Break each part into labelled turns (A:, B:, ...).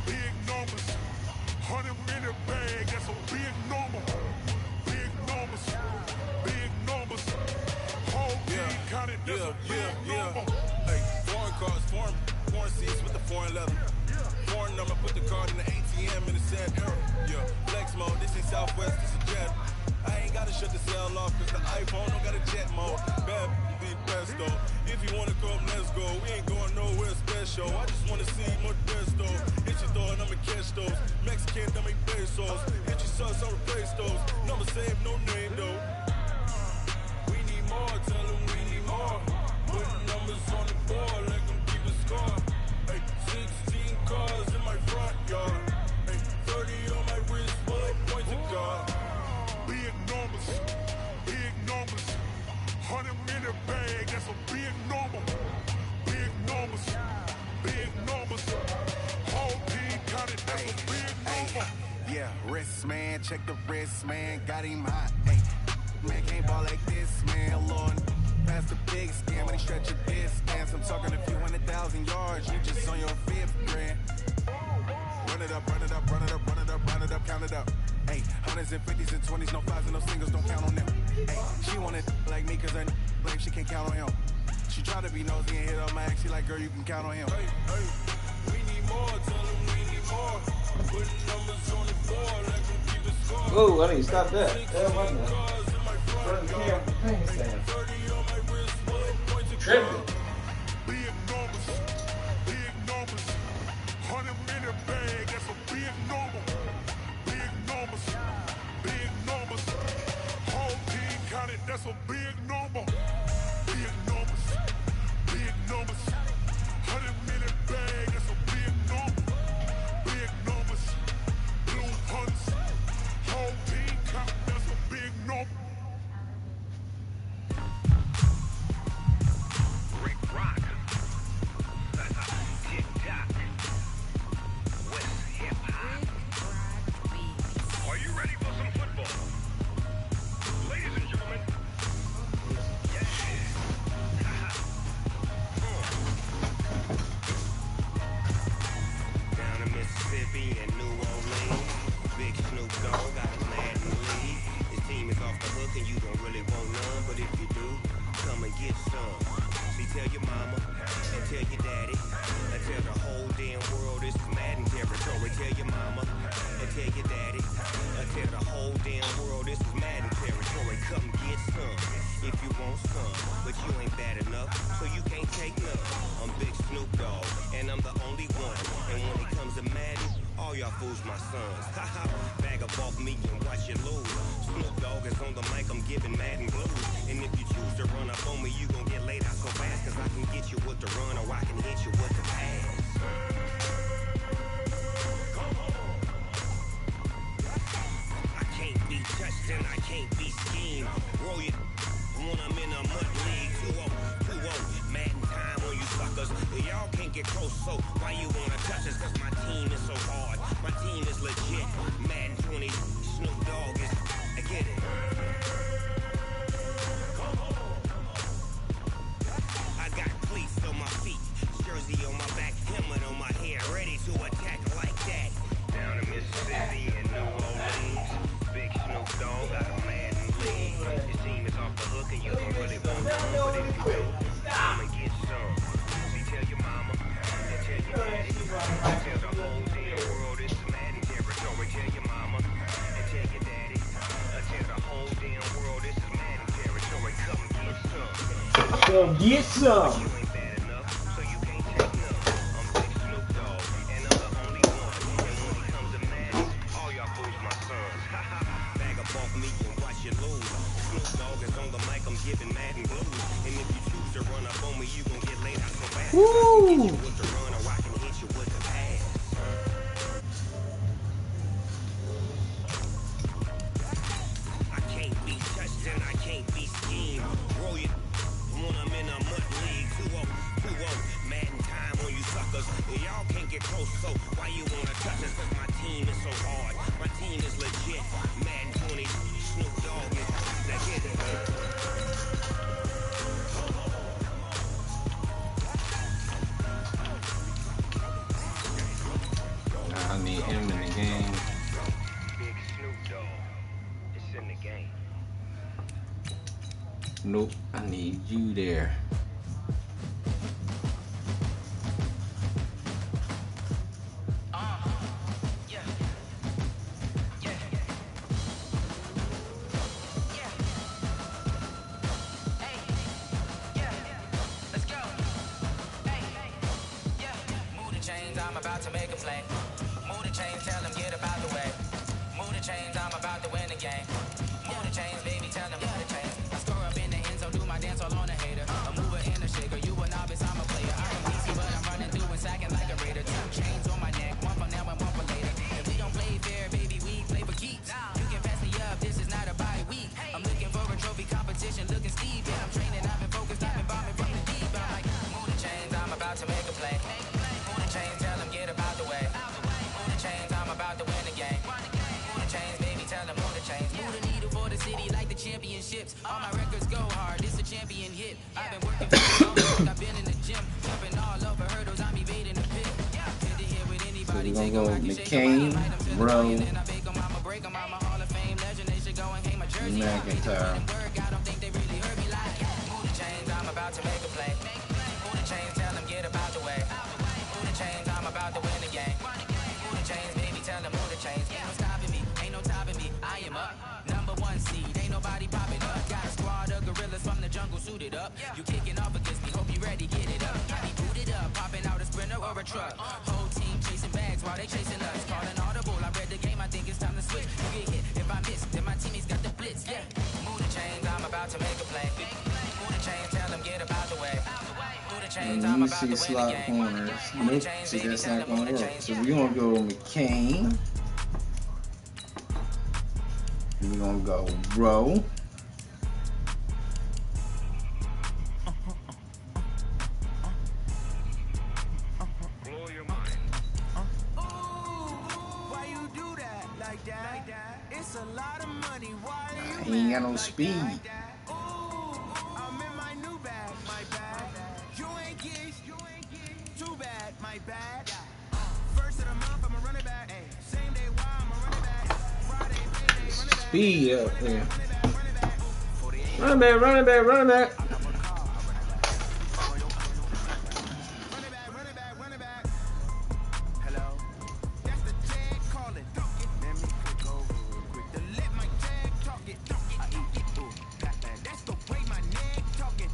A: big numbers. 100 in the bag, that's a big number. Big numbers, big numbers. Whole team counted, that's a big number.
B: Hey, foreign cars, foreign seats with the foreign leather. Foreign number, put the card in the ATM in the sad era. Yeah, flex mode, this ain't Southwest, this is Jet. I ain't gotta shut the cell off, cause the iPhone don't got a jet mode. Bad be best though. If you wanna come, let's go. We ain't going nowhere special. I just wanna see more pesto. Hit your thought, I'ma catch those. Mexican, don't make pesos. Hit your sus, I'll replace those. Number save, no name though. We need more, tell them we need more. Putting numbers on the board, let them keep a score. Hey, 16 cars in my front yard. Hey, 30 on my wrist, bullet point to God.
A: Big numbers, big numbers. 100 in the bag, that's a big number. Big numbers, big numbers. Whole team counted, that's a big number.
B: Yeah, wrist man, check the wrist man, got him hot. Hey, man can't ball like this, man. Lord, past the big scam when he stretch a distance. I'm talking a few 100,000 yards, you just on your fifth grand. Run it up, run it up, run it up, run it up, run it up, count it up. Hey, hundreds and fifties and 20s, no fives and no singles, don't count on them. Hey, she wanted like me cause her like she can't count on him. She tried to be nosy and hit on my ex, she like, girl, you can count on him.
A: Hey, hey, we need more, tell them we need more. Putting numbers on the board, let them keep a score.
C: Oh, I need to stop that. Hell, what the?
A: Cars in my front yard. 30 on my wrist, bullet point to
C: Tripping.
A: Big numbers, big numbers. 100 in the bag, that's a big number. Big numbers, big numbers. Whole team counted, that's a big number. Big numbers, big numbers. 100 in the bag, that's a big number. Big numbers, blue hunts. Whole team counted, that's a big number.
D: Rick Rock. TikTok. West Hip Hop. Are you ready for some football? Ladies and gentlemen. Yeah. Down in Mississippi and New Orleans, Big Snoop Dogg got a mad in the league. His team is off the hook and you don't really want none, but if you do, come and get some. See, tell your mama and tell your daddy and tell the whole damn world this is Madden territory. Tell your mama and tell your daddy and tell the whole damn world this is Madden territory. Come get some if you want some, but you ain't bad enough, so you can't take none. I'm Big Snoop Dogg and I'm the only one. And when it comes to Madden, all y'all fools my sons. Haha, bag up off me and watch you lose. Snoop Dogg is on the mic, I'm giving Madden blues. And if you choose to run up on me, you gon' get laid out so fast. Cause I can get you with the run or I can hit you with the pass. I can't be touched and I can't be schemed. Roll you when I'm in a mud league. 2-0, Madden time on you suckers. Y'all can't get close, so why you wanna touch us? Cause my team is so hard, my team is legit. Madden 20, Snoop Dogg is, I get it. I got cleats on my feet, jersey on my back, helmet on my hair, ready to attack like that. Down in Mississippi and New Orleans, Big Snoop Dogg got a man in the league. His team is off the hook and you don't really want none, but if you do, come and get some. See, tell your mama and tell your daddy, and tell the whole damn world this is Madden territory. Tell your mama and tell your daddy, and tell the whole damn world this is Madden territory. Come get some.
C: Come get some.
D: You ain't bad enough, so you can't take none. I'm Big Snoop Dogg, and I'm the only one. And when it comes to Madden, all y'all fools my sons. Haha, bag up off me and watch you lose. Snoop Dogg is on the mic, I'm giving Madden blues. And if you choose to run up on me, you gon' get laid out so fast. I can hit you with the run or I can hit you with the pass. I can't be touched and I can't be schemed. Roll you when I'm in a mud league. 2-0, Madden time on you suckers. Y'all can't get close, so why you wanna touch us? Cause my team is so hard, my team is legit. Madden 20, Snoop Dogg is, now get it.
E: need him in the game.
D: Big Snoop Dogg. It's in the game.
E: Nope, I need you there.
F: I'm about to make a play. Move the chains, tell them get about the way. Move the chains, I'm about to win the game. Move the chains, baby, tell them move the chains. I score up in the end zone, do my dance all on a hater. A mover and a shaker, you a novice, I'm a player. I am easy, but I'm running through and sacking like a raider. 2 chains on my neck, one for now and one for later. If we don't play fair, baby, we play for keeps. You can pass me up, this is not a bye week. I'm looking for a trophy competition, looking steep. Yeah, I'm training, I've been focused, I've been bombing from the deep. I'm like, move the chains, I'm about to make a play. Move the chains, tell them get about the way. Move the chains, I'm about to win the game. Move the chains, baby, tell them move the chains. Move the needle for the city like the championships. All my records go hard, it's a champion hit. I've been working for so long, I've been in the gym. Jumping all over hurdles, I'm evading the pit. Hit the hit with anybody,
E: So we're
F: take
E: gonna
F: them, I
E: go
F: can shake them, I
E: McCain,
F: them
E: Bro,
F: and I bake them, I'ma break them, I'm a Hall of Fame legend. They should go and hang my jersey.
E: McIntyre.
F: I don't think they really heard me like move the chains, I'm about to make a play. Move the chains, tell them get about the way. Move the chains, I'm about to win the game. Move the chains, baby, tell them move the chains. Ain't no stopping me, ain't no topping me. I am up, #1 seed, ain't nobody popping up. Got a squad of gorillas from the jungle suited up. You kicking off against me, hope you ready, get it up. I be booted up, popping out a sprinter or a truck. Whole team chasing bags while they chasing us. Calling audible, I read the game, I think it's time to switch. You get hit if I miss, then my teammates got the blitz. Yeah, move the chains, I'm about to make a play. Move the chains, tell them get about the way. Move the chains, I'm
E: and you
F: about to
E: see
F: win the
E: slot
F: game.
E: corners.
F: Move the
E: Nope,
F: chains,
E: see
F: baby,
E: that's
F: tell
E: not
F: them move
E: gonna
F: the
E: work.
F: chains.
E: So we're gonna go McCain. We're gonna go Bro.
D: Blow your mind.
G: Why you do that like that? It's a lot of money. Why are
E: He ain't got no speed.
G: Ooh, I'm in my new bag, my bad. You ain't geeks, too bad, my bad. First of the month, I'ma run it back. Same day, why I'ma run it back. Friday, payday, run it back.
E: Speed up there.
C: Run back, run back, run back.
G: Run it back. Hello? That's the tag calling. Let me click over real quick to let my tag talk it. I eat it, ooh, that's the way my neck talking.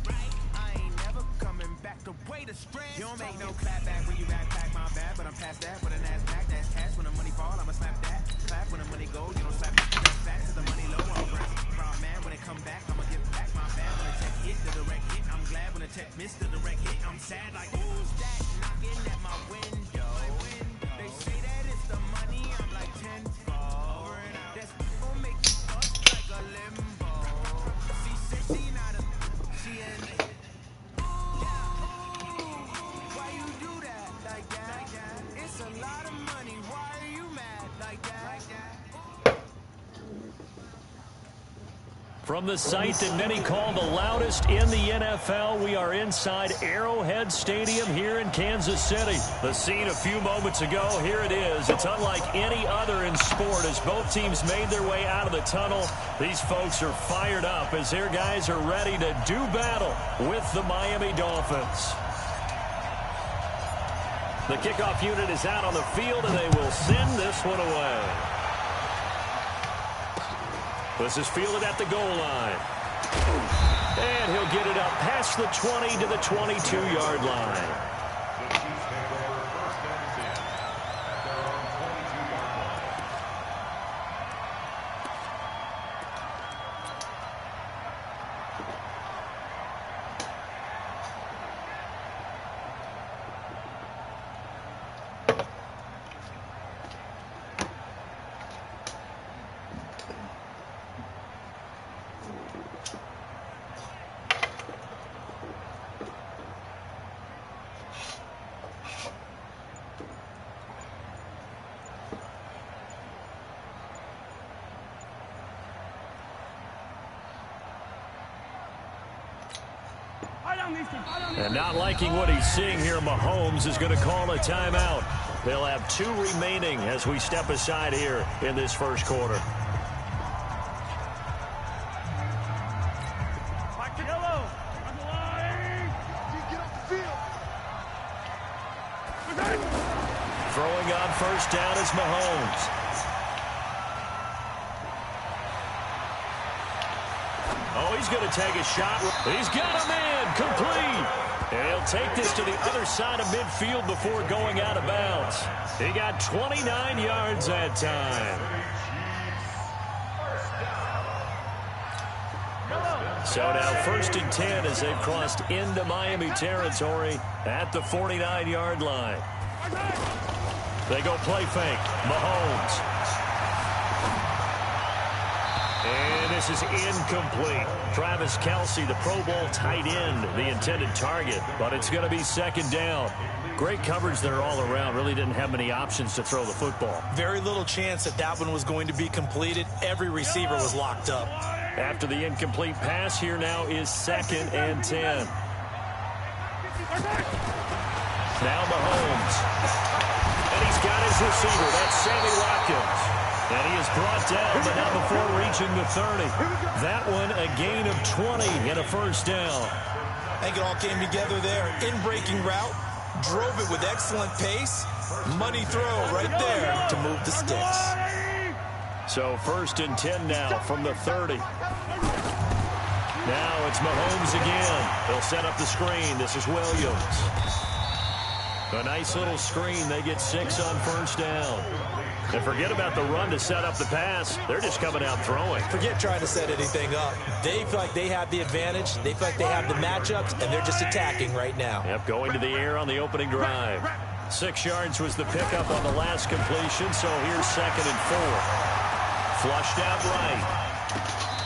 G: I ain't never coming back the way the stress. You don't make no clap back when you back my bad, but I'm past that with a NASDAQ. That's cash when the money fall, I'ma slap that. Clap when the money goes, you don't slap that. That's facts to the money low. I'm proud man when it come back, I'ma give back my bad when the tech hit the direct hit. I'm glad when the tech missed the direct hit. I'm sad like who's that knocking at my window? They say that it's the money, I'm like tenfold. That's gonna make you bust like a limbo. She said she not a, she in it. Why you do that like that? It's a lot of money. Why are you mad like that?
H: From the site that many call the loudest in the NFL, we are inside Arrowhead Stadium here in Kansas City. The scene a few moments ago, here it is. It's unlike any other in sport as both teams made their way out of the tunnel. These folks are fired up as their guys are ready to do battle with the Miami Dolphins. The kickoff unit is out on the field, and they will send this one away. This is fielded at the goal line. And he'll get it up past the 20 to the 22-yard line. And not liking what he's seeing here, Mahomes is going to call a timeout. They'll have 2 remaining as we step aside here in this first quarter. Throwing on first down is Mahomes. Oh, he's going to take a shot. He's got him in. Complete. And he'll take this to the other side of midfield before going out of bounds. He got 29 yards that time. So now 1st and 10 as they've crossed into Miami territory at the 49-yard line. They go play fake. Mahomes. And this is incomplete. Travis Kelce, the Pro Bowl tight end, the intended target. But it's going to be 2nd down. Great coverage there all around. Really didn't have many options to throw the football.
I: Very little chance that that one was going to be completed. Every receiver was locked up.
H: After the incomplete pass, here now is 2nd and 10. Now Mahomes. And he's got his receiver. That's Sammy Watkins. And he is brought down, but not before reaching the 30. That one a gain of 20 and a 1st down.
I: I think it all came together there. In-breaking route. Drove it with excellent pace. Money throw right there to move the sticks.
H: So 1st and 10 now from the 30. Now it's Mahomes again. They'll set up the screen. This is Williams. A nice little screen. They get 6 on 1st down. And forget about the run to set up the pass. They're just coming out throwing.
I: Forget trying to set anything up. They feel like they have the advantage. They feel like they have the matchups, and they're just attacking right now.
H: Yep, going to the air on the opening drive. 6 yards was the pickup on the last completion, so here's 2nd and 4. Flushed out right.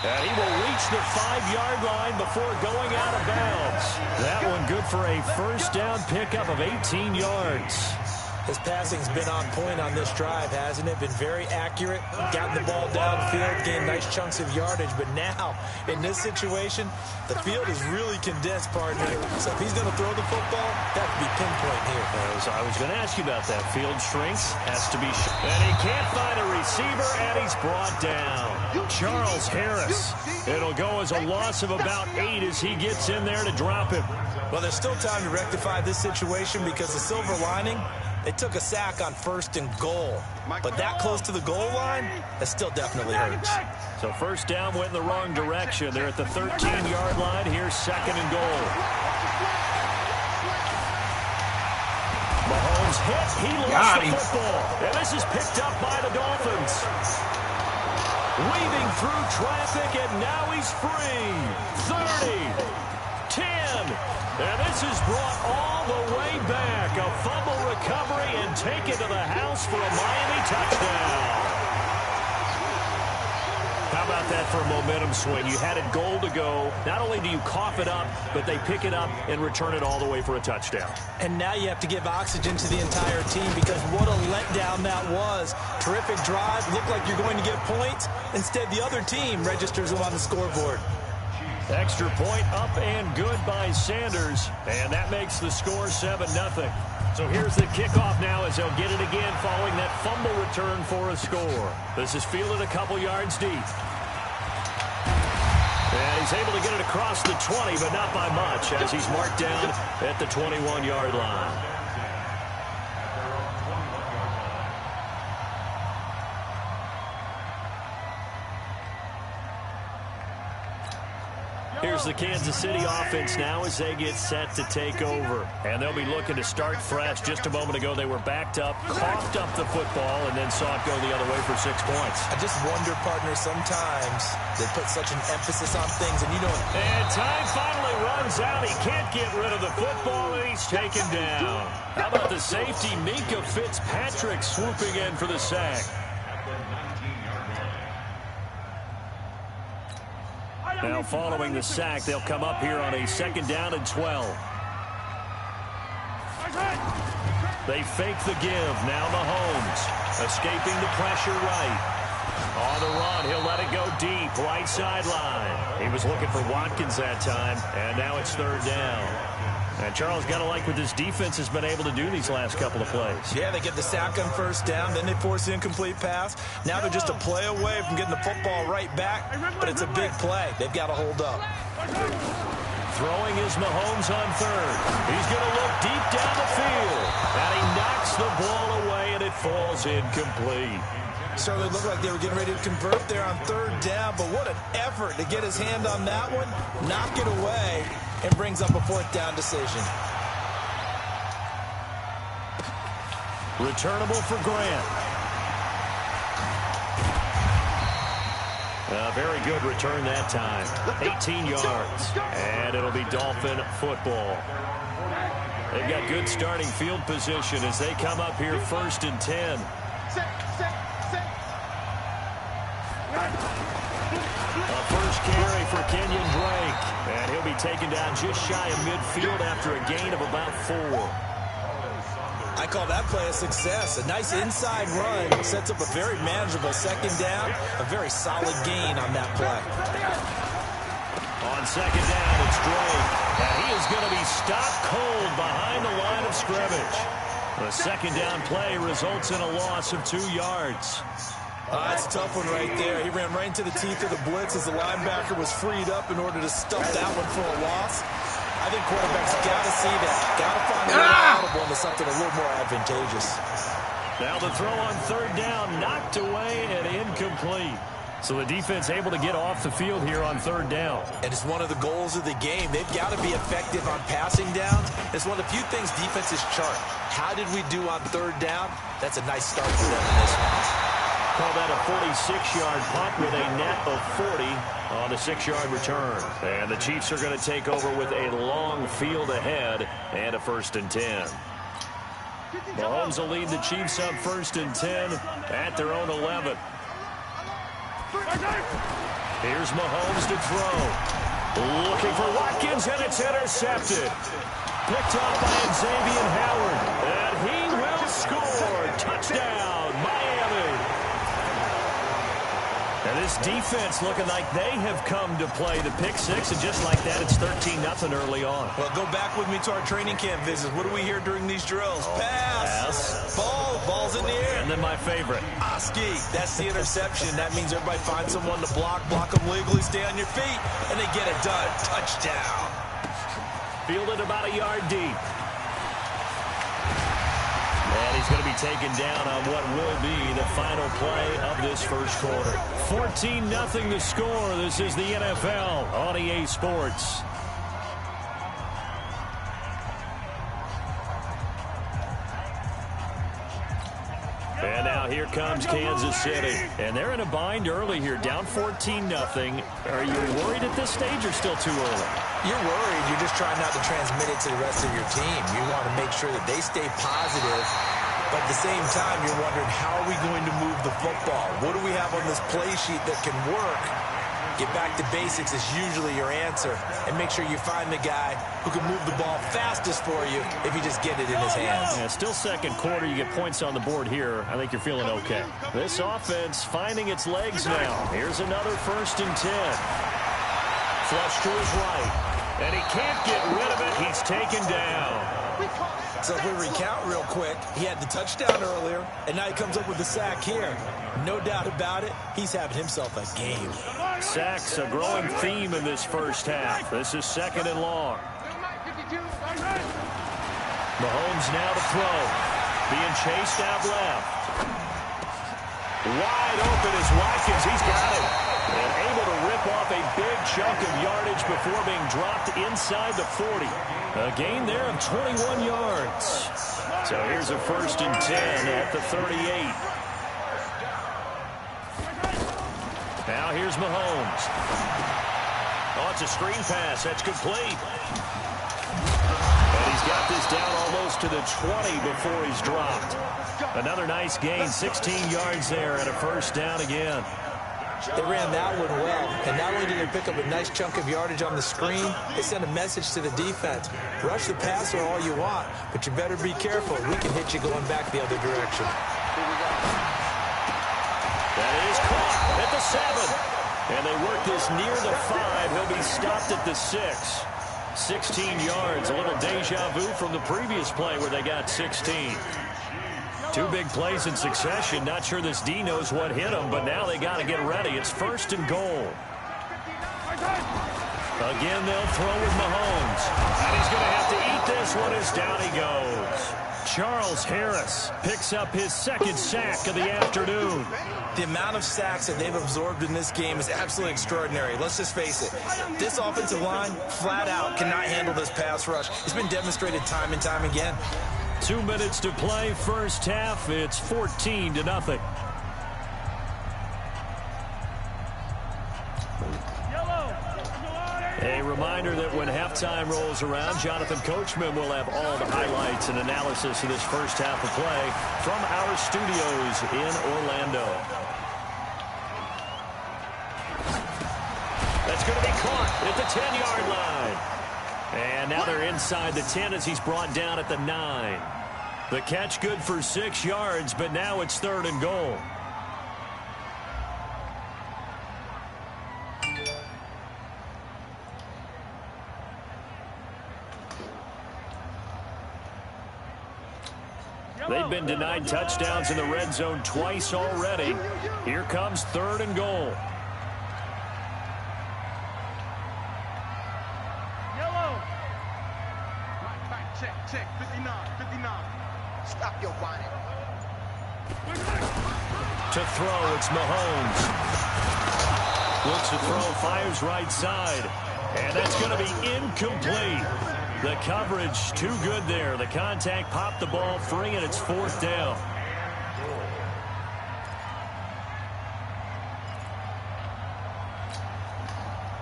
H: And he will reach the 5-yard line before going out of bounds. That one good for a 1st down pickup of 18 yards.
I: His passing's been on point on this drive, hasn't it? Been very accurate, gotten the ball downfield, gained nice chunks of yardage. But now, in this situation, the field is really condensed, partner. So if he's going to throw the football, that could be pinpoint here.
H: I was going to ask you about that. Field shrinks, has to be. And he can't find a receiver, and he's brought down. Charles Harris. It'll go as a loss of about 8 as he gets in there to drop him.
I: Well, there's still time to rectify this situation because the silver lining, they took a sack on 1st and goal. But that close to the goal line, that still definitely hurts.
H: So 1st down went in the wrong direction. They're at the 13-yard line. Here's 2nd and goal. Mahomes hit. He lost the football. And this is picked up by the Dolphins. Weaving through traffic, and now he's free. 30, 10, and this is brought all the way back. A fumble recovery and taken to the house for a Miami touchdown. How about that for a momentum swing? You had it goal to go. Not only do you cough it up, but they pick it up and return it all the way for a touchdown.
I: And now you have to give oxygen to the entire team because what a letdown that was. Terrific drive. Looked like you're going to get points. Instead, the other team registers them on the scoreboard.
H: Extra point up and good by Sanders. And that makes the score 7-0. So here's the kickoff now as they'll get it again following that fumble return for a score. This is fielded a couple yards deep. And he's able to get it across the 20, but not by much as he's marked down at the 21-yard line. Here's the Kansas City offense now as they get set to take over. And they'll be looking to start fresh. Just a moment ago, they were backed up, coughed up the football, and then saw it go the other way for 6 points.
I: I just wonder, partner, sometimes they put such an emphasis on things, and you don't.
H: And time finally runs out. He can't get rid of the football, and he's taken down. How about the safety, Minka Fitzpatrick, swooping in for the sack. Now following the sack, they'll come up here on a 2nd down and 12. They fake the give. Now Mahomes escaping the pressure right. On the run, he'll let it go deep. Right sideline. He was looking for Watkins that time, and now it's 3rd down. And Charles, got to like what this defense has been able to do these last couple of plays.
I: Yeah, they get the sack on first down, then they force the incomplete pass. Now they're just a play away from getting the football right back, but it's a big play. They've got to hold up.
H: Throwing is Mahomes on third. He's going to look deep down the field. And he knocks the ball away, and it falls incomplete.
I: Certainly looked like they were getting ready to convert there on third down, but what an effort to get his hand on that one, knock it away, and brings up a fourth down decision.
H: Returnable for Grant. A very good return that time. 18 yards. And it'll be Dolphin football. They've got good starting field position as they come up here 1st and 10. A first carry for Kenyon Drake. And he'll be taken down just shy of midfield after a gain of about 4.
I: I call that play a success. A nice inside run sets up a very manageable second down. A very solid gain on that play.
H: On second down, it's Drake. And he is going to be stopped cold behind the line of scrimmage. The second down play results in a loss of 2 yards.
I: That's a tough one right there. He ran right into the teeth of the blitz as the linebacker was freed up in order to stuff that one for a loss. I think quarterbacks got to see that. Got to find a little audible into something a little more advantageous.
H: Now the throw on third down, knocked away and incomplete. So the defense able to get off the field here on third down.
I: And it's one of the goals of the game. They've got to be effective on passing downs. It's one of the few things defenses chart. How did we do on third down? That's a nice start for them in this one.
H: Call that a 46-yard punt with a net of 40 on the 6-yard return. And the Chiefs are going to take over with a long field ahead and a 1st and 10. Mahomes will lead the Chiefs up 1st and 10 at their own 11. Here's Mahomes to throw. Looking for Watkins, and it's intercepted. Picked off by Xavier Howard. And he will score. Touchdown, Miami. And this defense looking like they have come to play the pick six, and just like that, it's 13-0 early on.
I: Well, go back with me to our training camp visits. What do we hear during these drills? Pass. Ball's in the air.
H: And then my favorite.
I: Oski. That's the interception. That means everybody finds someone to block them legally, stay on your feet, and they get it done. Touchdown.
H: Fielded about a yard deep. And he's going to be taken down on what will be the final play of this first quarter. 14-0 the score. This is the NFL on EA Sports. And now here comes Kansas City. And they're in a bind early here, down 14-0. Are you worried at this stage or still too early?
I: You're worried. You're just trying not to transmit it to the rest of your team. You want to make sure that they stay positive. But at the same time, you're wondering, how are we going to move the football? What do we have on this play sheet that can work? Get back to basics is usually your answer. And make sure you find the guy who can move the ball fastest for you if you just get it in his hands.
H: Yeah, still second quarter. You get points on the board here. I think you're feeling okay. This offense finding its legs now. Here's another 1st and 10. Flush to his right. And he can't get rid of it. He's taken down.
I: So if we recount real quick, he had the touchdown earlier, and now he comes up with the sack here. No doubt about it, he's having himself a game.
H: Sacks, a growing theme in this first half. This is 2nd and long. Mahomes now to throw. Being chased out left. Wide open is Watkins. He's got it. And able to rip off a big chunk of yardage before being dropped inside the 40. A gain there of 21 yards. So here's a 1st and 10 at the 38. Now here's Mahomes. Oh, it's a screen pass. That's complete. And he's got this down almost to the 20 before he's dropped. Another nice gain, 16 yards there, and a 1st down again.
I: They ran that one well, and not only did they pick up a nice chunk of yardage on the screen, they sent a message to the defense. Rush the passer all you want, but you better be careful. We can hit you going back the other direction.
H: That is caught at the 7. And they work this near the 5. He'll be stopped at the 6. 16 yards, a little deja vu from the previous play where they got 16. 2 big plays in succession. Not sure this D knows what hit them, but now they got to get ready. It's 1st and goal. Again, they'll throw with Mahomes. And he's going to have to eat this one as down he goes. Charles Harris picks up his 2nd sack of the afternoon.
I: The amount of sacks that they've absorbed in this game is absolutely extraordinary. Let's just face it. This offensive line, flat out, cannot handle this pass rush. It's been demonstrated time and time again.
H: 2 minutes to play, first half. It's 14-0. A reminder that when halftime rolls around, Jonathan Coachman will have all the highlights and analysis of this first half of play from our studios in Orlando. That's going to be caught at the 10-yard line. And now they're inside the 10 as he's brought down at the 9. The catch good for 6 yards, but now it's 3rd and goal. They've been denied touchdowns in the red zone twice already. Here comes 3rd and goal.
G: Yellow. Right back, check. 59. Stop your whining.
H: To throw, it's Mahomes. Looks to throw, fires right side. And that's going to be incomplete. The coverage too good there. The contact popped the ball free, and it's 4th down.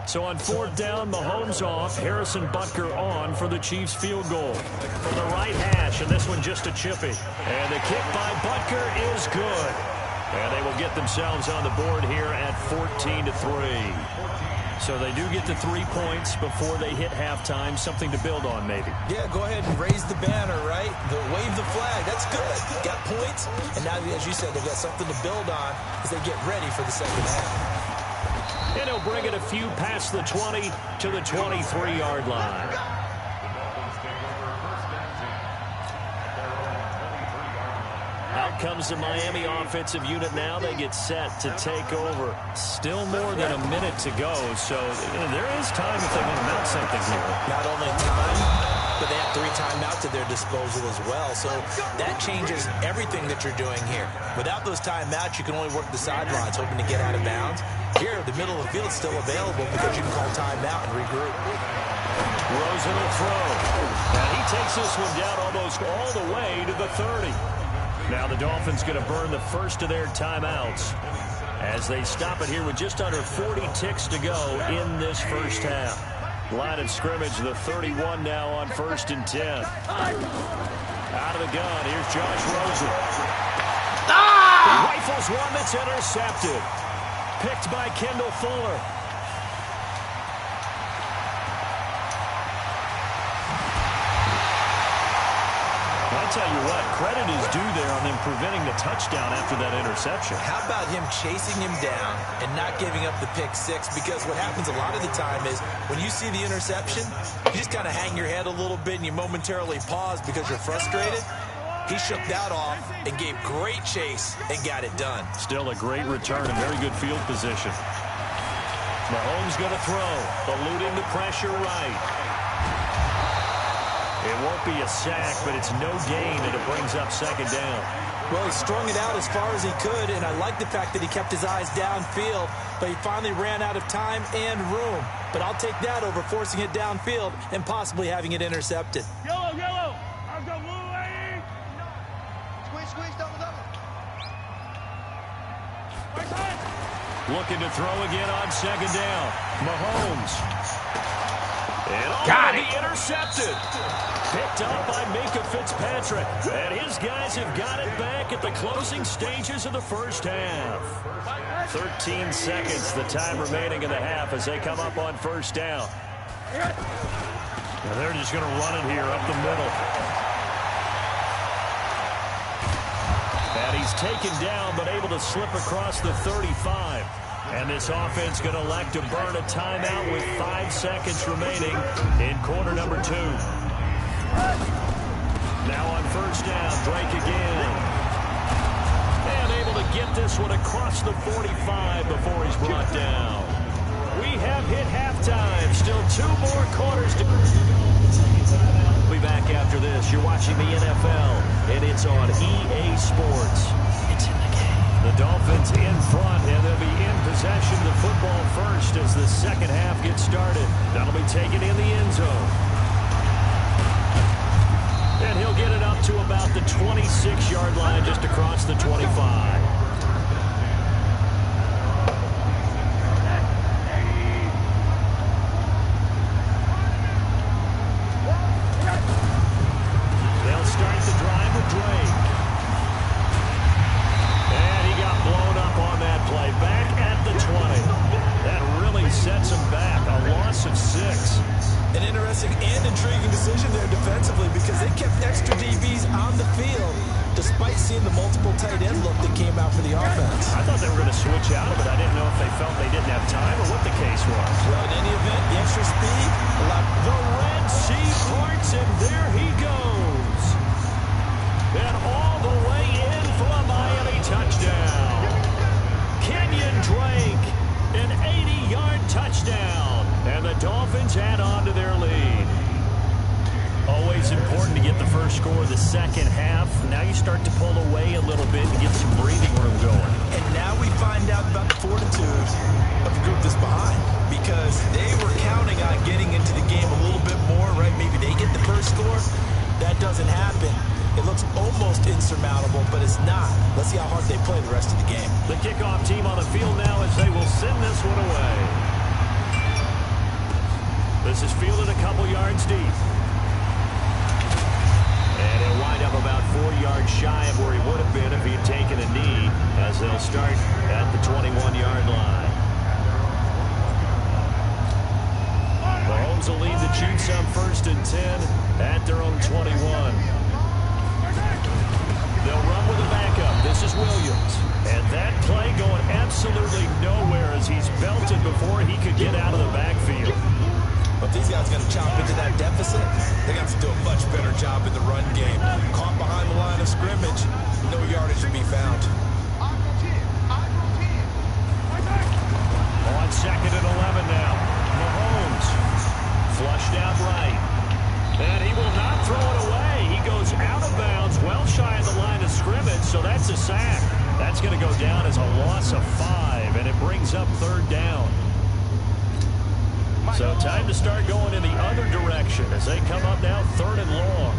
H: So on 4th down, Mahomes off, Harrison Butker on for the Chiefs field goal. From the right hash, and this one just a chippy. And the kick by Butker is good. And they will get themselves on the board here at 14-3. So they do get the 3 points before they hit halftime. Something to build on, maybe.
I: Yeah, go ahead and raise the banner, right? Wave the flag. That's good. Got points. And now, as you said, they've got something to build on as they get ready for the second half.
H: And he'll bring it a few past the 20 to the 23-yard line. Out comes the Miami offensive unit now. They get set to take over. Still more than a minute to go, so there is time if they want to mount something here.
I: Not only time, but they have 3 timeouts at their disposal as well, so that changes everything that you're doing here. Without those timeouts, you can only work the sidelines, hoping to get out of bounds. Here, the middle of the field is still available because you can call timeout and regroup.
H: Rosen will throw. And he takes this one down almost all the way to the 30. Now the Dolphins going to burn the first of their timeouts as they stop it here with just under 40 ticks to go in this first half. Line of scrimmage, the 31 now on 1st and 10. Out of the gun, here's Josh Rosen. He rifles one that's intercepted. Picked by Kendall Fuller. I'll tell you what, credit is due there on them preventing the touchdown after that interception.
I: How about him chasing him down and not giving up the pick 6? Because what happens a lot of the time is when you see the interception, you just kind of hang your head a little bit and you momentarily pause because you're frustrated. He shook that off and gave great chase and got it done.
H: Still a great return and very good field position. Mahomes going to throw, eluding the pressure right. It won't be a sack, but it's no gain, and it brings up 2nd down.
I: Well, he strung it out as far as he could, and I like the fact that he kept his eyes downfield, but he finally ran out of time and room. But I'll take that over forcing it downfield and possibly having it intercepted.
G: Yellow. I've got blue. Squeeze, double.
H: Looking to throw again on 2nd down. Mahomes. And
E: Got it.
H: Intercepted. Picked up by Minka Fitzpatrick. And his guys have got it back at the closing stages of the first half. 13 seconds, the time remaining in the half as they come up on 1st down. Now they're just going to run it here up the middle. And he's taken down but able to slip across the 35. And this offense going to elect to burn a timeout with 5 seconds remaining in quarter number 2. Now on first down, Drake again. And able to get this one across the 45 before he's brought down. We have hit halftime. Still 2 more quarters to go. We'll be back after this. You're watching the NFL, and it's on EA Sports. It's in the game. The Dolphins in front, and they'll be in possession of the football first as the second half gets started. That'll be taken in the end zone. And he'll get it up to about the 26-yard line, just across the 25. Sets him back, a loss of 6.
I: An interesting and intriguing decision there defensively because they kept extra DBs on the field despite seeing the multiple tight end look that came out for the offense.
H: I thought they were going to switch out, but I didn't know if they felt they didn't have time or what the case was.
I: Well, in any event, the extra speed allowed
H: the Red Sea parts, and there he goes. And all the way in for a Miami touchdown. Kenyon Drake. An 80-yard touchdown, and the Dolphins add on to their lead. Always important to get the first score of the second half. Now you start to pull away a little bit and get some breathing room going.
I: And now we find out about the fortitude of the group that's behind because they were counting on getting into the game a little bit more, right? Maybe they get the first score. That doesn't happen. It looks almost insurmountable, but it's not. Let's see how hard they play the rest of the game.
H: The kickoff team on the field now as they will send this one away. This is fielded a couple yards deep. And he'll wind up about 4 yards shy of where he would have been if he had taken a knee, as they'll start at the 21-yard line. Mahomes will lead the Chiefs on 1st and 10 at their own 21. They'll run with a backup. This is Williams. And that play going absolutely nowhere as he's belted before he could get out of the backfield.
I: But these guys are going to chop into that deficit. They got to do a much better job in the run game. Caught behind the line of scrimmage, no yardage to be found.
H: On 2nd and 11 now. Mahomes flushed out right. And he will not throw it away. He goes out of bounds, well shy of the line of scrimmage, so that's a sack. That's going to go down as a loss of 5, and it brings up 3rd down. So time to start going in the other direction as they come up now 3rd and long.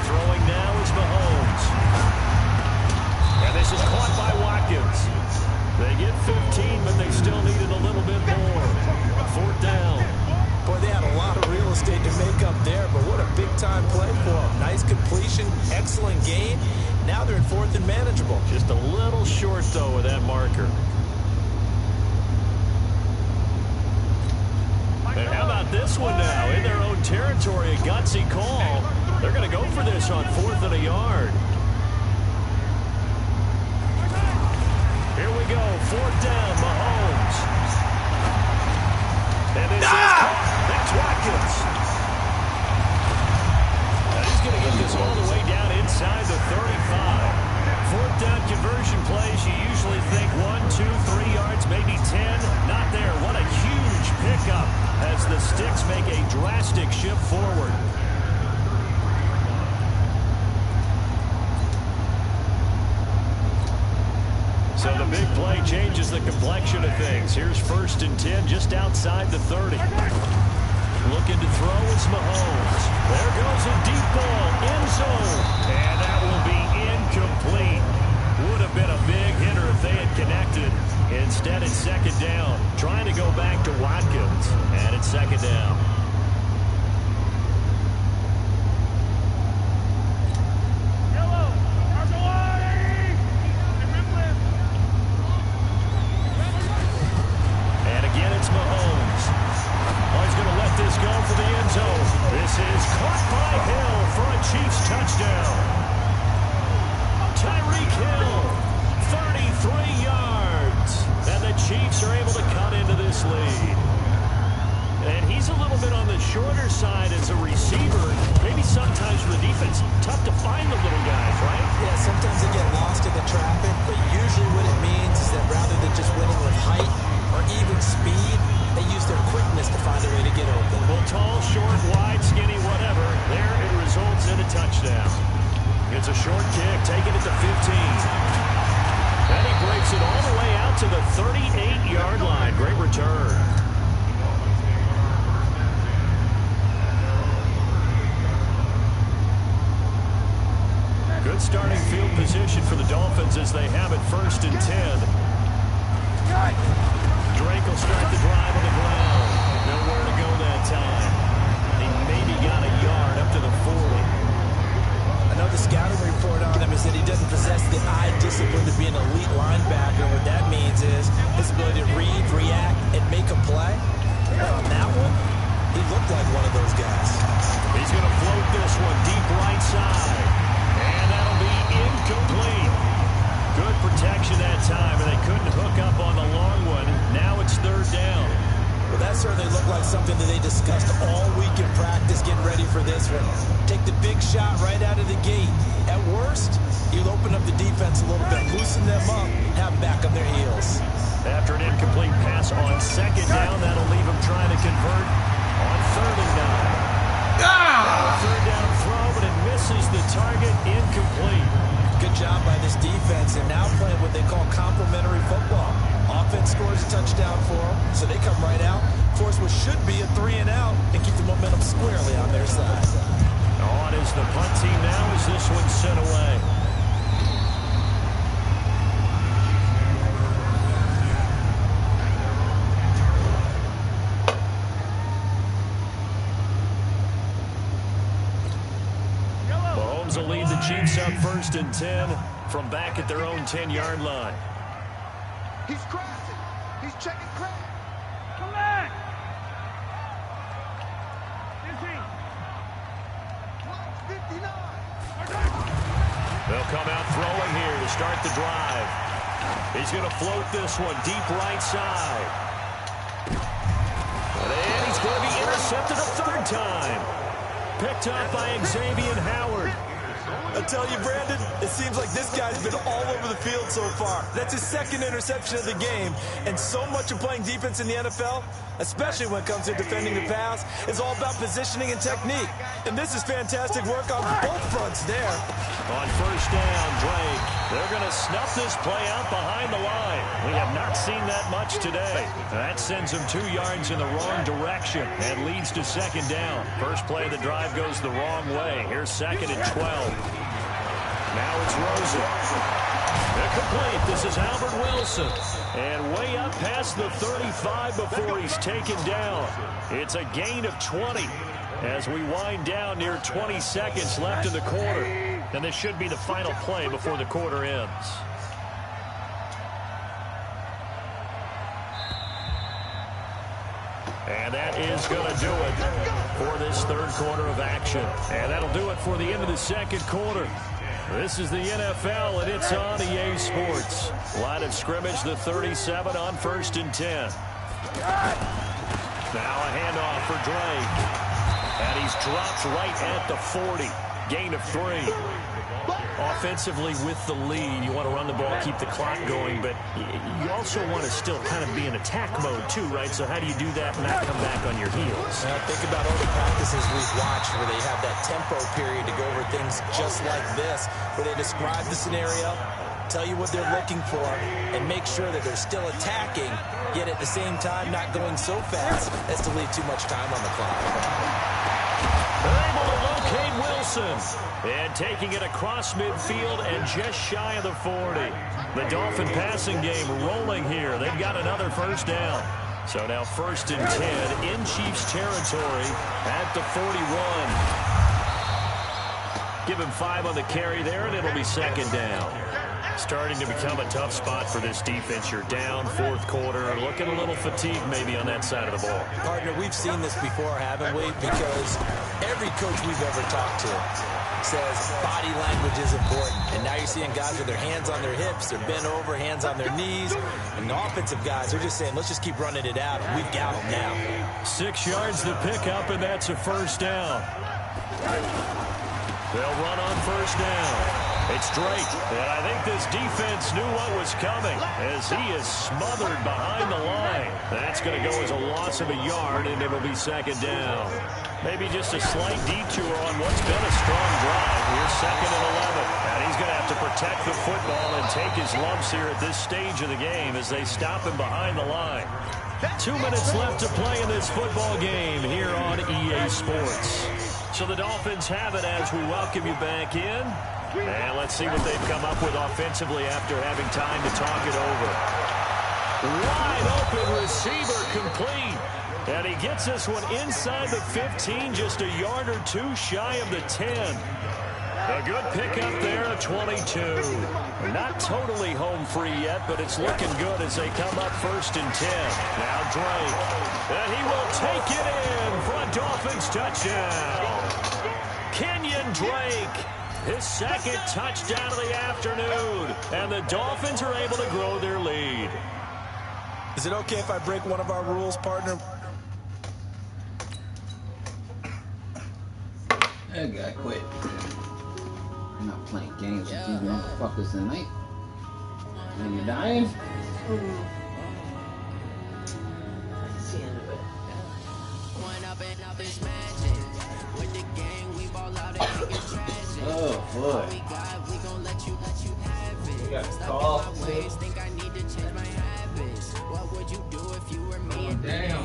H: Throwing now is Mahomes. And this is caught by Watkins. They get 15, but they still needed a little bit more. 4th down.
I: Boy, they had a lot of real estate to make up there, but what a big-time play for them. Nice completion, excellent gain. Now they're in 4th and manageable.
H: Just a little short, though, with that marker. And how about this one now? In their own territory, a gutsy call. They're going to go for this on 4th and a yard. Here we go, 4th down, Mahomes. And this is caught. That's Watkins. Now he's going to get this all the way down inside the 35. 4th down conversion plays, you usually think 1, 2, 3 yards, maybe 10. Not there. What a huge pickup as the Sticks make a drastic shift forward. So the big play changes the complexion of things. Here's 1st and 10 just outside the 30. Looking to throw is Mahomes. There goes a deep ball, end zone. And that will be incomplete. Would have been a big hitter if they had connected. Instead, it's 2nd down. Trying to go back to Watkins. And it's 2nd down. And again, it's Mahomes. Oh, he's going to let this go for the end zone. This is caught by Hill. shorter side as a receiver, maybe sometimes for the defense, tough to find the little guys, right?
I: Yeah, sometimes they get lost in the traffic, but usually what it means is that rather than just winning with height or even speed, they use their quickness to find a way to get open.
H: Well, tall, short, wide, skinny, whatever. There it results in a touchdown. It's a short kick, taking it to 15. And he breaks it all the way out to the 38-yard line. Great return. Good starting field position for the Dolphins as they have it 1st and 10. Drake will start the drive on the ground. Nowhere to go that time. He maybe got a yard up to the 40.
I: I know the scouting report on him is that he doesn't possess the eye discipline to be an elite linebacker. What that means is his ability to read, react, and make a play. Well, on that one, he looked like one of those guys.
H: He's going to float this one deep right side. And that'll be incomplete. Good protection that time, and they couldn't hook up on the long one. Now it's 3rd down.
I: Well, that certainly looked like something that they discussed all week in practice, getting ready for this one. Take the big shot right out of the gate. At worst, you'll open up the defense a little bit, loosen them up, have them back on their heels.
H: After an incomplete pass on 2nd down, that'll leave them trying to convert on 3rd and 9. Now a 3rd down throw, but it misses the target, incomplete.
I: Good job by this defense, and now playing what they call complementary football. Offense scores a touchdown for them, so they come right out, force what should be a 3-and-out, and keep the momentum squarely on their side.
H: On is the punt team now as this one's sent away. Mahomes will lead the Chiefs up 1st and 10 from back at their own 10-yard line.
G: He's crossing. He's checking crack. Come on. Is he? 59.
H: They'll come out throwing here to start the drive. He's going to float this one deep right side. And he's going to be intercepted a 3rd time. Picked up by Xavier Howard.
I: I tell you, Brandon, it seems like this guy's been all over the field so far. That's his 2nd interception of the game. And so much of playing defense in the NFL, especially when it comes to defending the pass, is all about positioning and technique. And this is fantastic work on both fronts there.
H: On 1st down, Drake. They're going to snuff this play out behind the line. We have not seen that much today. That sends them 2 yards in the wrong direction and leads to 2nd down. First play of the drive goes the wrong way. Here's 2nd and 12. Now it's Rosen. Incomplete. This is Albert Wilson. And way up past the 35 before he's taken down. It's a gain of 20 as we wind down near 20 seconds left in the quarter. And this should be the final play before the quarter ends. And that is going to do it for this 3rd quarter of action. And that'll do it for the end of the 2nd quarter. This is the NFL, and it's on EA Sports. Line of scrimmage, the 37 on 1st and 10. Now a handoff for Drake. And he's dropped right at the 40. Gain of 3. Offensively with the lead, you want to run the ball, keep the clock going, but you also want to still kind of be in attack mode too, right? So how do you do that and not come back on your heels?
I: Think about all the practices we've watched where they have that tempo period to go over things just like this, where they describe the scenario, tell you what they're looking for, and make sure that they're still attacking, yet at the same time not going so fast as to leave too much time on the clock.
H: They're able to locate Wilson. And taking it across midfield and just shy of the 40. The Dolphin passing game rolling here. They've got another 1st down. So now 1st and 10 in Chiefs territory at the 41. Give him 5 on the carry there, and it'll be 2nd down. Starting to become a tough spot for this defense. You're down 4th quarter. Looking a little fatigued maybe on that side of the ball.
I: Partner, we've seen this before, haven't we? Because every coach we've ever talked to says body language is important. And now you're seeing guys with their hands on their hips, they're bent over, hands on their knees. And the offensive guys, they're just saying, let's just keep running it out. And we've got them now.
H: 6 yards to pick up, and that's a first down. They'll run on first down. It's Drake, and I think this defense knew what was coming as he is smothered behind the line. That's going to go as a loss of a yard, and it will be second down. Maybe just a slight detour on what's been a strong drive. Here's second and 11. And he's going to have to protect the football and take his lumps here at this stage of the game as they stop him behind the line. 2 minutes left to play in this football game here on EA Sports. So the Dolphins have it as we welcome you back in. And let's see what they've come up with offensively after having time to talk it over. Wide open receiver complete. And he gets this one inside the 15, just a yard or two shy of the 10. A good pickup there at 22. Not totally home free yet, but it's looking good as they come up first and 10. Now Drake. And he will take it in for a Dolphins touchdown. Kenyon Drake. His second touchdown of the afternoon. And the Dolphins are able to grow their lead.
I: Is it okay if I break one of our rules, partner?
E: That guy quit. I'm not playing games with these motherfuckers tonight. And you dying?
J: That's the end of it.
E: Oh boy. We got a call. Oh, damn.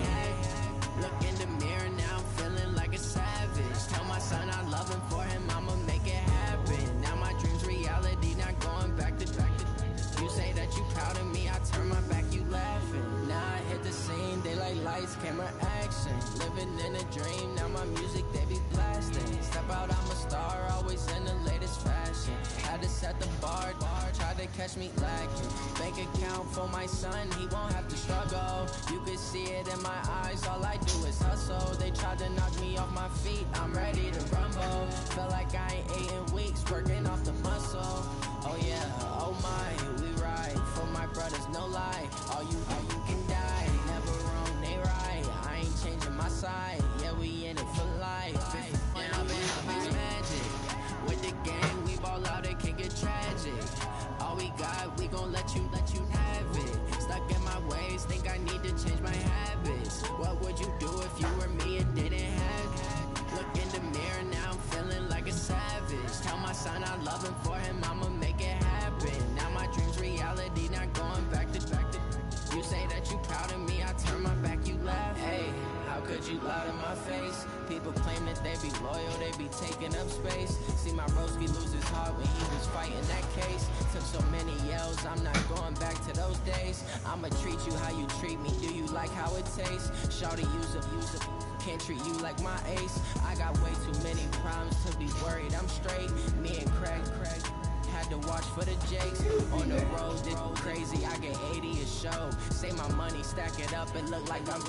K: Look in the mirror now, I'm feeling like a savage. Tell my son I love him, for him I'ma make it happen. Now my dream's reality, not going back to. You say that you proud of me, I turn my back, you laughing. Now I hit the scene, daylight lights, camera action. Living in a dream, now my music they be blasting. Step out, I'm a star, always in the latest fashion. Had to set the bar, tried to catch me lacking. Bank account for my son, he won't have to struggle. You could see it in my eyes, all I do is hustle. They tried to knock me off my feet, I'm ready to rumble. Feel like I ain't ate in weeks, working off the muscle. Oh yeah, oh my, we ride for my brothers, no lie. All you can die, never wrong, they right. I ain't changing my side, yeah, we in it for life. And I've been magic with the game, we ball out, it can get tragic. All we got, we gon' let you have it. Stuck in my ways, think I need to change my habits. What would you do if you were me and didn't have it? Look in the mirror now, I'm feeling like a savage. Tell my son I love him, for him I'ma make it happen. Now my dream's reality, not going back to. You say that you proud of me, I turn my back, you laugh. Hey, how could you lie to my face? People claim that they be loyal, they be taking up space. See my broski lose his heart when he was fighting that case. Took so many yells, I'm not going back to those days. I'ma treat you how you treat me, do you like how it tastes? Shawty use up, can't treat you like my ace. I got way too many problems to be worried, I'm straight. Me and Craig had to watch for the jakes. On the road, this crazy, I get 80 a show. Say my money, stack it up, it look like I'm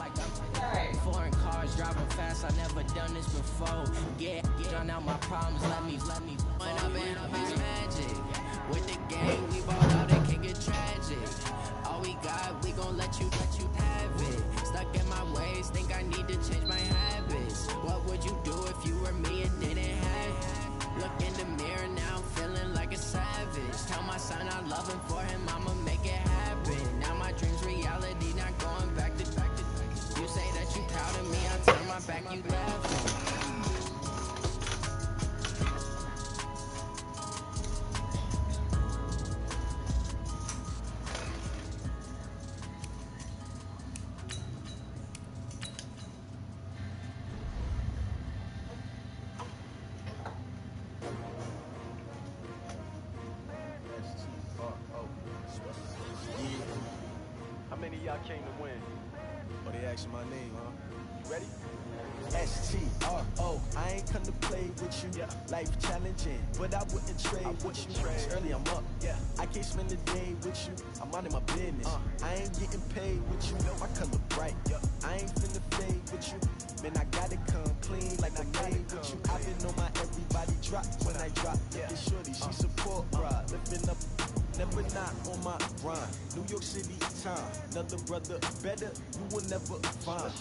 K: foreign cars, driving fast, I never done this before. Get drown out my problems, let me run up and magic. With the game, we ball out, it can get tragic. All we got, we gon' let you have it. Stuck in my ways, think I need to change my habits. What would you do if you were me and didn't have it? Look in the mirror now, I'm feeling like a savage. Tell my son I love him, for him I'ma make it happen. Now my dream's reality, not going back to. You say that you proud of me, I turn my back, you laughing.
B: How many of y'all came to win? Oh, they asking my name, huh? You ready?
G: S-T-R-O. I ain't come to play with you. Life challenging, but I wouldn't trade with you. It's early, I'm up. I can't spend the day with you. I'm minding my business. I ain't getting paid with you. My color bright. I ain't finna fade with you. Man, I gotta come clean like I made with you. I've been on my everybody drop when I drop. It's shorty, she support ride. Lifting up, never not on my grind. New York City time. Another brother better, you will never find.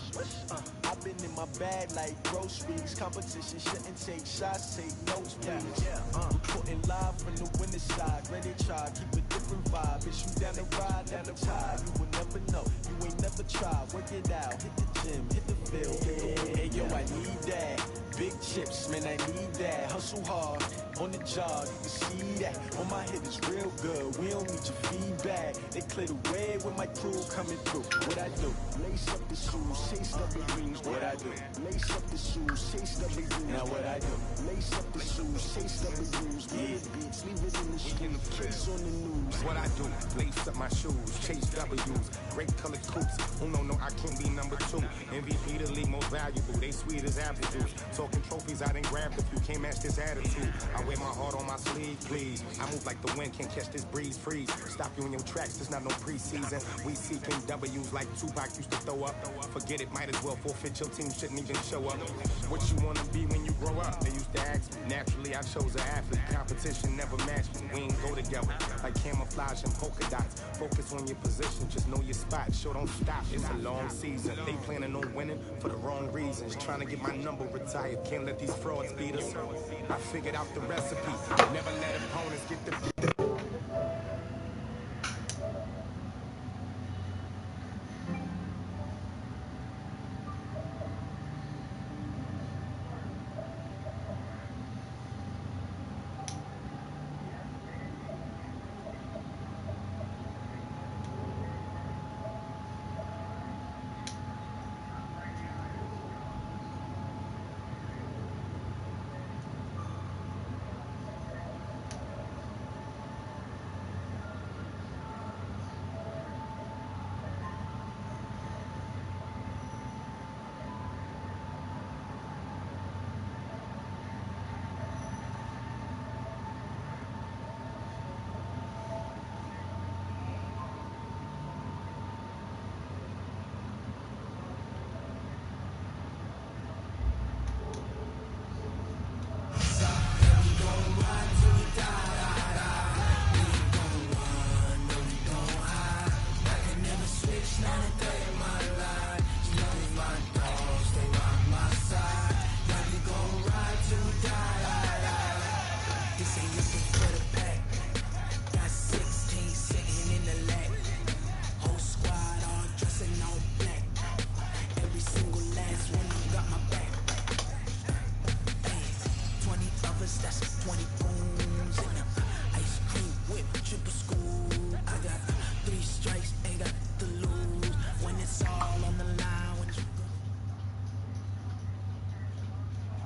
G: I've been in my bag like groceries. Competition shouldn't take shots, take notes, please. Reporting live from the winning side. Ready try, keep a different vibe. It's you down the ride, down the tide. You will never know, you ain't never tried. Work it out, hit the gym, hit the field. Hey, yo, I need that. Big chips, man, I need that. Hustle hard, on the job, you can see that. On my head is real good, we don't need your feedback. They clear the way with my crew coming through. What I do? Lace up the shoes, chase up the dreams. What I do? Lace up the shoes, chase up the dreams. Now what I do? Lace up the shoes, chase up the dreams. Get it beats, leave it in the street, case on the news.
L: What I do? Lace up my shoes, chase W's. Great colored coops. Oh no, I can't be number 2. MVP the league most valuable. They sweet as apple juice. Talking trophies, I didn't grab the few. Can't match this attitude. I wear my heart on my sleeve, please. I move like the wind, can't catch this breeze. Freeze. Stop you in your tracks. There's not no preseason. We seeking W's like Tupac used to throw up. Forget it, might as well forfeit. Your team shouldn't even show up. What you wanna be when you grow up? They used to ask me. Naturally, I chose an athlete. Competition never matched me. We ain't go together like camouflage and polka dots. Focus on your position, just know your spot. Show don't stop. It's a long season. They planning on winning for the wrong reasons. Trying to get my number retired. Can't let these frauds beat us. I figured out the recipe. Never let opponents get the.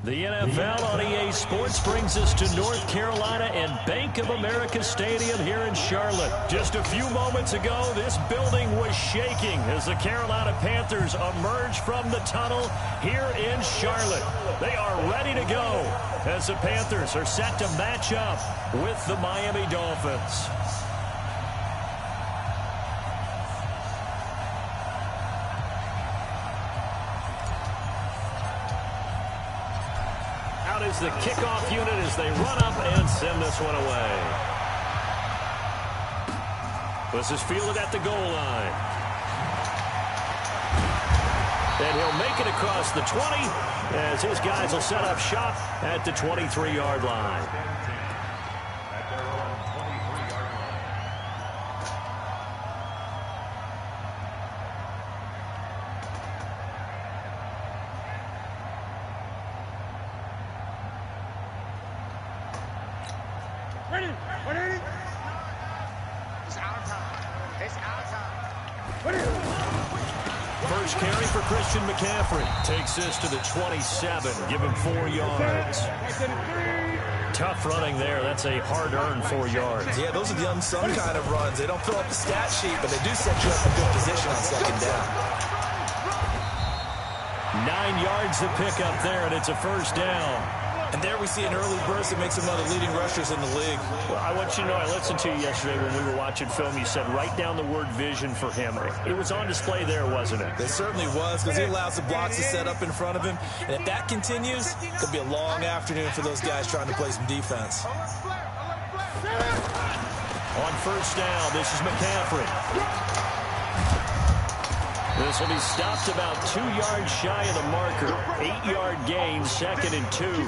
H: The NFL on EA Sports brings us to North Carolina and Bank of America Stadium here in Charlotte. Just a few moments ago, this building was shaking as the Carolina Panthers emerged from the tunnel here in Charlotte. They are ready to go as the Panthers are set to match up with the Miami Dolphins. Is the kickoff unit as they run up and send this one away. This is fielded at the goal line. And he'll make it across the 20 as his guys will set up shop at the 23-yard line. Takes this to the 27, give him 4 yards. Tough running there. That's a hard-earned 4 yards.
I: Yeah, those are the unsung kind of runs. They don't fill up the stat sheet, but they do set you up in good position on second down.
H: 9 yards to pick up there, and it's a first down.
I: And there we see an early burst that makes him one of the leading rushers in the league.
H: Well, I want you to know, I listened to you yesterday when we were watching film. You said write down the word vision for him. It was on display there, wasn't it?
I: It certainly was, because he allows the blocks to set up in front of him. And if that continues, it could be a long afternoon for those guys trying to play some defense.
H: On first down, this is McCaffrey. This will be stopped about 2 yards shy of the marker. 8-yard gain, 2nd and 2.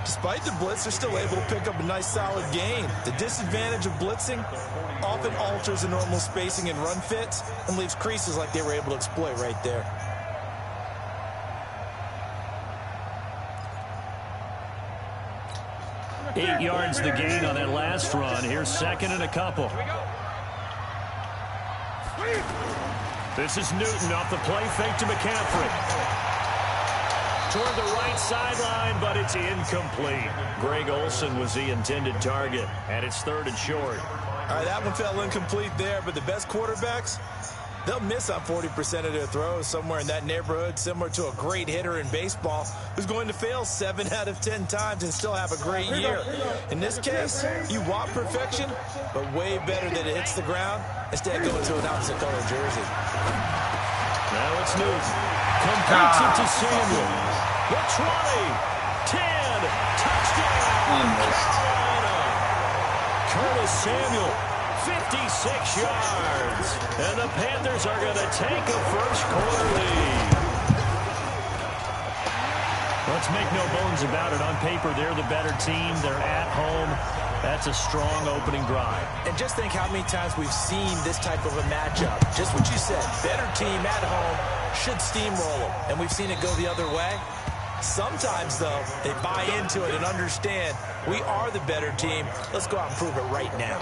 I: Despite the blitz, they're still able to pick up a nice solid gain. The disadvantage of blitzing often alters the normal spacing and run fits and leaves creases like they were able to exploit right there.
H: Eight yards the gain on that last run. Here's 2nd and a couple. This is Newton off the play fake to McCaffrey. Toward the right sideline, but it's incomplete. Greg Olsen was the intended target, and it's 3rd and short.
I: All right, that one fell incomplete there, but the best quarterbacks, they'll miss on 40% of their throws, somewhere in that neighborhood, similar to a great hitter in baseball who's going to fail 7 out of 10 times and still have a great year. In this case, you want perfection, but way better that it hits the ground instead of going to an opposite color jersey.
H: Now it's Newton. Completes it to Samuel. The 20, 10, touchdown, Carolina. Curtis Samuel, 56 yards. And the Panthers are going to take a first-quarter lead. Let's make no bones about it. On paper, they're the better team. They're at home. That's a strong opening drive.
I: And just think how many times we've seen this type of a matchup. Just what you said, better team at home should steamroll them. And we've seen it go the other way. Sometimes, though, they buy into it and understand we are the better team. Let's go out and prove it right now.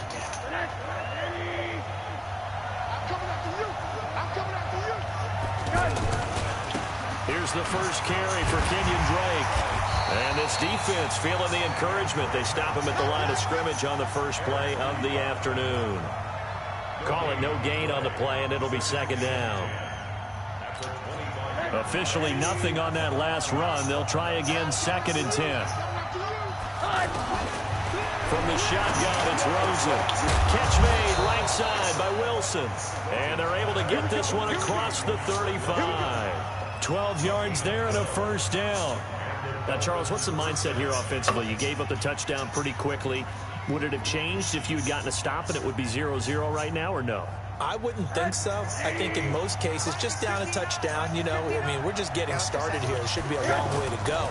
H: Here's the first carry for Kenyon Drake. And this defense feeling the encouragement. They stop him at the line of scrimmage on the first play of the afternoon. Call it no gain on the play, and it'll be 2nd down. Officially nothing on that last run. They'll try again, 2nd and 10. From the shotgun, it's Rosen. Catch made right side by Wilson. And they're able to get this one across the 35. 12 yards there and a first down. Now, Charles, what's the mindset here offensively? You gave up the touchdown pretty quickly. Would it have changed if you had gotten a stop and it would be 0-0 right now, or no?
I: I wouldn't think so. I think in most cases, just down a touchdown, you know, I mean, we're just getting started here. It should be a long way to go.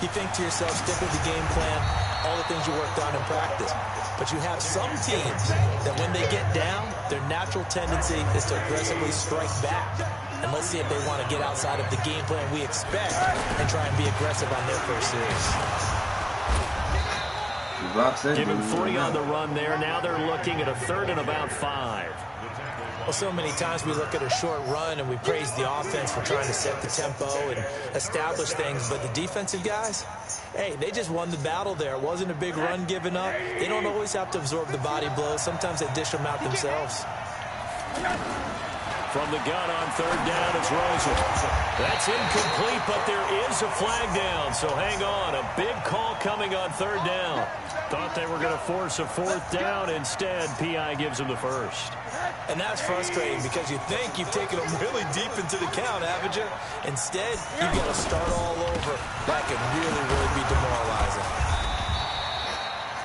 I: You think to yourself, stick with the game plan, all the things you worked on in practice. But you have some teams that when they get down, their natural tendency is to aggressively strike back. And let's see if they want to get outside of the game plan we expect and try and be aggressive on their first series.
H: Give him 3 on the run there. Now they're looking at a 3rd and about 5.
I: Well, so many times we look at a short run and we praise the offense for trying to set the tempo and establish things. But the defensive guys, hey, they just won the battle there. It wasn't a big run given up. They don't always have to absorb the body blows. Sometimes they dish them out themselves.
H: From the gun on 3rd down, it's Rosen. That's incomplete, but there is a flag down. So hang on. A big call coming on 3rd down. Thought they were going to force a 4th down. Instead, P.I. gives them the first.
I: And that's frustrating because you think you've taken them really deep into the count, haven't you? Instead, you've got to start all over. That could really, really be demoralizing.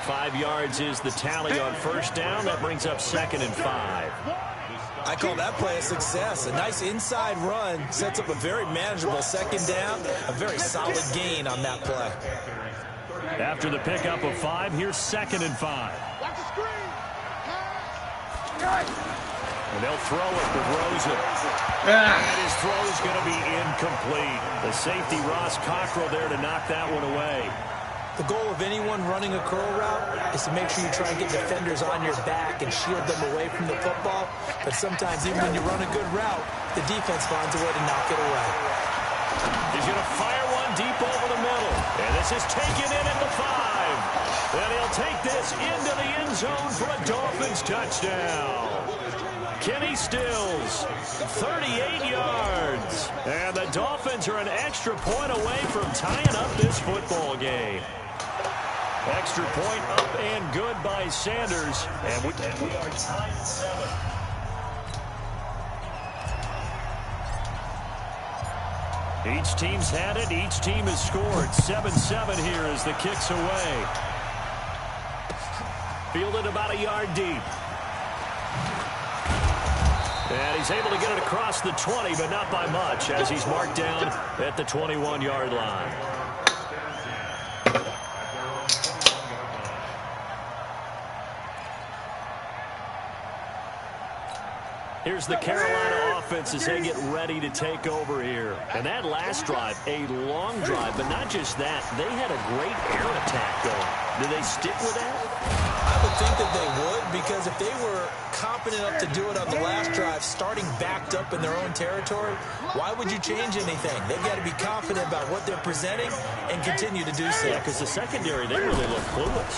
H: 5 yards is the tally on 1st down. That brings up 2nd and 5.
I: I call that play a success. A nice inside run sets up a very manageable 2nd down. A very solid gain on that play.
H: After the pickup of 5, here's 2nd and 5. And they'll throw it with Rosen. And his throw is going to be incomplete. The safety, Ross Cockrell, there to knock that one away.
I: The goal of anyone running a curl route is to make sure you try and get defenders on your back and shield them away from the football. But sometimes, even when you run a good route, the defense finds a way to knock it away.
H: He's going to fire one deep over the middle. And this is taken in at the 5. And he'll take this into the end zone for a Dolphins touchdown. Kenny Stills, 38 yards. And the Dolphins are an extra point away from tying up this football game. Extra point up and good by Sanders. And we are tied at 7. Each team's had it. Each team has scored. 7-7 here as the kick's away. Fielded about a yard deep. And he's able to get it across the 20, but not by much, as he's marked down at the 21-yard line. Here's the Carolina offense as they get ready to take over here. And that last drive, a long drive, but not just that. They had a great air attack going. Do they stick with that?
I: I would think that they would, because if they were confident enough to do it on the last drive, starting backed up in their own territory, why would you change anything? They've got to be confident about what they're presenting and continue to do so.
H: Yeah, because the secondary, they really look clueless.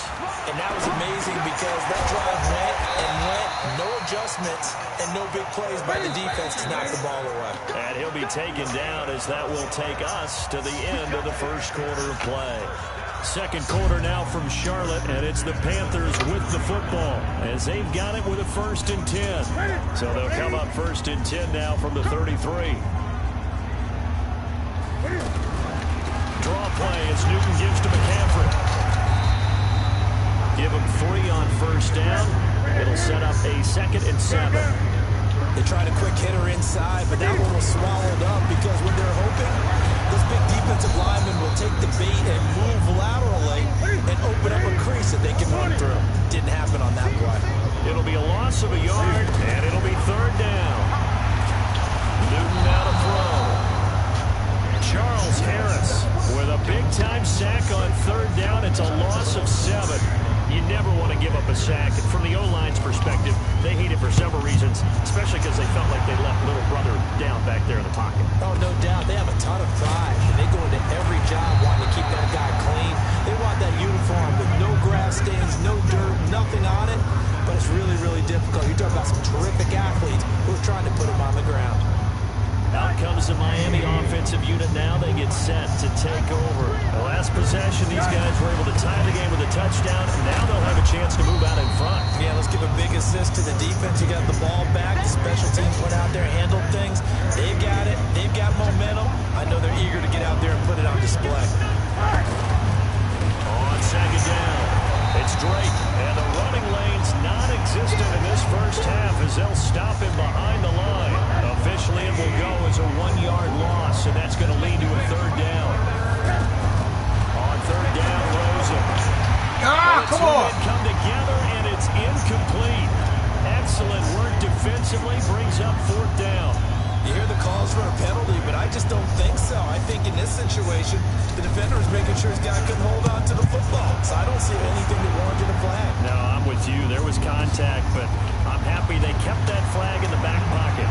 I: And that was amazing because that drive went and went, no adjustments, and no big plays by the defense to knock the ball away.
H: And he'll be taken down as that will take us to the end of the first quarter of play. Second quarter now from Charlotte, and it's the Panthers with the football as they've got it with a 1st and 10. So they'll come up 1st and 10 now from the 33. Draw play as Newton gives to McCaffrey. Give him 3 on 1st down. It'll set up a 2nd and 7.
I: They tried a quick hitter inside, but that one was swallowed up because when they're hoping, this big defensive lineman will take the bait and move laterally and open up a crease that they can run through. Didn't happen on that play.
H: It'll be a loss of a yard, and it'll be 3rd down. Newton now to throw. Charles Harris with a big-time sack on 3rd down. It's a loss of 7. You never want to give up a sack. And from the O-line's perspective, they hate it for several reasons, especially because they felt like they left little brother down back there in the pocket.
I: Oh, no doubt. They have a ton of pride, and they go into every job wanting to keep that guy clean. They want that uniform with no grass stains, no dirt, nothing on it. But it's really, really difficult. You're talking about some terrific athletes who are trying to put him on the ground.
H: Out comes the Miami offensive unit now. They get set to take over. The last possession, these guys were able to tie the game with a touchdown. Now they'll have a chance to move out in front.
I: Yeah, let's give a big assist to the defense. You got the ball back. The special teams went out there, handled things. They've got it. They've got momentum. I know they're eager to get out there and put it on display.
H: On 2nd down, it's Drake. And the running lane's non-existent in this first half as they'll stop him behind the line. Officially, it will go as a 1-yard loss, and that's going to lead to a 3rd down. On 3rd down, Rosen.
E: Come on!
H: Come together, and it's incomplete. Excellent work defensively, brings up 4th down.
I: You hear the calls for a penalty, but I just don't think so. I think in this situation, the defender is making sure his guy couldn't hold on to the football. So I don't see anything that warranted a flag.
H: No, I'm with you. There was contact, but I'm happy they kept that flag in the back pocket.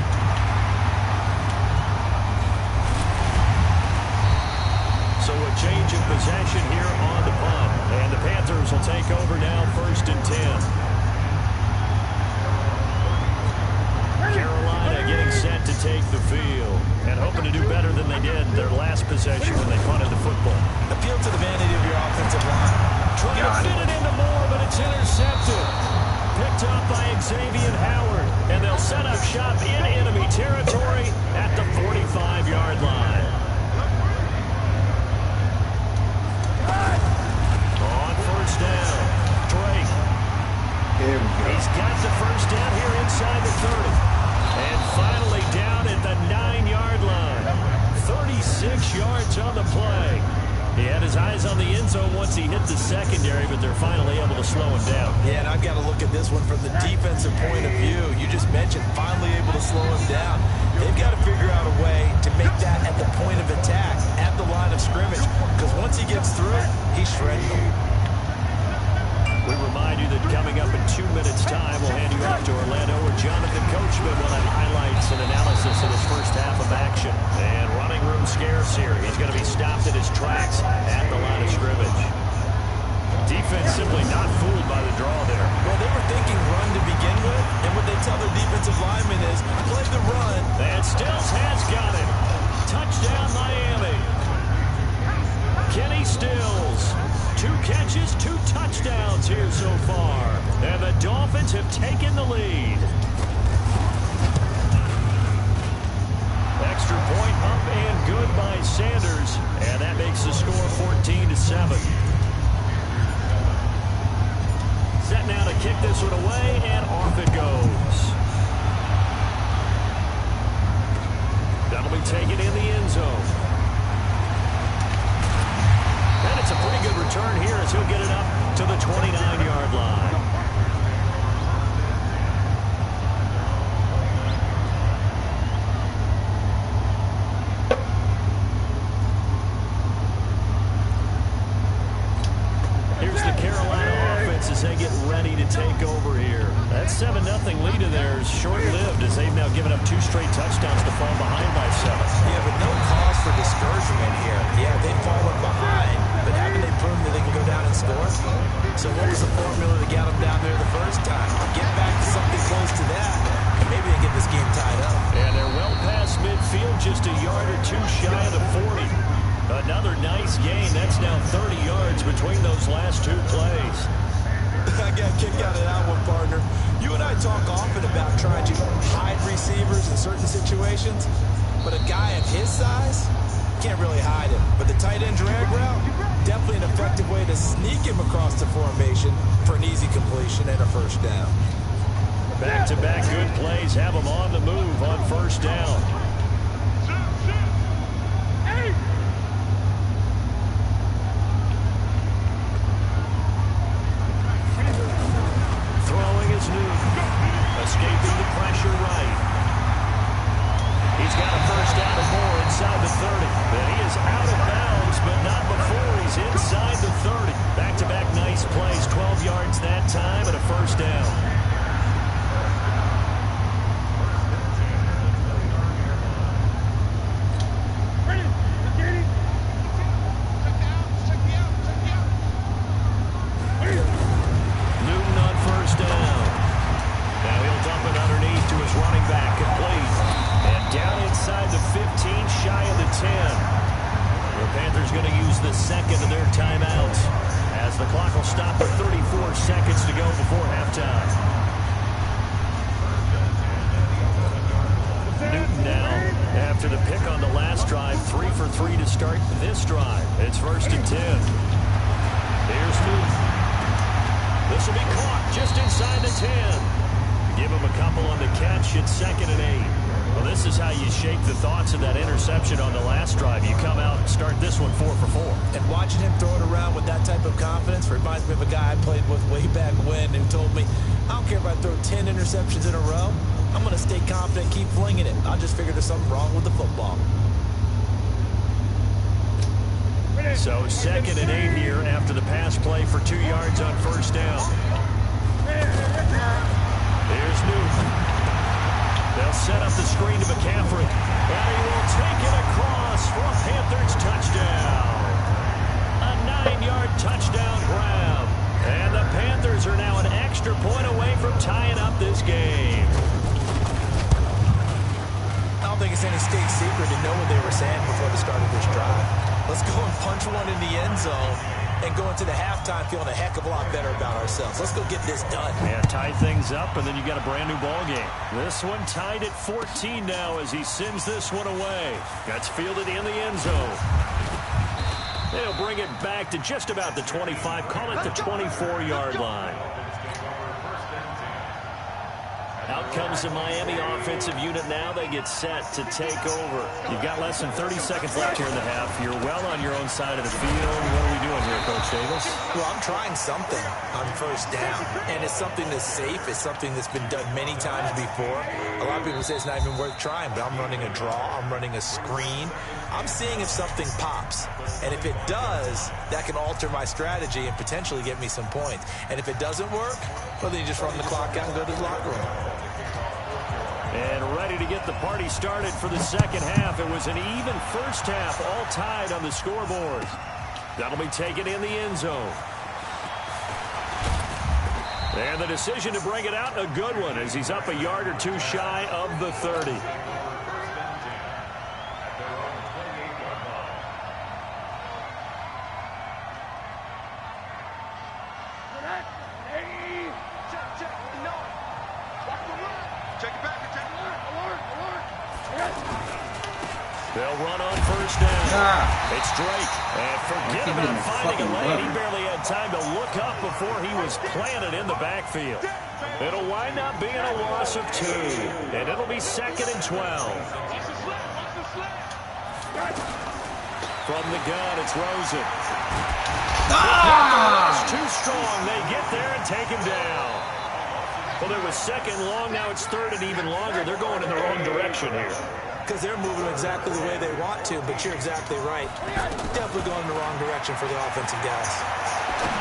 H: So a change of possession here on the punt. And the Panthers will take over now 1st and 10. Carolina getting set to take the field and hoping to do better than they did their last possession when they punted the football.
I: Appeal to the vanity of your offensive line.
H: Trying to fit it into Moore, but it's intercepted. Picked up by Xavier Howard, and they'll set up shop in enemy territory at the 45-yard line. On 1st down, Drake.
E: Here we go.
H: He's got the 1st down here inside the 30. And finally down at the 9-yard line. 36 yards on the play. He had his eyes on the end zone once he hit the secondary, but they're finally able to slow him down.
I: Yeah, and I've got to look at this one from the defensive point of view. You just mentioned finally able to slow him down. They've got to figure out a way to make that at the point of attack, at the line of scrimmage, because once he gets through, he's shredding them.
H: We remind you that coming up in 2 minutes' time, we'll hand you off to Orlando, where Jonathan Coachman will have highlights and analysis of his first half of action. And running room scarce here. He's going to be stopped in his tracks at the line of scrimmage. Defense simply not fooled by the draw there.
I: Well, they were thinking run to begin with, and what they they tell their defensive linemen is play the run.
H: And Stills has got it. Touchdown, Miami. Kenny Stills. 2 catches, 2 touchdowns here so far. And the Dolphins have taken the lead. Extra point up and good by Sanders. And that makes the score 14-7. Set now to kick this one away, and off it goes. That'll be taken in the end zone. And it's a pretty good return here as he'll get it up to the 29-yard line. Here's the Carolina offense as they get ready to take over here. That 7-0 lead of theirs short-lived as they've now given up 2 straight touchdowns to fall behind by 7.
I: Yeah, but no cause for discouragement here. Yeah, they've fallen behind, but haven't they proven that they can go down and score? So what was the formula that got them down there the first time? Get back to something close to that, and maybe they get this game tied up.
H: And they're well past midfield, just a yard or 2 shy of the 40. Another nice gain. That's now 30 yards between those last 2 plays.
I: I got a kick out of that one, partner. You and I talk often about trying to hide receivers in certain situations, but a guy of his size can't really hide him. But the tight end drag route, definitely an effective way to sneak him across the formation for an easy completion and a first down.
H: Back-to-back good plays have them on the move on first down. Escaping the pressure right. He's got a first down or more inside the 30. But he is out of bounds, but not before he's inside the 30. Back-to-back nice plays, 12 yards that time and a first down. Newton on first down. Now he'll dump it underneath to his running back, complete. And down inside the 15, shy of the 10. The Panthers going to use the second of their timeouts as the clock will stop with 34 seconds to go before halftime. Newton now, after the pick on the last drive, 3 for 3 to start this drive. It's 1st and 10. Here's Newton. This will be caught just inside the 10. Give him a couple on the catch. It's 2nd and 8. Well, this is how you shake the thoughts of that interception on the last drive. You come out and start this one 4 for 4.
I: And watching him throw it around with that type of confidence reminds me of a guy I played with way back when who told me, I don't care if I throw 10 interceptions in a row. I'm going to stay confident and keep flinging it. I just figured there's something wrong with the football.
H: So 2nd and 8 here after the pass play for 2 yards on first down. There's Newton. They'll set up the screen to McCaffrey. And he will take it across for a Panthers touchdown. A 9-yard touchdown grab. And the Panthers are now an extra point away from tying up this game.
I: I don't think it's any state secret to know what they were saying before the start of this drive. Let's go and punch one in the end zone and go into the halftime feeling a heck of a lot better about ourselves. Let's go get this done.
H: Yeah, tie things up, and then you got a brand new ball game. This one tied at 14 now as he sends this one away. That's fielded in the end zone. They'll bring it back to just about the 25, call it the 24-yard line. Out comes the Miami offensive unit now. They get set to take over. You've got less than 30 seconds left here in the half. You're well on your own side of the field. What are we doing here, Coach Davis?
I: Well, I'm trying something on first down, and it's something that's safe. It's something that's been done many times before. A lot of people say it's not even worth trying, but I'm running a draw. I'm running a screen. I'm seeing if something pops, and if it does, that can alter my strategy and potentially get me some points. And if it doesn't work, well, then you just run the clock out and go to the locker room.
H: And ready to get the party started for the second half. It was an even first half, all tied on the scoreboard. That'll be taken in the end zone. And the decision to bring it out, a good one, as he's up a yard or two shy of the 30. They'll run on first down. It's Drake. And forget about finding a lane. He barely had time to look up before he was planted in the backfield. It'll wind up being a loss of 2. And it'll be 2nd and 12. From the gun, it's Rosen. That's too strong. They get there and take him down. Well, there was 2nd long. Now it's 3rd and even longer. They're going in the wrong direction here.
I: Because they're moving exactly the way they want to, but you're exactly right. Definitely going in the wrong direction for the offensive guys.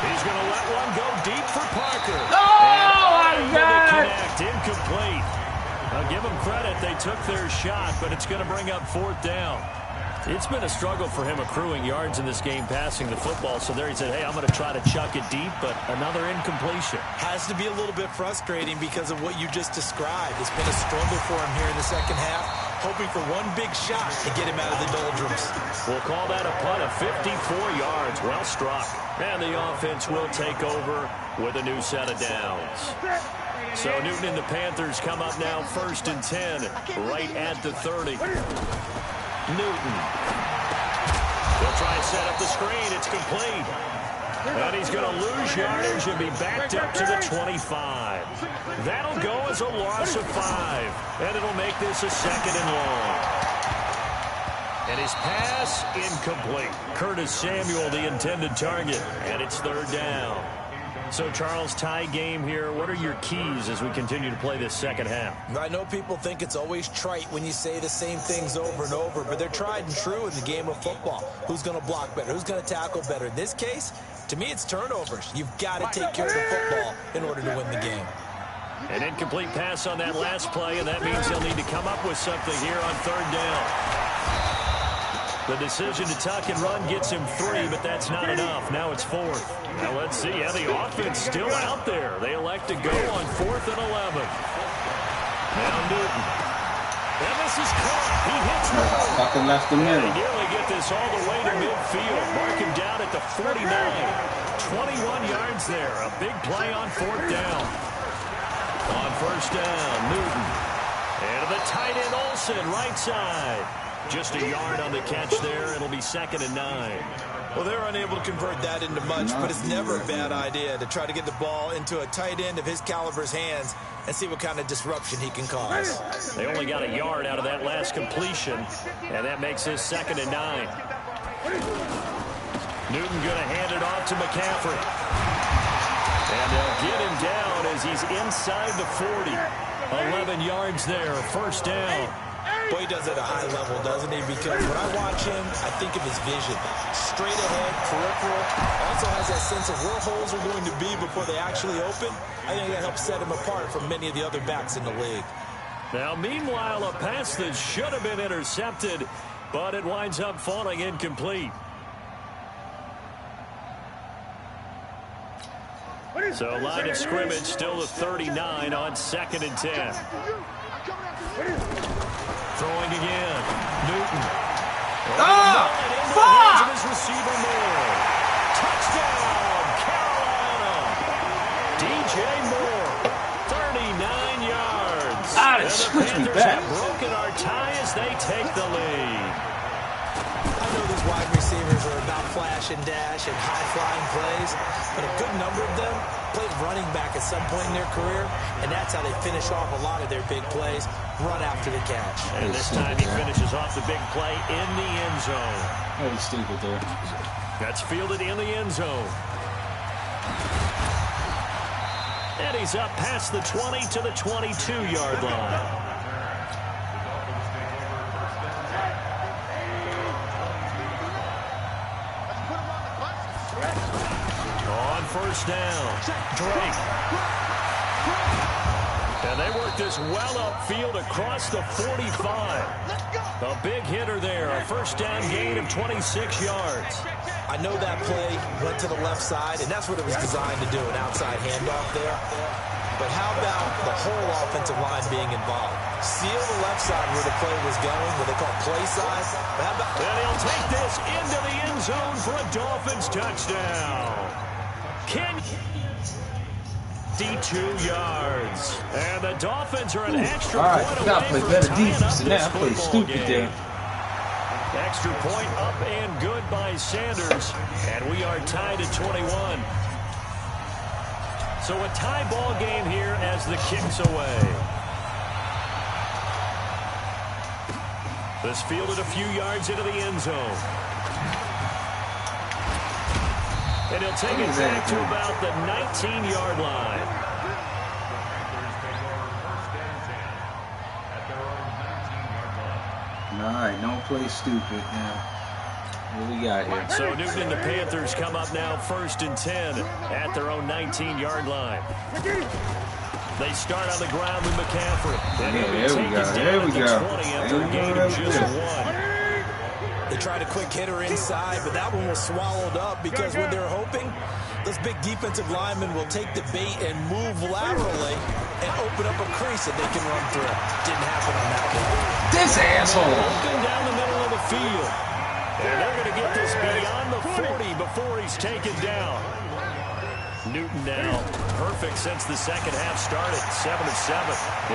H: He's going to let one go deep for Parker.
E: Oh, my God!
H: Incomplete. I'll give them credit. They took their shot, but it's going to bring up 4th down. It's been a struggle for him accruing yards in this game passing the football. So there he said, hey, I'm going to try to chuck it deep, but another incompletion.
I: Has to be a little bit frustrating because of what you just described. It's been a struggle for him here in the second half, hoping for one big shot to get him out of the doldrums.
H: We'll call that a punt of 54 yards. Well struck. And the offense will take over with a new set of downs. So Newton and the Panthers come up now 1st and 10, right at the 30. Newton. He'll try and set up the screen. It's complete. And he's going to lose yardage and be backed up to the 25. That'll go as a loss of 5. And it'll make this a 2nd and long. And his pass incomplete. Curtis Samuel, the intended target. And it's 3rd down. So, Charles, tie game here. What are your keys as we continue to play this second half?
I: I know people think it's always trite when you say the same things over and over, but they're tried and true in the game of football. Who's going to block better? Who's going to tackle better? In this case, to me, it's turnovers. You've got to take care of the football in order to win the game.
H: An incomplete pass on that last play, and that means they'll need to come up with something here on 3rd down. The decision to tuck and run gets him 3, but that's not enough. Now it's 4th. Now let's see how the offense still out there. They elect to go on 4th and 11. Now Newton. And this is caught. He hits the ball.
E: Fucking left the middle.
H: They nearly get this all the way to midfield. Mark him down at the 49. 21 yards there. A big play on 4th down. On 1st down, Newton. And to the tight end, Olsen, right side. Just a yard on the catch there. It'll be 2nd and 9.
I: Well, they're unable to convert that into much, but it's never a bad idea to try to get the ball into a tight end of his caliber's hands and see what kind of disruption he can cause.
H: They only got a yard out of that last completion, and that makes this 2nd and 9. Newton going to hand it off to McCaffrey. And they'll get him down as he's inside the 40. 11 yards there, 1st down.
I: Boy, he does it at a high level, doesn't he? Because when I watch him, I think of his vision. Straight ahead, peripheral. Also has that sense of where holes are going to be before they actually open. I think that helps set him apart from many of the other backs in the league.
H: Now, meanwhile, a pass that should have been intercepted, but it winds up falling incomplete. So, line of scrimmage still the 39 on 2nd and 10. Throwing again. Newton. Fuck! His receiver Moore. Touchdown, Carolina. DJ Moore. 39 yards.
E: They switched me back.
H: Have broken our tie as they take the lead.
I: I know these wide receivers are about flash and dash and high-flying plays, but a good number of them played running back at some point in their career, and that's how they finish off a lot of their big plays, run after the catch.
H: And this time he finishes off the big play in the end zone.
E: Very stupid there.
H: That's fielded in the end zone. And he's up past the 20 to the 22-yard line. On 1st down, Drake. And they work this well upfield across the 45. A big hitter there, a 1st down gain of 26 yards.
I: I know that play went to the left side, and that's what it was designed to do, an outside handoff there. But how about the whole offensive line being involved? Seal the left side where the play was going, what they call play side. But how about...
H: And he'll take this into the end zone for a Dolphins touchdown. 52 yards. And the Dolphins are an extra point away
E: gotta play
H: from
E: better
H: tying
E: defense
H: up
E: than that.
H: this
E: I played
H: football
E: stupid
H: game.
E: there.
H: Extra point up and good by Sanders. And we are tied at 21. So a tie ball game here as the kick's away. This fielded a few yards into the end zone. And he'll take it back to about the 19-yard line.
E: All right, don't play stupid now. What we got here?
H: So Newton and the Panthers come up now 1st and 10 at their own 19-yard line. They start on the ground with McCaffrey. And
E: There we go.
H: After a gain of just 1.
I: They tried a quick hitter inside, but that one was swallowed up because what they're hoping, those big defensive linemen will take the bait and move laterally and open up a crease that they can run through. Didn't happen on that one.
E: This asshole!
H: Walking down the middle of the field. And they're going to get this beyond the 40 before he's taken down. Newton now perfect since the second half started. 7 of 7.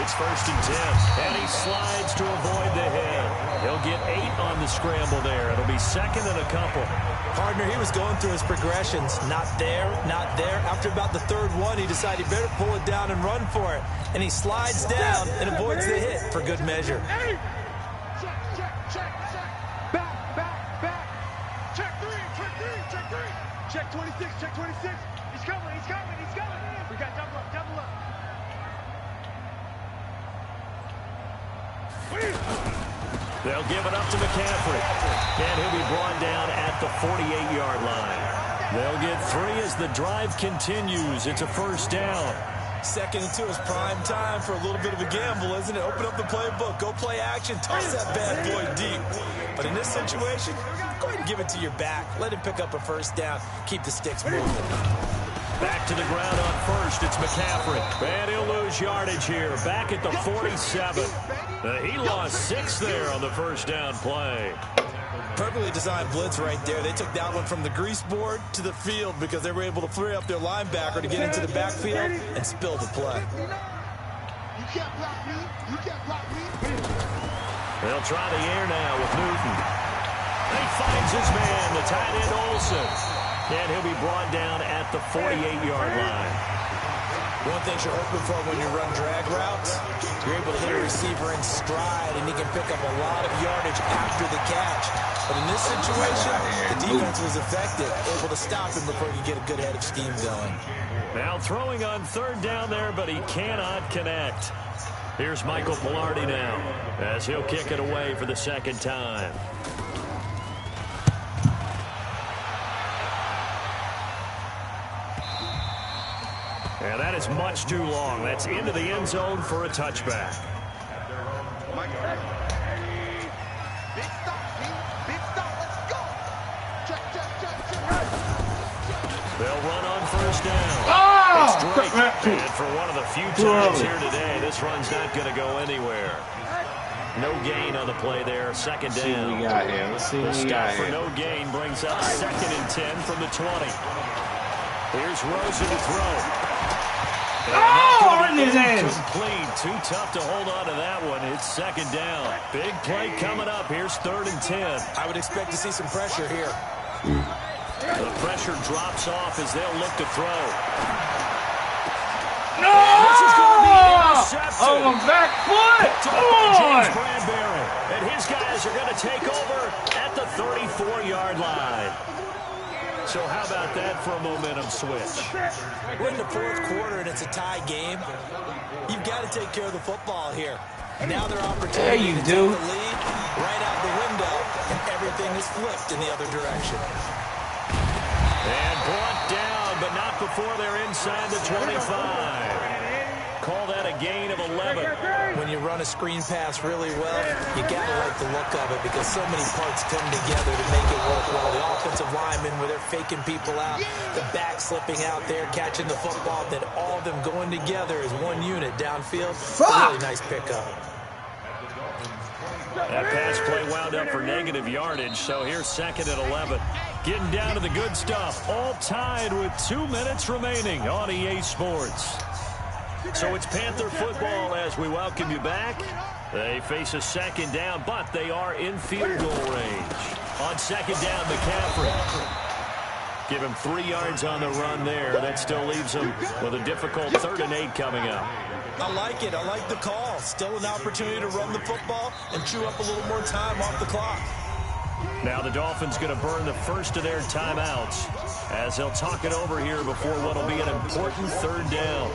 H: It's 1st and 10. And he slides to avoid the hit. He'll get 8 on the scramble there. It'll be 2nd and a couple.
I: Partner, he was going through his progressions. Not there, not there. After about the 3rd one, he decided he better pull it down and run for it. And he slides down and avoids the hit for good measure.
M: Check 26, check 26. He's coming, he's coming, he's coming. We got double up, double up.
H: They'll give it up to McCaffrey. And he'll be brought down at the 48-yard line. They'll get 3 as the drive continues. It's a 1st down.
I: 2nd and 2 is prime time for a little bit of a gamble, isn't it? Open up the playbook, go play action, toss that bad boy deep. But in this situation, go ahead and give it to your back. Let him pick up a 1st down. Keep the sticks moving.
H: Back to the ground on 1st. It's McCaffrey. And he'll lose yardage here. Back at the 47. He lost 6 there on the 1st down play.
I: Perfectly designed blitz right there. They took that one from the grease board to the field because they were able to free up their linebacker to get into the backfield and spill the play.
M: You can't block me. You can't block me.
H: They'll try the air now with Newton. He finds his man, the tight end Olsen. And he'll be brought down at the 48-yard line.
I: One thing you're hoping for when you run drag routes, you're able to hit a receiver in stride, and he can pick up a lot of yardage after the catch. But in this situation, the defense was effective, able to stop him before he could get a good head of steam going.
H: Now throwing on 3rd down there, but he cannot connect. Here's Michael Pilardi now, as he'll kick it away for the 2nd time. And that is much too long. That's into the end zone for a touchback.
M: Big stop, big stop, let's go. Check, check, check, check.
H: They'll run on 1st down.
E: Oh!
H: It's Drake. And for one of the few times here today, this run's not going to go anywhere. No gain on the play there. 2nd down.
E: We got here. Let's see what we got
H: for
E: here.
H: no gain brings up 2nd and 10 from the 20. Here's Rosen to throw.
E: Oh, in his hands.
H: Complete. Too tough to hold on to that one. It's 2nd down. Big play coming up. Here's 3rd and 10.
I: I would expect to see some pressure here.
H: The pressure drops off as they'll look to throw.
E: No!
H: And this is going to be intercepted.
E: On the back foot.
H: James Bradbury. And his guys are going to take over at the 34-yard line. So how about that for a momentum switch?
I: We're in the 4th quarter, and it's a tie game. You've got to take care of the football here. Now their opportunity to take the lead right out the window, and everything is flipped in the other direction.
H: And brought down, but not before they're inside the 25. call that a gain of 11.
I: When you run a screen pass really well, you got to like the look of it because so many parts come together to make it work well. The offensive linemen, where they're faking people out, the back slipping out there, catching the football, then all of them going together as one unit downfield. Really nice pickup.
H: That pass play wound up for negative yardage, so here's 2nd and 11. Getting down to the good stuff, all tied with 2 minutes remaining on EA Sports. So it's Panther football as we welcome you back. They face a 2nd down, but they are in field goal range. On 2nd down, McCaffrey. Give him 3 yards on the run there. That still leaves him with a difficult 3rd and 8 coming up.
I: I like it. I like the call. Still an opportunity to run the football and chew up a little more time off the clock.
H: Now the Dolphins going to burn the first of their timeouts as they'll talk it over here before what will be an important 3rd down.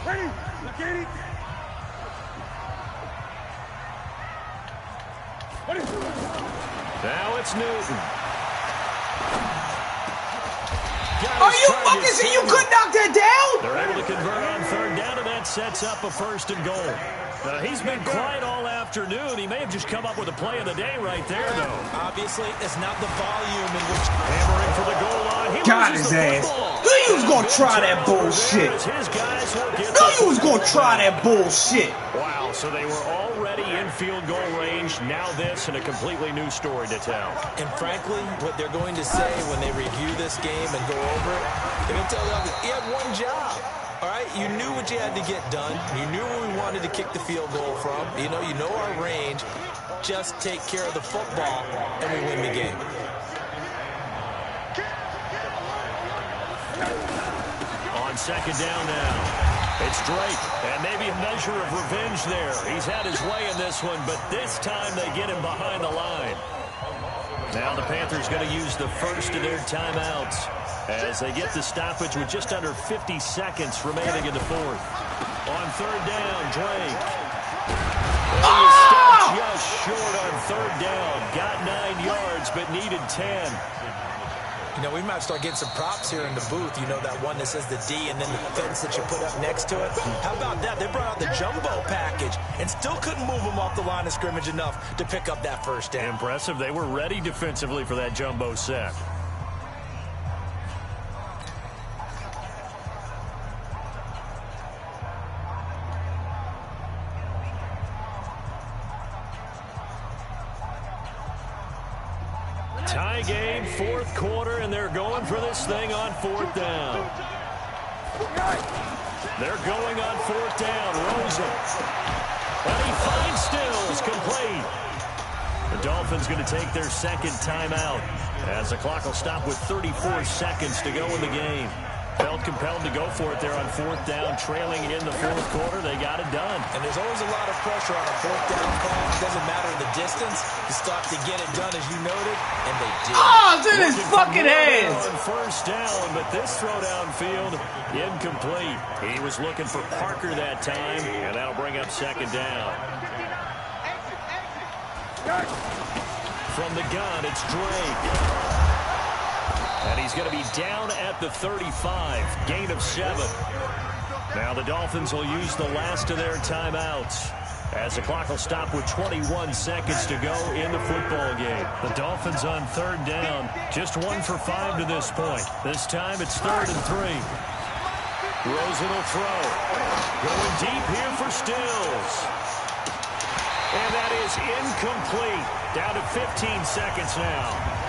A: Ready? Look at it.
H: Now it's Newton.
E: Are you fucking serious? You couldn't knock that down?
H: They're able to convert on 3rd down, and that sets up a 1st and goal. He's been quiet all afternoon. He may have just come up with a play of the day right there, though.
I: Obviously, it's not the volume in which...
H: Hammering for the goal line. He
E: got his ass. Knew you was going to try that bullshit. Knew you was going to try that bullshit.
H: Wow, so they were already in field goal range. Now this and a completely new story to tell.
I: And frankly, what they're going to say when they review this game and go over it, they're going to tell them, he had one job. All right, you knew what you had to get done. You knew where we wanted to kick the field goal from. You know our range. Just take care of the football, and we win the game.
H: On 2nd down now, it's Drake, and maybe a measure of revenge there. He's had his way in this one, but this time they get him behind the line. Now the Panthers going to use the first of their timeouts as they get the stoppage with just under 50 seconds remaining in the 4th. On 3rd down, Drake. He stopped just short on 3rd down. Got 9 yards, but needed 10.
I: You know, we might start getting some props here in the booth. You know, that one that says the D and then the fence that you put up next to it. How about that? They brought out the jumbo package and still couldn't move them off the line of scrimmage enough to pick up that 1st down.
H: Impressive. They were ready defensively for that jumbo set. Tie game, 4th quarter, and they're going for this thing on 4th down. They're going on 4th down. Rosen. And he finds Stills, complete. The Dolphins going to take their 2nd timeout as the clock will stop with 34 seconds to go in the game. Felt compelled to go for it there on 4th down, trailing in the 4th quarter. They got it done.
I: And there's always a lot of pressure on a 4th down call. It doesn't matter the distance. You start to get it done, as you noted, and they did.
E: Oh, it's in his fucking hands.
H: On 1st down, but this throw downfield, incomplete. He was looking for Parker that time, and that'll bring up 2nd down. From the gun, it's Drake. And he's going to be down at the 35, gain of 7. Now the Dolphins will use the last of their timeouts as the clock will stop with 21 seconds to go in the football game. The Dolphins on 3rd down, just 1 for 5 to this point. This time it's 3rd and 3. Rosen will throw. Going deep here for Stills. And that is incomplete. Down to 15 seconds now.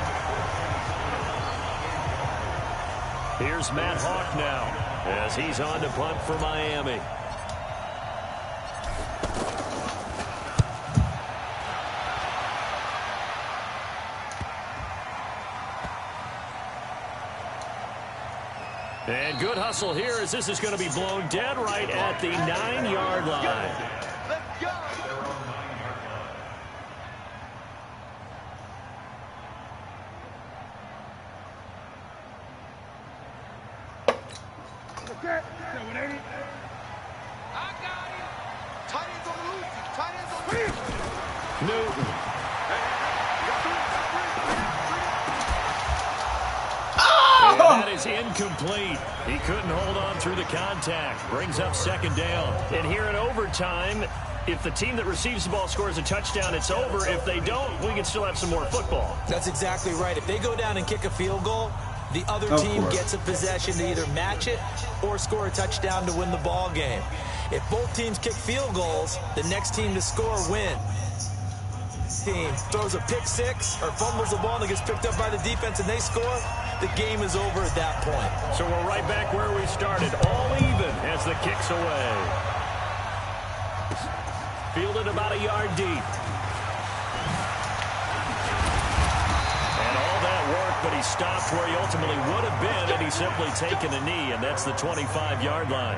H: Here's Matt Hawk now as he's on to punt for Miami. And good hustle here as this is going to be blown dead right at the 9-yard line.
M: Let's go.
H: Newton.
E: Oh!
H: is incomplete. He couldn't hold on through the contact. Brings up second down. And here in overtime, if the team that receives the ball scores a touchdown, it's over. If they don't, we can still have some more football.
I: That's exactly right. If they go down and kick a field goal, the other team gets a possession to either match it or score a touchdown to win the ball game. If both teams kick field goals, the next team to score wins. Team throws a pick six or fumbles the ball and it gets picked up by the defense and they score, the game is over at that point.
H: So we're right back where we started, all even as the kick's away. Fielded about a yard deep. And all that work, but he stopped where he ultimately would have been, and he's simply taken a knee, and that's the 25-yard line.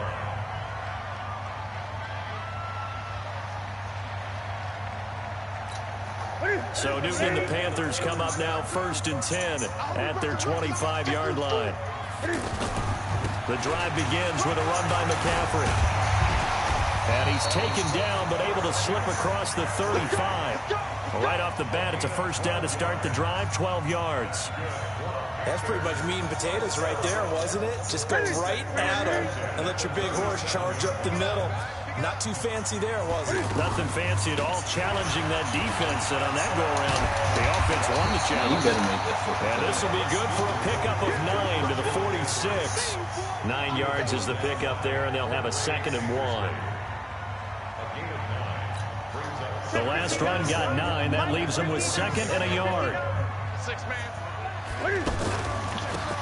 H: So Newton and the Panthers come up now 1st and 10 at their 25-yard line. The drive begins with a run by McCaffrey. And he's taken down but able to slip across the 35. Right off the bat, it's a first down to start the drive, 12 yards.
I: That's pretty much meat and potatoes right there, wasn't it? Just go right at him and let your big horse charge up the middle. Not too fancy there, was it?
H: Nothing fancy at all, challenging that defense, and on that go-around, the offense won the challenge. And this will be good for a pickup of 9 to the 46. 9 yards is the pickup there, and they'll have a 2nd and 1. The last run got 9. That leaves them with 2nd and a yard.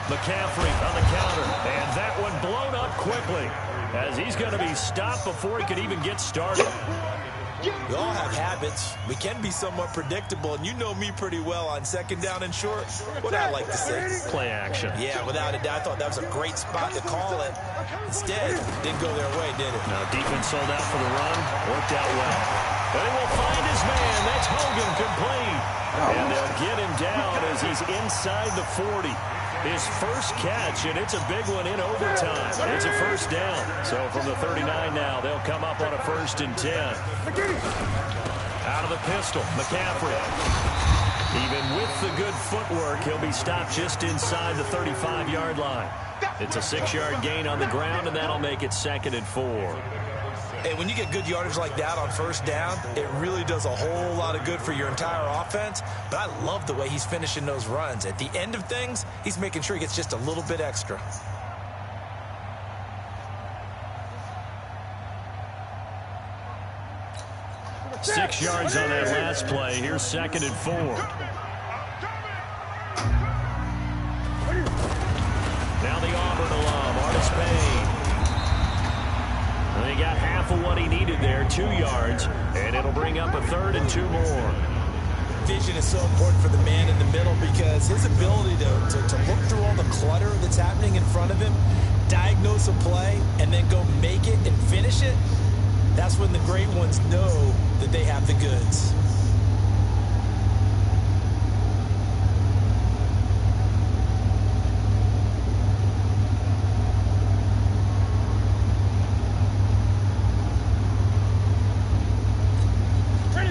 H: McCaffrey on the counter, and that one blown up quickly, as he's going to be stopped before he could even get started.
I: We all have habits. We can be somewhat predictable, and you know me pretty well on 2nd down and short. What I like to say?
H: Play action.
I: Yeah, without a doubt. I thought that was a great spot to call it. Instead, didn't go their way, did it?
H: No, defense sold out for the run. Worked out well. But he will find his man. That's Hogan complete. And they'll get him down as he's inside the 40. His first catch, and it's a big one in overtime. It's a first down. So from the 39 now, they'll come up on a 1st and 10. Out of the pistol, McCaffrey. Even with the good footwork, he'll be stopped just inside the 35-yard line. It's a 6-yard gain on the ground, and that'll make it 2nd and 4.
I: Hey, when you get good yardage like that on first down, it really does a whole lot of good for your entire offense. But I love the way he's finishing those runs. At the end of things, he's making sure he gets just a little bit extra.
H: Six yards on that last play. Here's 2nd and 4. Now the Auburn alum, Artis Payne. And he got half of what he needed there, 2 yards, and it'll bring up a 3rd and 2 more.
I: Vision is so important for the man in the middle because his ability to look through all the clutter that's happening in front of him, diagnose a play, and then go make it and finish it, that's when the great ones know that they have the goods.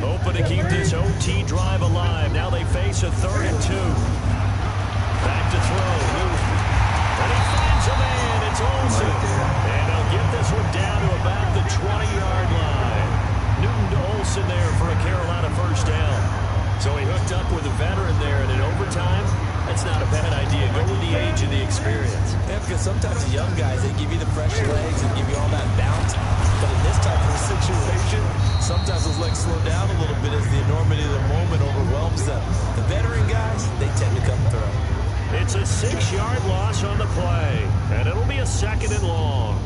H: Hoping to keep this OT drive alive. Now they face a 3rd and 2. Back to throw. And he finds a man. It's Olsen. And they'll get this one down to about the 20-yard line. Newton to Olsen there for a Carolina first down. So he hooked up with a veteran there, and in overtime, that's not a bad idea. Go with the age and the experience.
I: Yeah, because sometimes the young guys, they give you the fresh legs and give you all that bounce. But in this type of situation, sometimes those legs slow down a little bit as the enormity of the moment overwhelms them. The veteran guys, they tend to come through.
H: It's a 6-yard loss on the play, and it'll be a 2nd and long.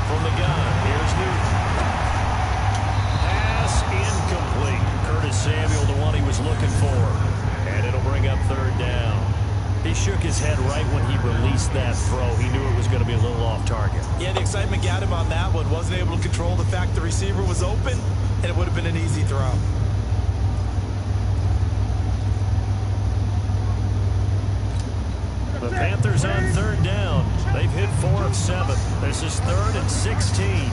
H: From the gun, here's Newton. missed that throw. He knew it was going to be a little off target.
I: Yeah, the excitement got him on that one. Wasn't able to control the fact the receiver was open, and it would have been an easy throw.
H: The Panthers on third down. They've hit 4 of 7. This is 3rd and 16.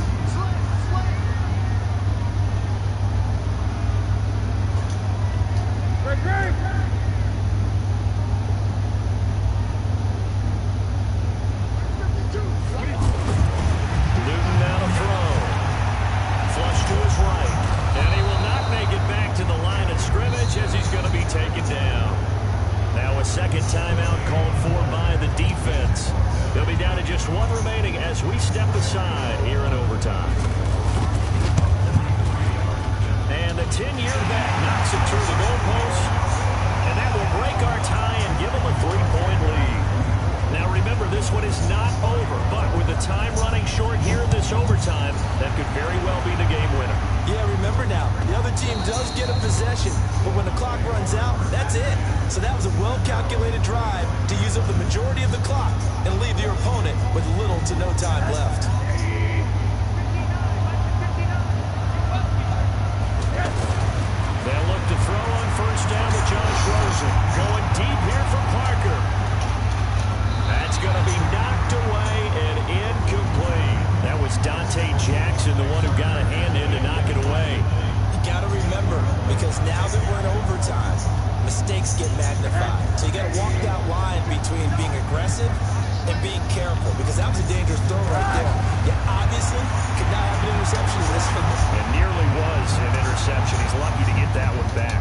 H: Newton now to throw. Flush to his right. And he will not make it back to the line of scrimmage as he's going to be taken down. Now a second timeout called for by the defense. They'll be down to just 1 remaining as we step aside here in overtime. And the 10-year back knocks it through the goalpost. And that will break our tie and give them a 3-point lead. Now remember, this one is not over, but with the time running short here in this overtime, that could very well be the game winner.
I: Yeah, remember now, the other team does get a possession, but when the clock runs out, that's it. So that was a well-calculated drive to use up the majority of the clock and leave your opponent with little to no time left.
H: They'll look to throw on first down with Josh Rosen. Going deep here for Parker. That's going to be knocked away and incomplete. That was Dante Jackson, the one who got a hand in to knock it away.
I: You got to remember, because now that we're in overtime, mistakes get magnified. So you got to walk that line between being aggressive and being careful, because that was a dangerous throw right there. You obviously could not have an interception in this one.
H: It nearly was an interception. He's lucky to get that one back.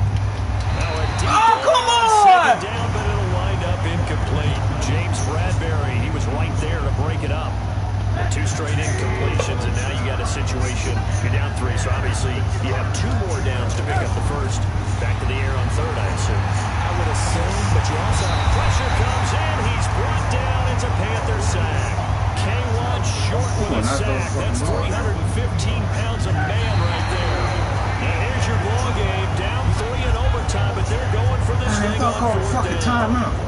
H: Now a deep
C: come on!
H: second down, but it'll wind up incomplete. James Bradbury, he was right there to break it up. 2 straight incompletions, and now you got a situation. You're down 3, so obviously you have 2 more downs to pick up the first. Back to the air on third, I assume.
I: I would assume, but you also have
H: pressure comes in. He's brought down. It's a Panther sack. K1 short with a sack. That's 315 pounds of man right there. Now here's your ball game. Down 3 in overtime, but they're going for this thing on 4th down.
C: Timeout.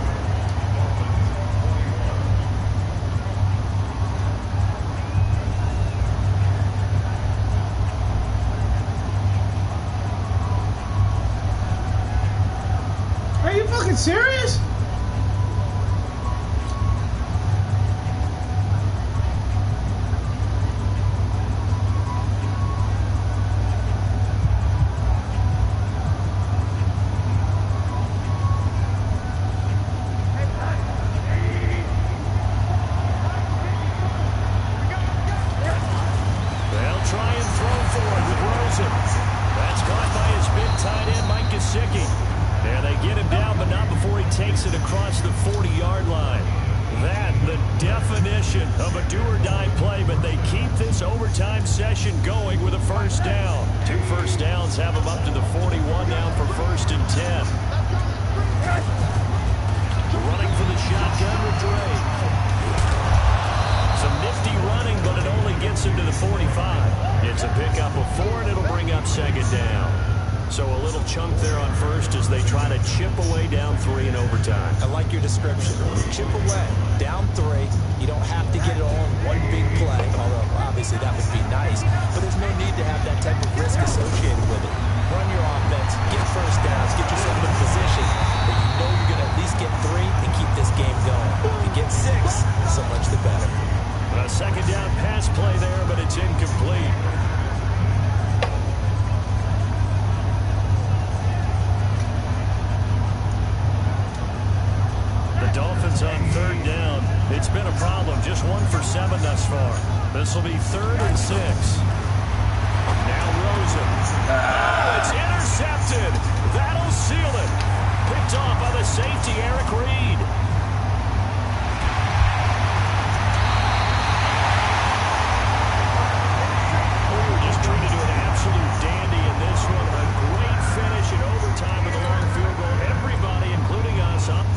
C: Are you fucking serious?
H: They'll try and throw for it with Rosen. That's caught by his big tight end, Mike Gesicki. And they get him down, but not before he takes it across the 40-yard line. That, the definition of a do-or-die play, but they keep this overtime session going with a first down. 2 first downs have them up to the 41 now for 1st and 10. Running for the shotgun with Drake. Some nifty running, but it only gets him to the 45. It's a pickup of 4, and it'll bring up 2nd down. So a little chunk there on first as they try to chip away down 3 in overtime.
I: I like your description. Chip away, down 3. You don't have to get it all in one big play, although obviously that would be nice. But there's no need to have that type of risk associated with it. Run your offense, get first downs, get yourself in position where you know you're going to at least get 3 and keep this game going. If you get 6, so much the better.
H: A 2nd down pass play there, but it's incomplete. Dolphins on 3rd down. It's been a problem. Just 1 for 7 thus far. This will be 3rd and 6. Now Rosen. Oh, it's intercepted. That'll seal it. Picked off by the safety, Eric Reed. We were just treated to an absolute dandy in this one. A great finish in overtime with a long field goal. Everybody, including us, up.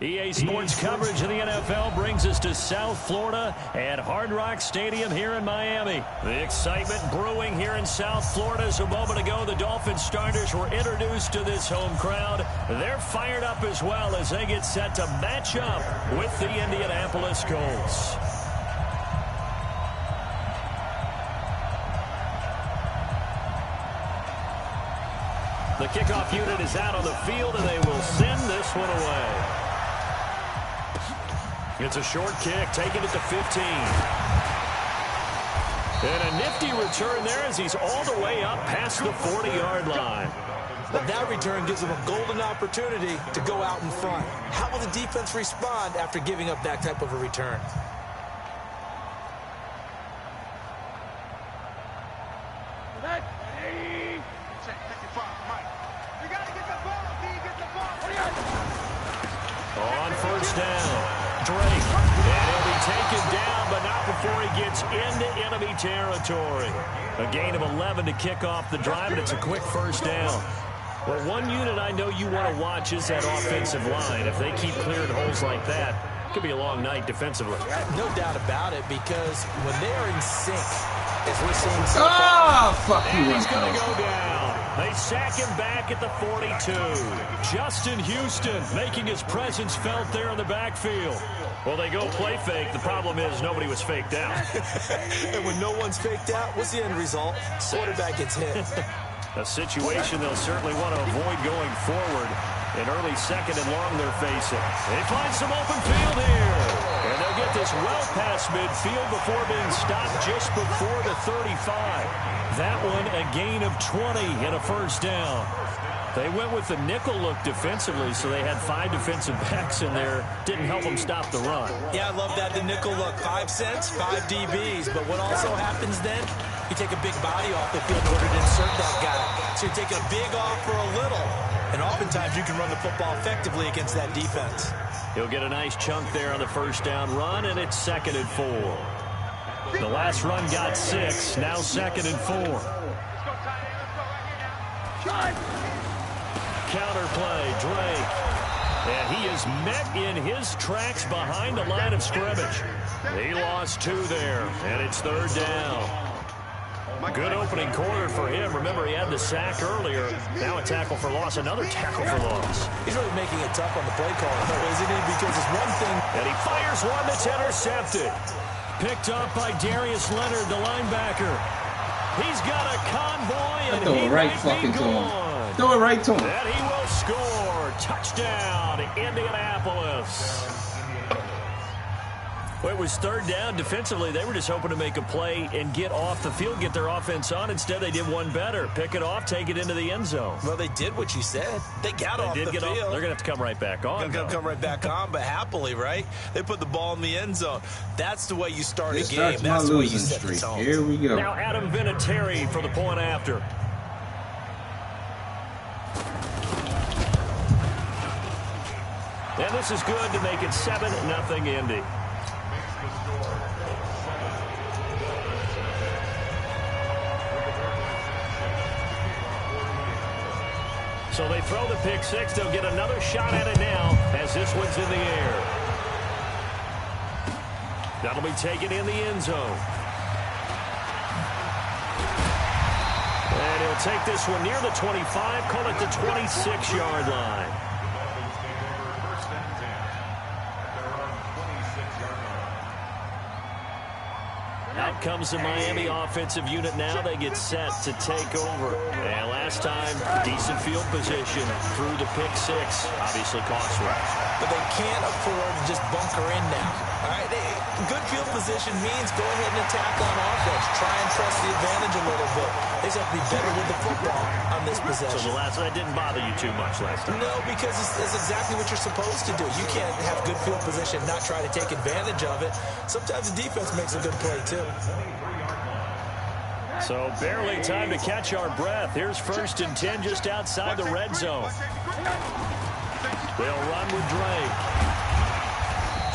H: EA Sports coverage of the NFL brings us to South Florida at Hard Rock Stadium here in Miami. The excitement brewing here in South Florida as a moment ago the Dolphins starters were introduced to this home crowd. They're fired up as well as they get set to match up with the Indianapolis Colts. The kickoff unit is out on the field, and they will send this one away. It's a short kick, taking it to 15. And a nifty return there as he's all the way up past the 40-yard line.
I: But that return gives him a golden opportunity to go out in front. How will the defense respond after giving up that type of a return?
H: On first down, Drake. And he'll be taken down, but not before he gets into enemy territory. A gain of 11 to kick off the drive, and it's a quick first down. Well, one unit I know you want to watch is that offensive line. If they keep clearing holes like that, it could be a long night defensively.
I: No doubt about it, because when they are in sync, as we're seeing so far.
E: Fuck you.
H: And he's going to go down. They sack him back at the 42. Justin Houston making his presence felt there in the backfield. Well, they go play fake. The problem is nobody was faked out.
I: And when no one's faked out, what's the end result? Quarterback gets hit.
H: A situation they'll certainly want to avoid going forward. In early second and long they're facing. They find some open field here. And they'll get this well past midfield before being stopped just before the 35. That one a gain of 20 and a first down. They went with the nickel look defensively, so they had 5 defensive backs in there. Didn't help them stop the run.
I: Yeah, I love that, the nickel look. 5 cents, 5 DBs. But what also happens then, you take a big body off the field in order to insert that guy. So you're taking a big off for a little. And oftentimes you can run the football effectively against that defense.
H: He'll get a nice chunk there on the first down run, and it's 2nd and 4. The last run got 6, now 2nd and 4. Counterplay, Drake. And he is met in his tracks behind the line of scrimmage. He lost 2 there, and it's 3rd down. Good opening quarter for him. Remember, he had the sack earlier. Now a tackle for loss, another tackle for loss.
I: He's really making it tough on the play call, isn't he? Because it's one thing.
H: And he fires one that's intercepted. Picked up by Darius Leonard, the linebacker. He's got a convoy, and he might be gone.
E: Throw it right to him.
H: And he will score. Touchdown, Indianapolis. Well, it was 3rd down. Defensively, they were just hoping to make a play and get off the field, get their offense on. Instead, they did one better. Pick it off, take it into the end zone.
I: Well, they did what you said. They got off the field.
H: They're going to have to come right back on.
I: They're going to come right back on, but happily, right? They put the ball in the end zone. That's the way you start a game. That's the way you set the tone.
E: Here we go.
H: Now Adam Vinatieri for the point after. And this is good to make it 7-0 Indy. So they throw the pick 6. They'll get another shot at it now as this one's in the air. That'll be taken in the end zone. And he'll take this one near the 25, call it the 26-yard line. Out comes the Miami offensive unit now. They get set to take over. And last time, decent field position through the pick 6. Obviously costly.
I: But they can't afford to just bunker in now. All right, good field position means go ahead and attack on offense. Try and trust the advantage a little bit. They just have to be better with the football on this possession.
H: So that didn't bother you too much last time?
I: No, because it's exactly what you're supposed to do. You can't have good field position and not try to take advantage of it. Sometimes the defense makes a good play, too.
H: So barely time to catch our breath. Here's 1st and 10 just outside the red zone. They'll run with Drake.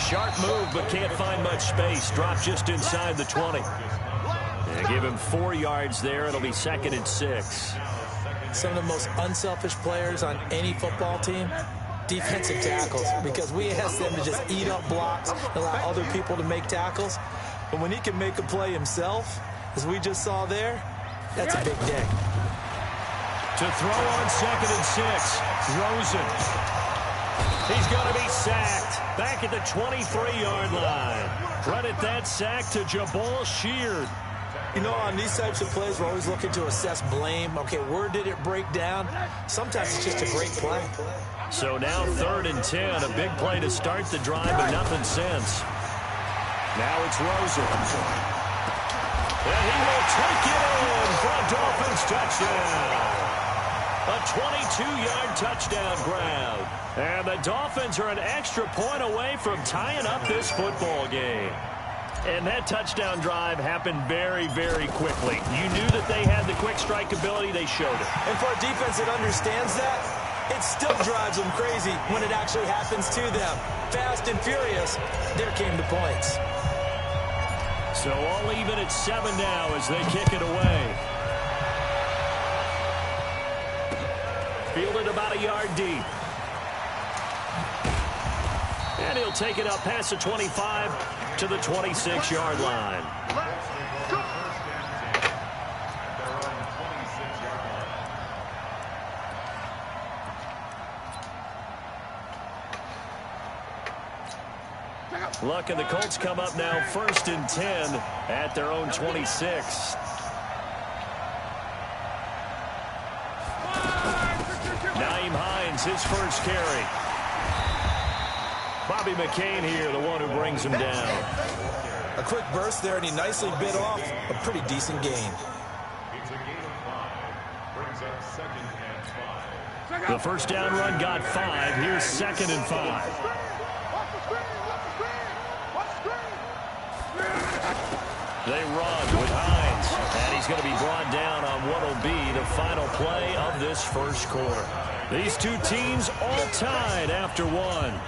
H: Sharp move, but can't find much space. Drop just inside the 20. And give him 4 yards there. It'll be 2nd and 6.
I: Some of the most unselfish players on any football team defensive tackles, because we ask them to just eat up blocks, allow other people to make tackles. But when he can make a play himself, as we just saw there, that's a big day.
H: To throw on 2nd and 6, Rosen. He's going to be sacked back at the 23-yard line. Credit that sack to Jabal Sheard.
I: You know, on these types of plays, we're always looking to assess blame. Okay, where did it break down? Sometimes it's just a great play.
H: So now 3rd and 10, a big play to start the drive, but nothing since. Now it's Rosen. And he will take it in for a Dolphins touchdown. A 22-yard touchdown grab. And the Dolphins are an extra point away from tying up this football game. And that touchdown drive happened very, very quickly. You knew that they had the quick strike ability. They showed it.
I: And for a defense that understands that, it still drives them crazy when it actually happens to them. Fast and furious, there came the points.
H: So all even at 7 now as they kick it away. Fielded about a yard deep. And he'll take it up past the 25 to the 26-yard line. Luck and the Colts come up now 1st and 10 at their own 26. Naeem Hines, his first carry. Bobby McCain here, the one who brings him down.
I: A quick burst there, and he nicely bit off a pretty decent gain.
H: The first down run got 5. Here's 2nd and 5. They run with Hines, and he's going to be brought down on what will be the final play of this first quarter. These two teams all tied after 1.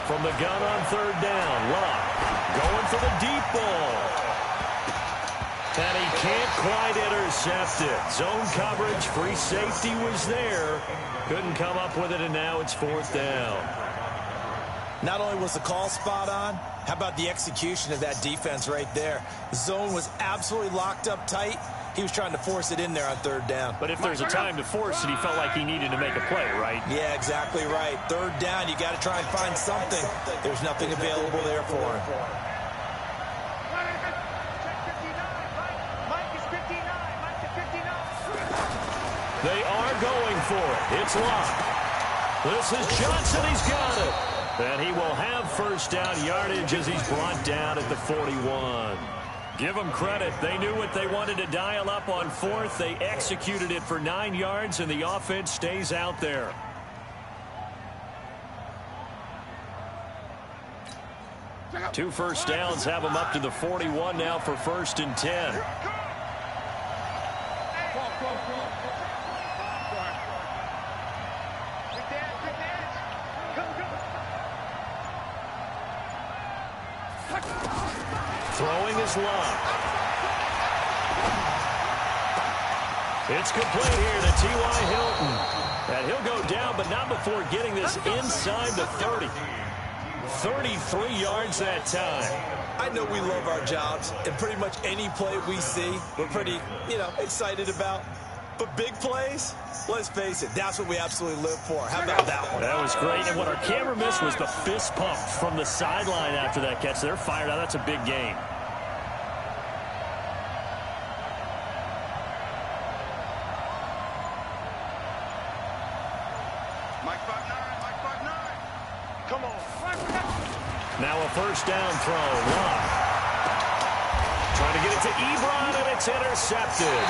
H: From the gun on 3rd down, Luck going for the deep ball. And he can't quite intercept it. Zone coverage, free safety was there. Couldn't come up with it, and now it's 4th down.
I: Not only was the call spot on, how about the execution of that defense right there? The zone was absolutely locked up tight. He was trying to force it in there on 3rd down.
H: But if there's a time to force it, he felt like he needed to make a play, right?
I: Yeah, exactly right. 3rd down, you got to try and find something. There's nothing available there for him.
H: They are going for it. It's Luck. This is Johnson. He's got it. And he will have first down yardage as he's brought down at the 41. Give them credit. They knew what they wanted to dial up on 4th. They executed it for 9 yards, and the offense stays out there. Two first downs have them up to the 41 now for 1st and 10. Throwing is Luck. It's complete here to T.Y. Hilton. And he'll go down, but not before getting this inside the 30. 33 yards that time.
I: I know we love our jobs, and pretty much any play we see, we're pretty, excited about. But big plays, let's face it, that's what we absolutely live for. How about that one?
H: That was great, and what our camera missed was the fist pump from the sideline after that catch. They're fired out. That's a big game. Now a first down throw. Luck. Trying to get it to Ebron, and it's intercepted.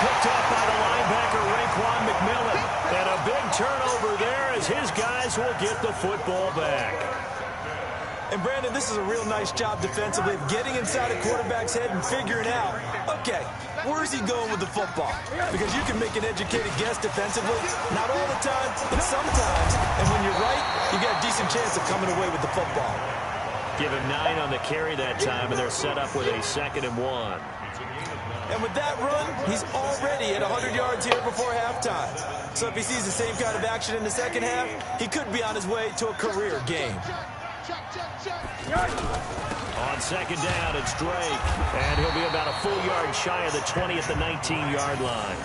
H: Picked up by the linebacker, Raekwon McMillan. And a big turnover there as his guys will get the football back.
I: And, Brandon, this is a real nice job defensively of getting inside a quarterback's head and figuring out, okay, where's he going with the football? Because you can make an educated guess defensively, not all the time, but sometimes. And when you're right, you got a decent chance of coming away with the football.
H: Give him 9 on the carry that time, and they're set up with a 2nd and 1.
I: And with that run, he's already at 100 yards here before halftime. So if he sees the same kind of action in the second half, he could be on his way to a career game.
H: On 2nd down, it's Drake. And he'll be about a full yard shy of the 20 at the 19-yard line.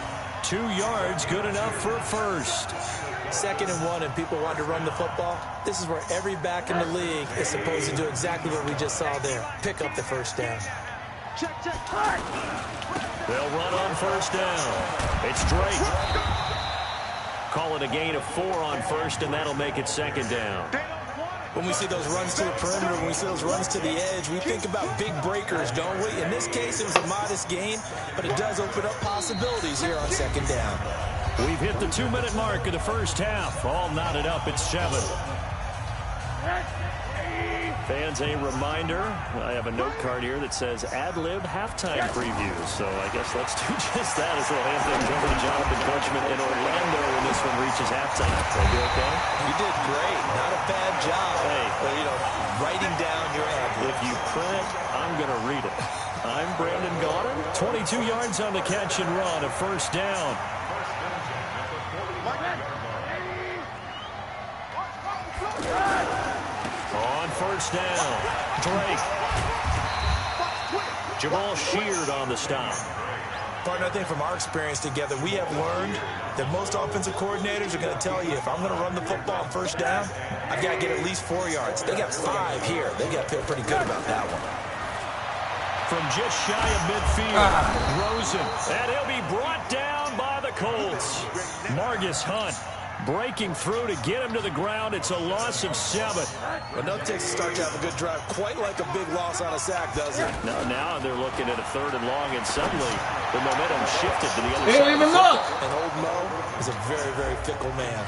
H: 2 yards, good enough for a first.
I: 2nd and 1, and people want to run the football. This is where every back in the league is supposed to do exactly what we just saw there. Pick up the first down.
H: They'll run on 1st down. It's Drake. Call it a gain of 4 on 1st, and that'll make it 2nd down.
I: When we see those runs to the perimeter, when we see those runs to the edge, we think about big breakers, don't we? In this case, it was a modest gain, but it does open up possibilities here on 2nd down.
H: We've hit the 2-minute mark of the first half. All knotted up at 7. Fans, a reminder, I have a note card here that says ad-lib halftime preview. So I guess let's do just that as we'll hand things over to Jonathan Coachman in Orlando when this one reaches halftime. Are you okay?
I: You did great. Not a bad job.
H: Hey.
I: But, writing down your ad-lib.
H: If you print, I'm going to read it. I'm Brandon Gaudin. 22 yards on the catch and run, a 1st down. On 1st down, Drake. Jamal Sheard on the stop.
I: Partner, I think from our experience together, we have learned that most offensive coordinators are going to tell you, if I'm going to run the football on 1st down, I've got to get at least 4 yards. They got 5 here. They got to feel pretty good about that one.
H: From just shy of midfield, Rosen. And he'll be brought down by the Colts. Margus Hunt breaking through to get him to the ground. It's a loss of 7.
I: Well, no takes to start to have a good drive. Quite like a big loss on a sack, does it?
H: No, now they're looking at a 3rd and long, and suddenly the momentum shifted to the other side.
I: And old Mo is a very, very fickle man.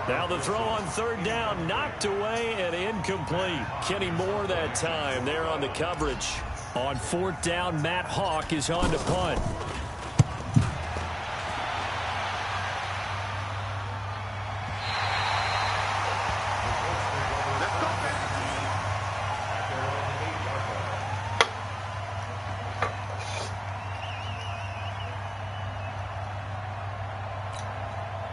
H: Now the throw on 3rd down, knocked away and incomplete. Kenny Moore that time there on the coverage. On 4th down, Matt Hawk is on to punt.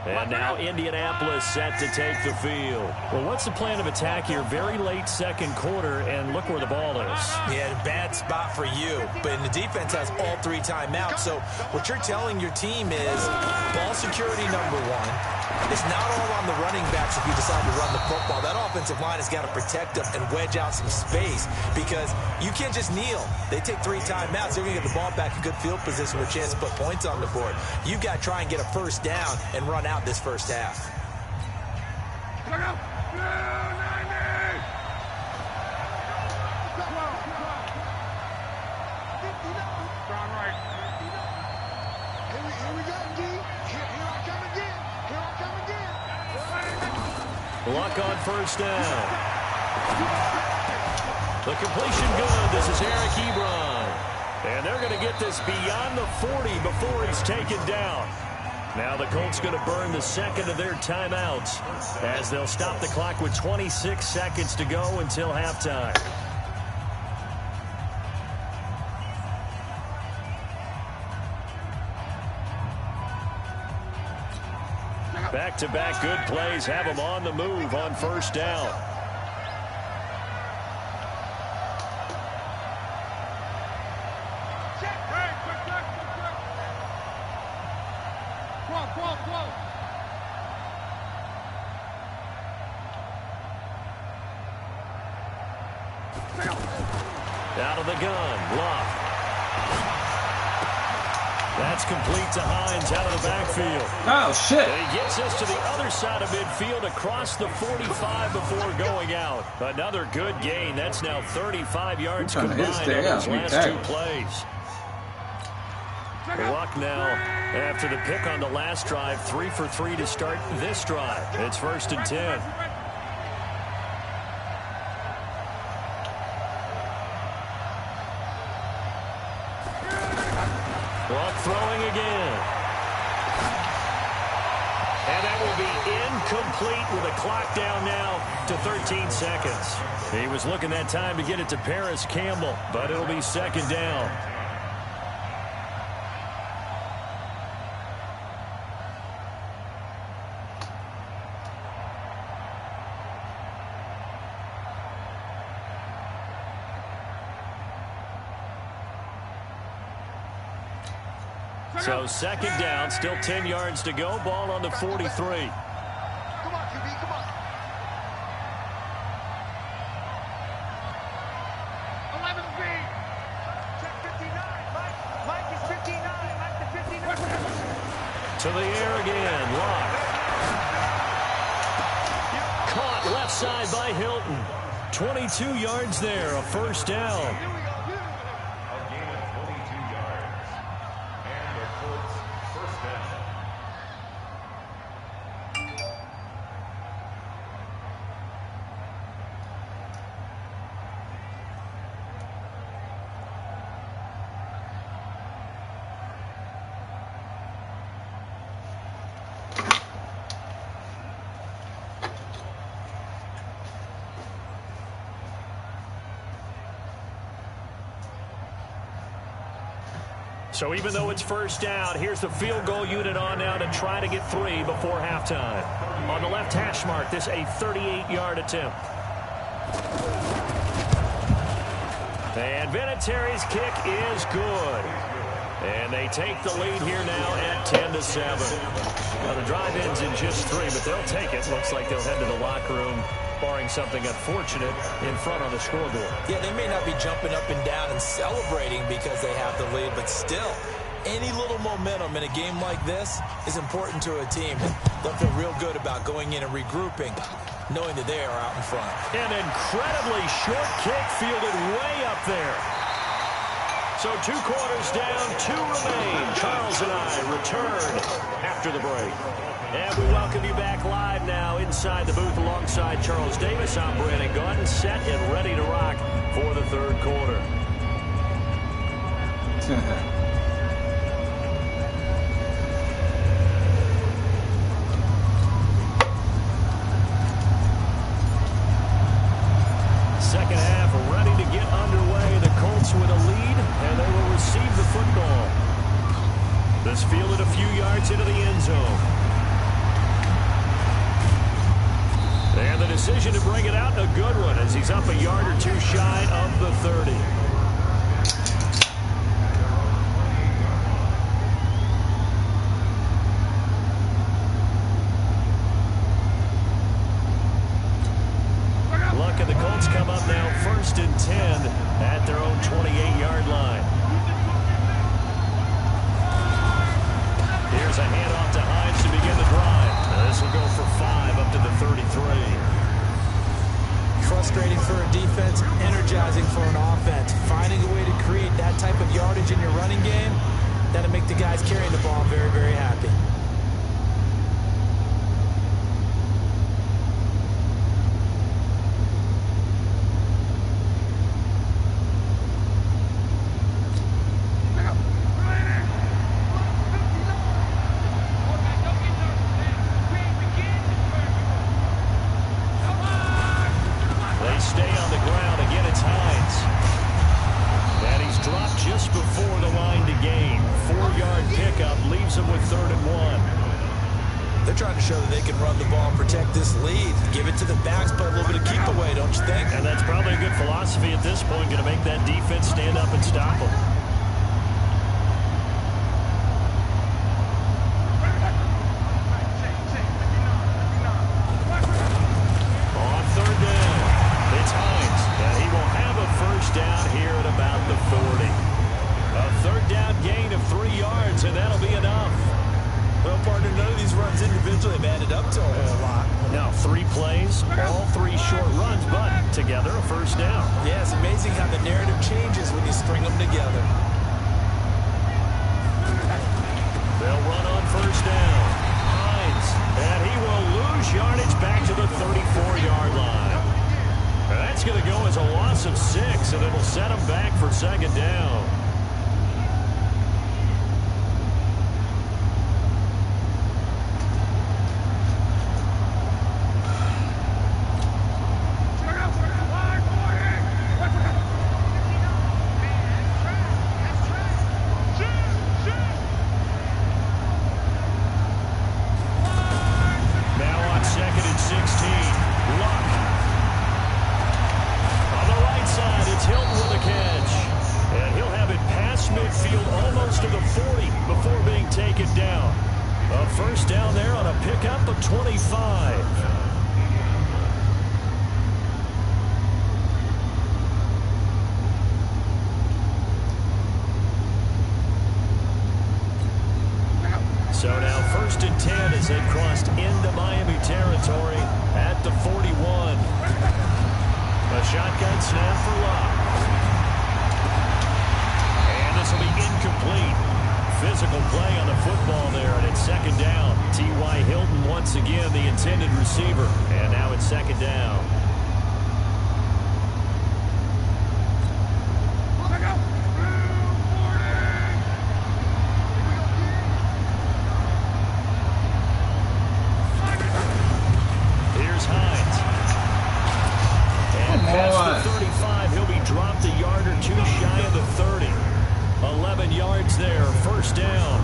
H: And now Indianapolis set to take the field. Well, what's the plan of attack here? Very late 2nd quarter, and look where the ball is.
I: Yeah, bad spot for you. But the defense has all 3 timeouts. So what you're telling your team is ball security number 1. It's not all on the running backs if you decide to run the football. That offensive line has got to protect them and wedge out some space because you can't just kneel. They take 3 timeouts. They're going to get the ball back in good field position with a chance to put points on the board. You've got to try and get a 1st down and run out this 1st half.
H: Luck on 1st down. The completion good. This is Eric Ebron. And they're going to get this beyond the 40 before he's taken down. Now the Colts going to burn the 2nd of their timeouts as they'll stop the clock with 26 seconds to go until halftime. Back-to-back good plays have them on the move on 1st down. Out of the gun, Love. That's complete to Hines out of the backfield.
E: Oh, shit.
H: And he gets us to the other side of midfield across the 45 before going out. Another good gain. That's now 35 yards combined on those last 2 plays. Luck now after the pick on the last drive. 3 for 3 to start this drive. It's 1st and 10. incomplete with a clock down now to 13 seconds. He was looking that time to get it to Paris Campbell, but it'll be second down. So second down, still 10 yards to go. Ball on the 43.
M: Come on, QB, come on. 11 speed. Check 59. Mike is 59. Mike the 59.
H: To the air again. Lock. Caught left side by Hilton. 22 yards there, a first down. So even though it's first down, here's the field goal unit on now to try to get 3 before halftime. On the left hash mark, this a 38-yard attempt. And Vinatieri's kick is good. And they take the lead here now at 10-7. Now the drive ends in just 3, but they'll take it. Looks like they'll head to the locker room, barring something unfortunate, in front on the scoreboard.
I: Yeah, they may not be jumping up and down and celebrating because they have the lead, but still, any little momentum in a game like this is important to a team. They'll feel real good about going in and regrouping, knowing that they are out in front.
H: An incredibly short kick fielded way up there. So 2 quarters down, 2 remain. Charles and I return after the break. And we welcome you back live now inside the booth alongside Charles Davis. I'm Brandon Gaudin, set and ready to rock for the third quarter. Second half ready to get underway. The Colts with a lead, and they will receive the football. This fielded a few yards into the end zone. And the decision to bring it out, a good one, as he's up a yard or 2 shy of the 30. Look, and the Colts come up now 1st and 10 at their own 28-yard line. Here's a handoff to Hines to begin the drive. This will go for 5 up to the 33.
I: Frustrating for a defense, energizing for an offense. Finding a way to create that type of yardage in your running game, that'll make the guys carrying the ball very, very happy.
H: A first down there on a pickup of 25. So now 1st and 10 as they crossed into Miami territory at the 41. A shotgun snap for Locke. And this will be incomplete. Physical play on the football there, and it's 2nd down. T.Y. Hilton once again the intended receiver. And now it's 2nd down. Here's Hines. And past the 35, he'll be dropped a yard or two shy of the 30. 11 yards there, 1st down.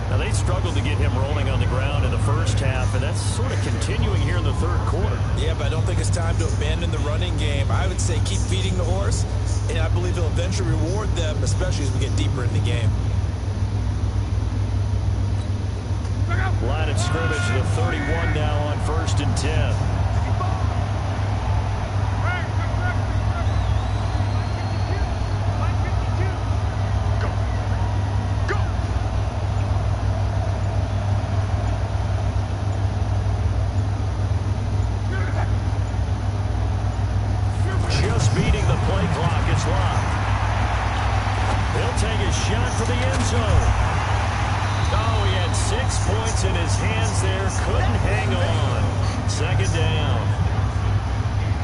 H: Now, they struggled to get him rolling on the ground in the first half, and that's sort of continuing here in the 3rd quarter.
I: Yeah, but I don't think it's time to abandon the running game. I would say keep feeding the horse, and I believe he'll eventually reward them, especially as we get deeper in the game.
H: Line of scrimmage, the 31 now on 1st and 10. Just beating the play clock. It's Locke. He'll take a shot for the end zone. Oh, he had 6 points in his hands there. Couldn't hang on. 2nd down.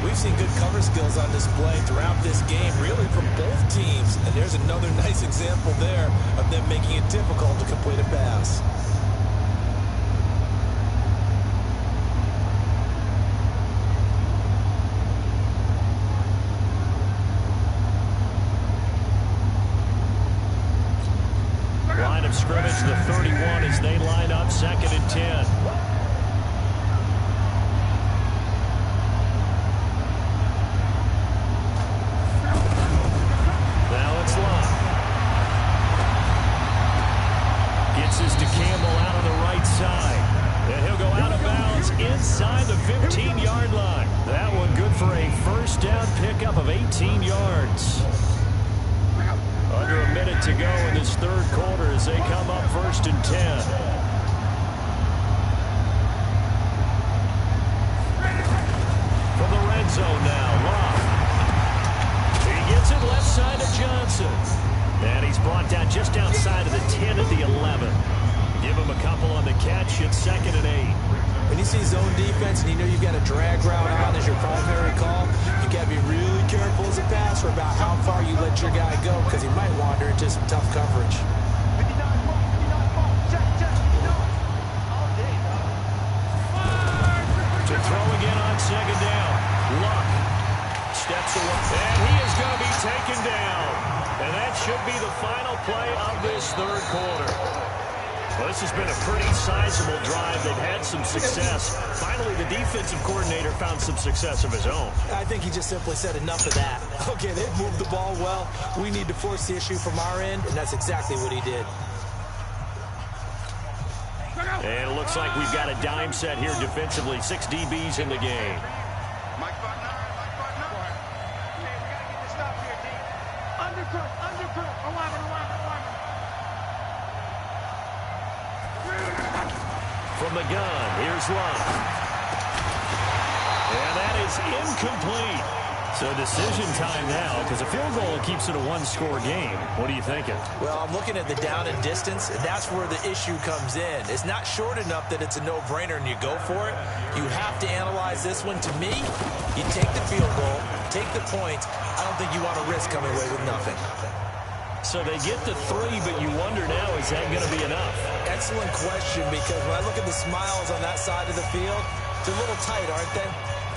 I: We've seen good cover skills on display throughout this game, really from both teams. And there's another nice example there of them making it difficult to complete a pass.
H: Line of scrimmage, the 31 as they line up 2nd and 10. Now it's Locke. Gets this to Campbell out on the right side. And he'll go out of bounds inside the 15-yard line. That one good for a 1st down pickup of 18 yards. Under a minute to go in this 3rd quarter as they come up 1st and 10. From the red zone now, Locke. He gets it left side of Johnson. And he's brought down just outside of the 10 at the 11. Give him a couple on the catch. It's 2nd and 8.
I: When you see zone defense and you know you've got a drag route on as your primary call, you got to be really careful as a passer about how far you let your guy go because he might wander into some tough coverage.
H: To throw again on 2nd down. Luck steps away. And he is going to be taken down. And that should be the final play of this 3rd quarter. Well, this has been a pretty sizable drive. They've had some success. Finally, the defensive coordinator found some success of his own.
I: I think he just simply said enough of that. Okay, they've moved the ball well. We need to force the issue from our end, and that's exactly what he did.
H: And it looks like we've got a dime set here defensively. 6 DBs in the game.
M: Mike Butler. Hey, we got to get this stop here, D. Undercook.
H: From the gun, here's Locke. And that is incomplete. So decision time now, because a field goal keeps it a 1-score game. What are you thinking?
I: Well, I'm looking at the down and distance, and that's where the issue comes in. It's not short enough that it's a no-brainer and you go for it. You have to analyze this one. To me, you take the field goal, take the points. I don't think you want to risk coming away with nothing.
H: So they get the 3, but you wonder now, is that going to be enough?
I: Excellent question, because when I look at the smiles on that side of the field, they're a little tight, aren't they?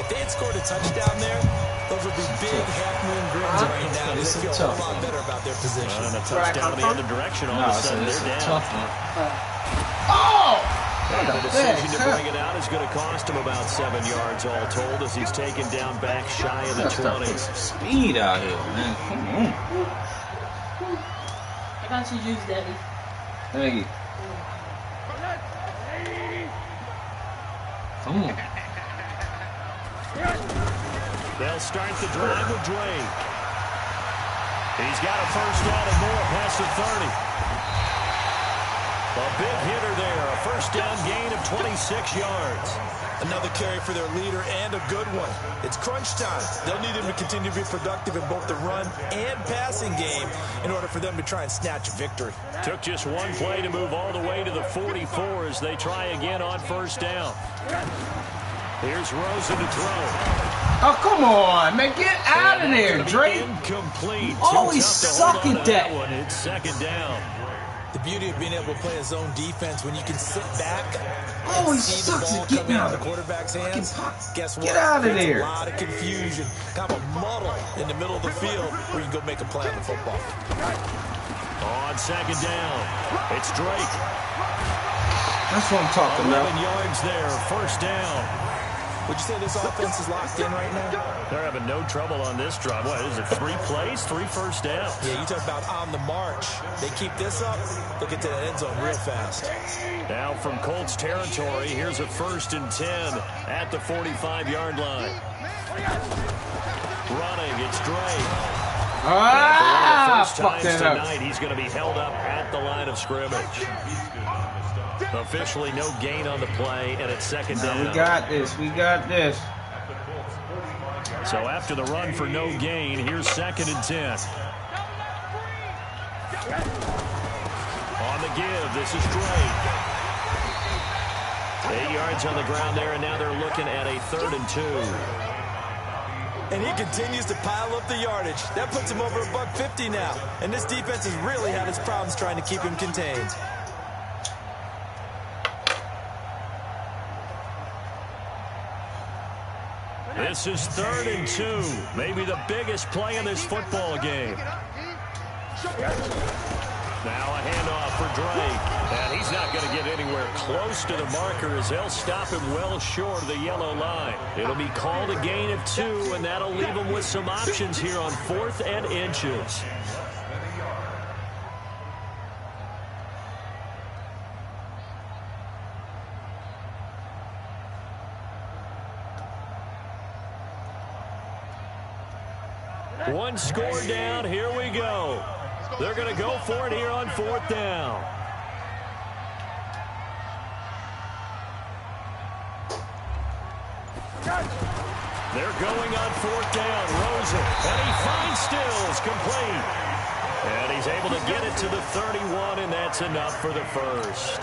I: If they had scored a touchdown there, those would be big half-moon grins right now. They feel a lot better about their position.
H: And a touchdown in the other direction, all of a sudden they're down.
E: Oh!
H: And the decision to bring it out is going to cost him about 7 yards all told as he's taken down back shy of the 20.
E: Speed out here, man. Come on.
J: I got you juice, Daddy.
E: Thank you.
H: They'll start the drive with Drake. He's got a first down and more past the 30. A big hitter there. A first down gain of 26 yards.
I: Another carry for their leader and a good one. It's crunch time. They'll need him to continue to be productive in both the run and passing game in order for them to try and snatch a victory.
H: Took just one play to move all the way to the 44 as they try again on first down. Here's Rosen to throw.
E: Oh, come on, man. Get out of there, Drake.
H: Incomplete.
E: You always suck at that.
H: One. It's second down.
I: The beauty of being able to play a zone defense when you can sit back
E: always
I: and see the
E: sucks
I: ball
E: at getting
I: coming
E: out
I: out
E: of
I: the quarterback's hands. Guess what?
E: Get out of
I: There's
E: there.
I: A lot of confusion, kind of a muddle in the middle of the field where you can go make a play on the football.
H: On second down, it's Drake.
E: That's what I'm talking about.
H: 11 yards there, first down.
I: Would you say this offense is locked in right now?
H: They're having no trouble on this drive. What is it, 3 plays, 3 first downs?
I: Yeah, you talk about on the march. They keep this up, they'll get to the end zone real fast.
H: Now from Colts territory, here's a 1st and 10 at the 45-yard line. Running, it's Drake.
E: Fuck that up.
H: Tonight, he's going to be held up at the line of scrimmage. Officially no gain on the play, and it's second down.
E: We got this. We got this.
H: So after the run for no gain, here's 2nd and 10. On the give, this is Drake. 8 yards on the ground there, and now they're looking at a 3rd and 2.
I: And he continues to pile up the yardage. That puts him over $150 now. And this defense has really had its problems trying to keep him contained.
H: This is 3rd and 2. Maybe the biggest play in this football game. Now a handoff for Drake. And he's not going to get anywhere close to the marker as they'll stop him well short of the yellow line. It'll be called a gain of 2, and that'll leave him with some options here on 4th and inches. One score down. Here we go. They're going to go for it here on 4th down. They're going on 4th down. Rosen, and he finds Stills, complete. And he's able to get it to the 31, and that's enough for the first.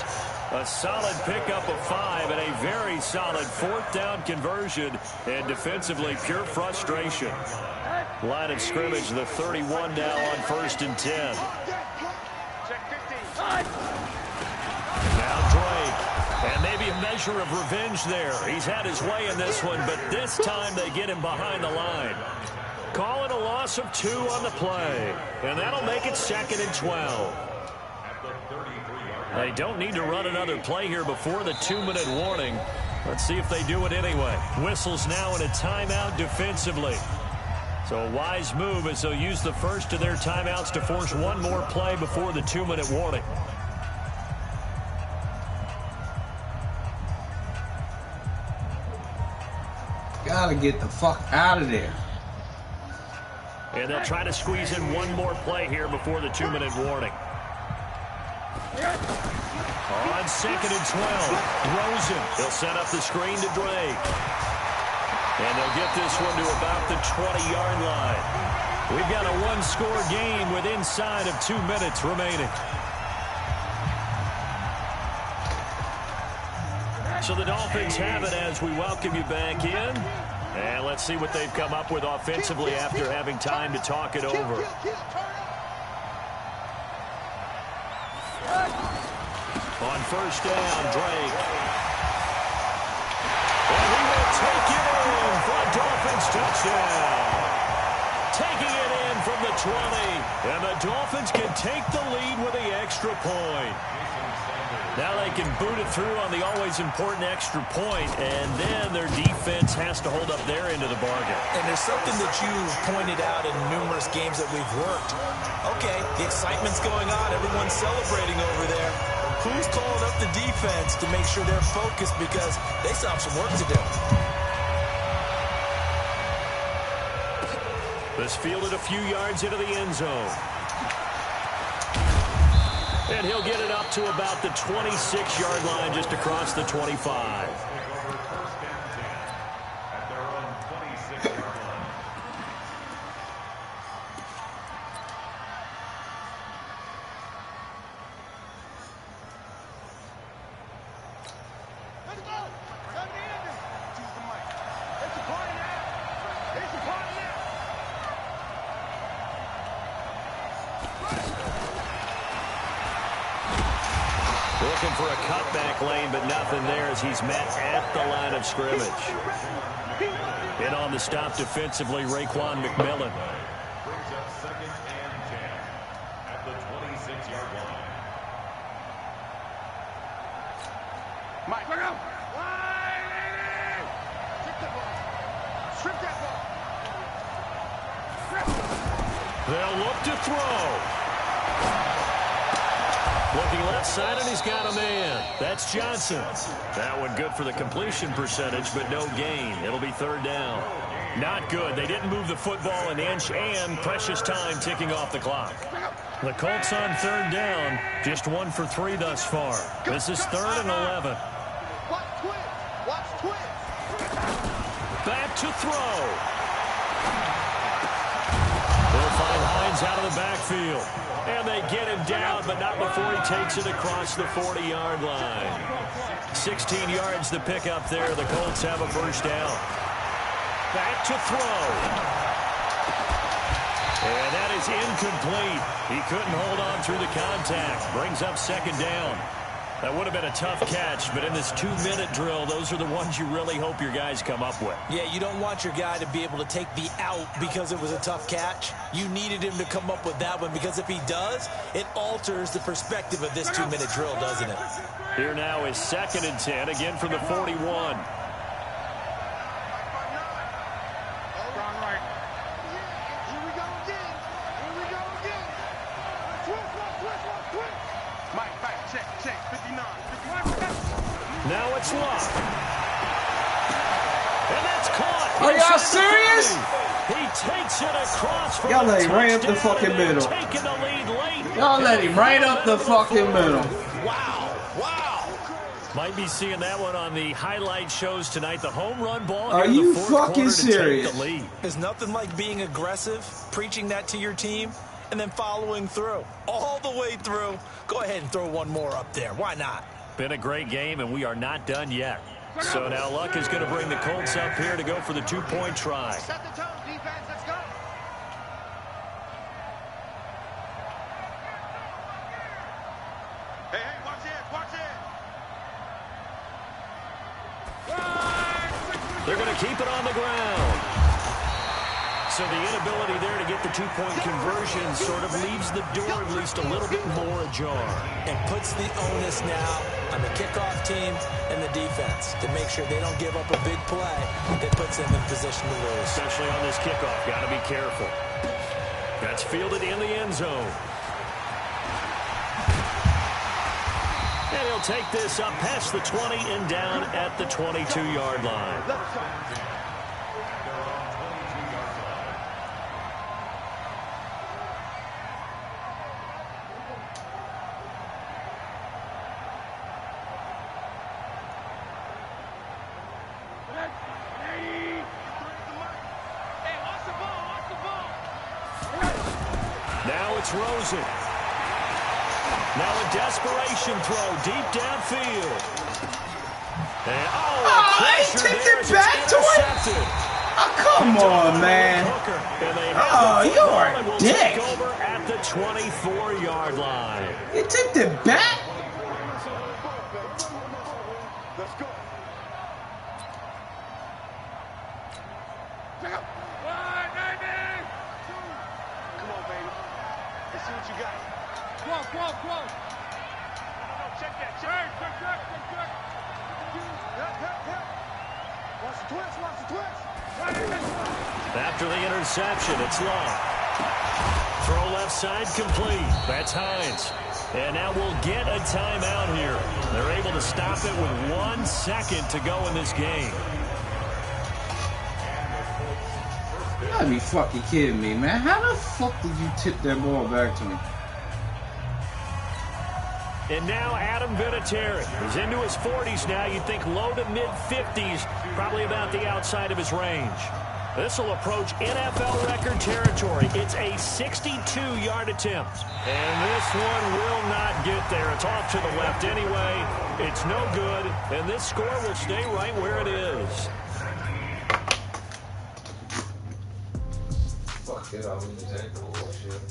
H: A solid pickup of 5 and a very solid 4th down conversion, and defensively pure frustration. Line of scrimmage, the 31 now on 1st and 10. Now Drake, and maybe a measure of revenge there. He's had his way in this one, but this time they get him behind the line. Call it a loss of 2 on the play, and that'll make it 2nd and 12. They don't need to run another play here before the 2-minute warning. Let's see if they do it anyway. Whistles now in a timeout defensively. So a wise move as they'll use the first of their timeouts to force one more play before the 2-minute warning.
E: Gotta get the fuck out of there.
H: And they'll try to squeeze in one more play here before the 2-minute warning. On 2nd and 12, Rosen. He'll set up the screen to Drake. And they'll get this one to about the 20-yard line. We've got a one-score game with inside of 2 minutes remaining. So the Dolphins have it as we welcome you back in. And let's see what they've come up with offensively after having time to talk it over. On first down, Drake. And he will take it in for a Dolphins touchdown. Taking it in from the 20. And the Dolphins can take the lead with the extra point. Now they can boot it through on the always important extra point, and then their defense has to hold up their end of the bargain.
I: And there's something that you've pointed out in numerous games that we've worked. Okay, the excitement's going on. Everyone's celebrating over there. Who's calling up the defense to make sure they're focused because they still have some work to do?
H: This fielded a few yards into the end zone. And he'll get it up to about the 26-yard line just across the 25. Looking for a cutback lane, but nothing there as he's met at the line of scrimmage. In on the stop defensively, Raekwon McMillan.
N: Brings up 2nd and 10 at the 26-yard line.
M: Mike, look out! Strip that ball!
H: They'll look to throw. Looking left side, and he's got a man. That's Johnson. That one good for the completion percentage, but no gain. It'll be 3rd down. Not good. They didn't move the football an inch, and precious time ticking off the clock. The Colts on 3rd down, just 1 for 3 thus far. This is 3rd and 11.
M: Watch twins! Watch twins!
H: Back to throw. They'll find Hines out of the backfield. And they get him down, but not before he takes it across the 40-yard line. 16 yards to pick up there. The Colts have a first down. Back to throw. And that is incomplete. He couldn't hold on through the contact. Brings up 2nd down. That would have been a tough catch, but in this 2-minute drill, those are the ones you really hope your guys come up with.
I: Yeah, you don't want your guy to be able to take the out because it was a tough catch. You needed him to come up with that one because if he does, it alters the perspective of this 2-minute drill, doesn't it?
H: Here now is 2nd and 10, again from the 41. Now it's Luck. And that's caught.
C: Are y'all serious?
H: He takes it across for
C: Y'all
H: a
C: let him right up the
H: touchdown,
C: fucking
H: and they're
C: middle.
H: taking the lead late.
C: Y'all let him right up the fucking middle.
I: Wow. Wow.
H: Might be seeing that one on the highlight shows tonight. The home run ball.
C: Are
H: here in
C: you
H: the 4th
C: fucking
H: quarter
C: serious?
H: To take the lead.
I: There's nothing like being aggressive, preaching that to your team, and then following through. All the way through. Go ahead and throw one more up there. Why not?
H: Been a great game, and we are not done yet. So now Luck is going to bring the Colts up here to go for the 2-point try.
M: Set the tone, defense, let's go! Hey, hey, watch it, watch it!
H: They're going to keep it on the ground. So the inability there to get the 2-point conversion sort of leaves the door at least a little bit more ajar.
I: And puts the onus now on the kickoff team and the defense to make sure they don't give up a big play that puts them in position to lose.
H: Especially on this kickoff. Got to be careful. That's fielded in the end zone. And he'll take this up past the 20 and down at the 22-yard line. Now it's Rosen. Now a desperation throw deep downfield. And
C: he tipped it back to it? Oh, come on, man. Oh, you're a dick.
H: Over at the 24-yard line.
C: You tipped it back?
M: Let's go! Check out! Come on, baby. Let's see what you got. Whoa. Check that, check. Watch the twist.
H: After the interception, it's Long. Throw left side complete. That's Hines. And now we'll get a timeout here. They're able to stop it with 1 second to go in this game.
E: You gotta be fucking kidding me, man. How the fuck did you tip that ball back to me?
H: And now Adam Vinatieri. He's into his 40s now. You'd think low to mid-50s, probably about the outside of his range. This will approach NFL record territory. It's a 62-yard attempt. And this one will not get there. It's off to the left anyway. It's no good. And this score will stay right where it is.
E: Fuck it, I'll lose that bullshit.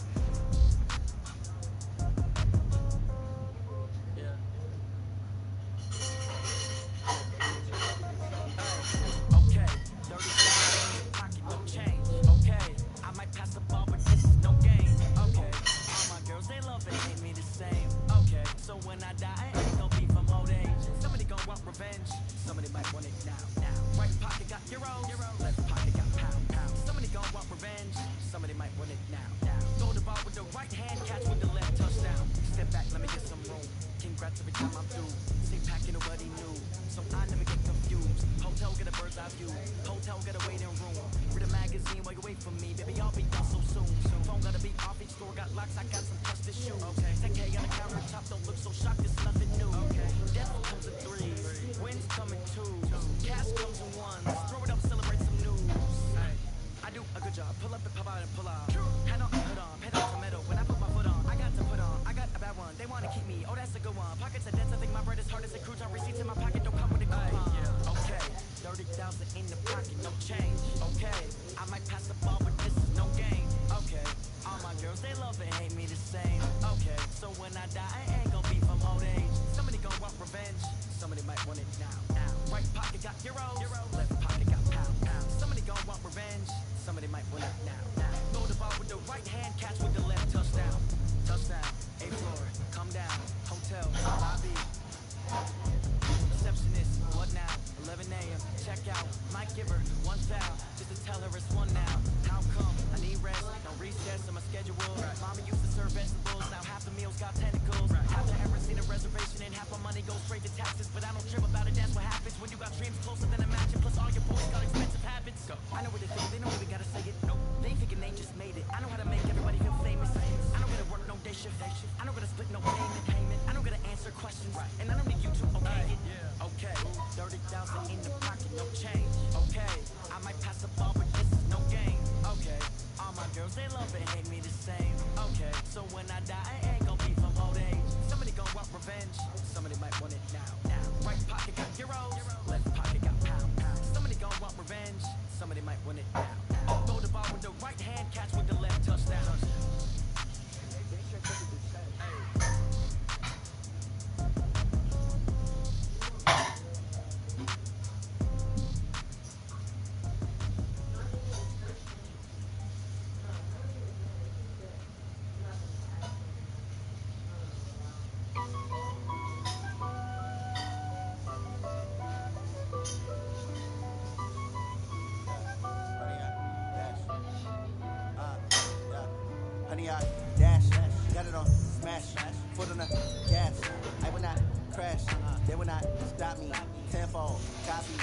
O: Honey, I dash, got it on smash, foot on the gas. I will not crash, they will not stop me. Tenfold, copy,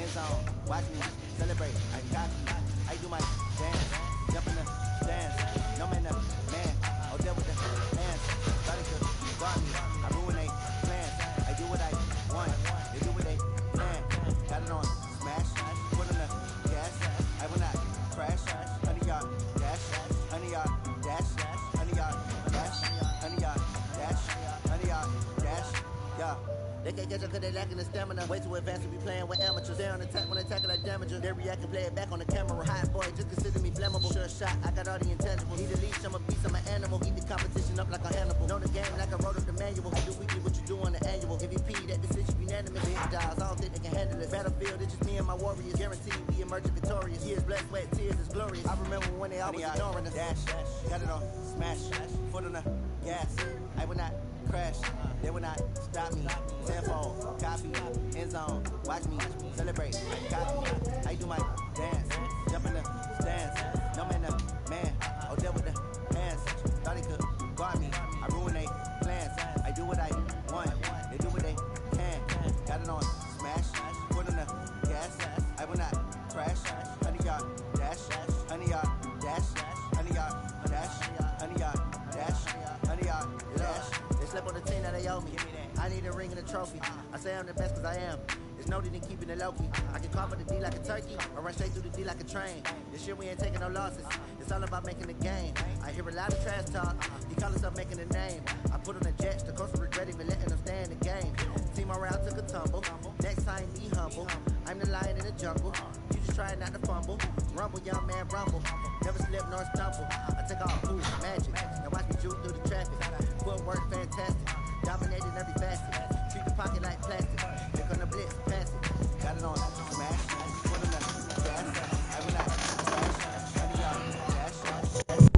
O: end zone, watch me celebrate. I copy, I do my dance, jump in the stands. No man, man, I'll deal with the hands. Starting to guard me, I ruin they plans. I do what I want, they do what they plan. Got it on smash, foot on the gas. I will not crash, honey, y'all dash, honey, y'all dash, honey, y'all dash, honey, y'all dash, honey, y'all dash, yeah. They can't catch up cause they lacking the stamina. Way too advanced to be playing with amateurs. They on attack when they tackle like damager. They react and play it back on the camera. Hot boy, just consider me flammable. Sure shot, I got all the intangibles. Need a leash, I'm a beast, I'm an animal. Eat the competition up like a Hannibal. Know the game like I wrote up the manual. I do weekly what you do on the annual. MVP, that decision unanimous. Hit dials, I don't think they can handle it. Battlefield, it's just me and my warriors. Guaranteed we emerging victorious. Years, blood, sweat, tears, is glorious. I remember when they always ignoring us. Dash, got it on smash, foot on the gas. I will not crash, they will not stop me. Tenfold, copy, end zone, watch me celebrate. Copy, I do my dance, jump in the stands. No man, man, I'll deal with the hands. Thought he could guard me, I ruin they plans. I do what I want. They do what they can. Got it on smash. Put on the gas. I will not crash. 100 yard dash. 100 yard dash. 100 yard dash. 100 yard dash. 100 yard dash. They slip on the team that they owe me. I need a ring and a trophy. I say I'm the best cause I am. It's no need in keeping it low-key. I can cover the D like a turkey or run straight through the D like a train. This year we ain't taking no losses. It's all about making the game. I hear a lot of trash talk. He call himself making a name. I put on the jets. The coach will regret even letting them stay in the game. Team morale took a tumble. Next time be humble. I'm the lion in the jungle. You just trying not to fumble. Rumble, young man, rumble. Never slip nor stumble. I take all food, magic. Now watch me juke through the traffic. Footwork fantastic. Dominating every facet. Treat the pocket like plastic. Here come the blitz, pass it. Got it on smash. Put on the gas. I will not crash. 100 yard dash.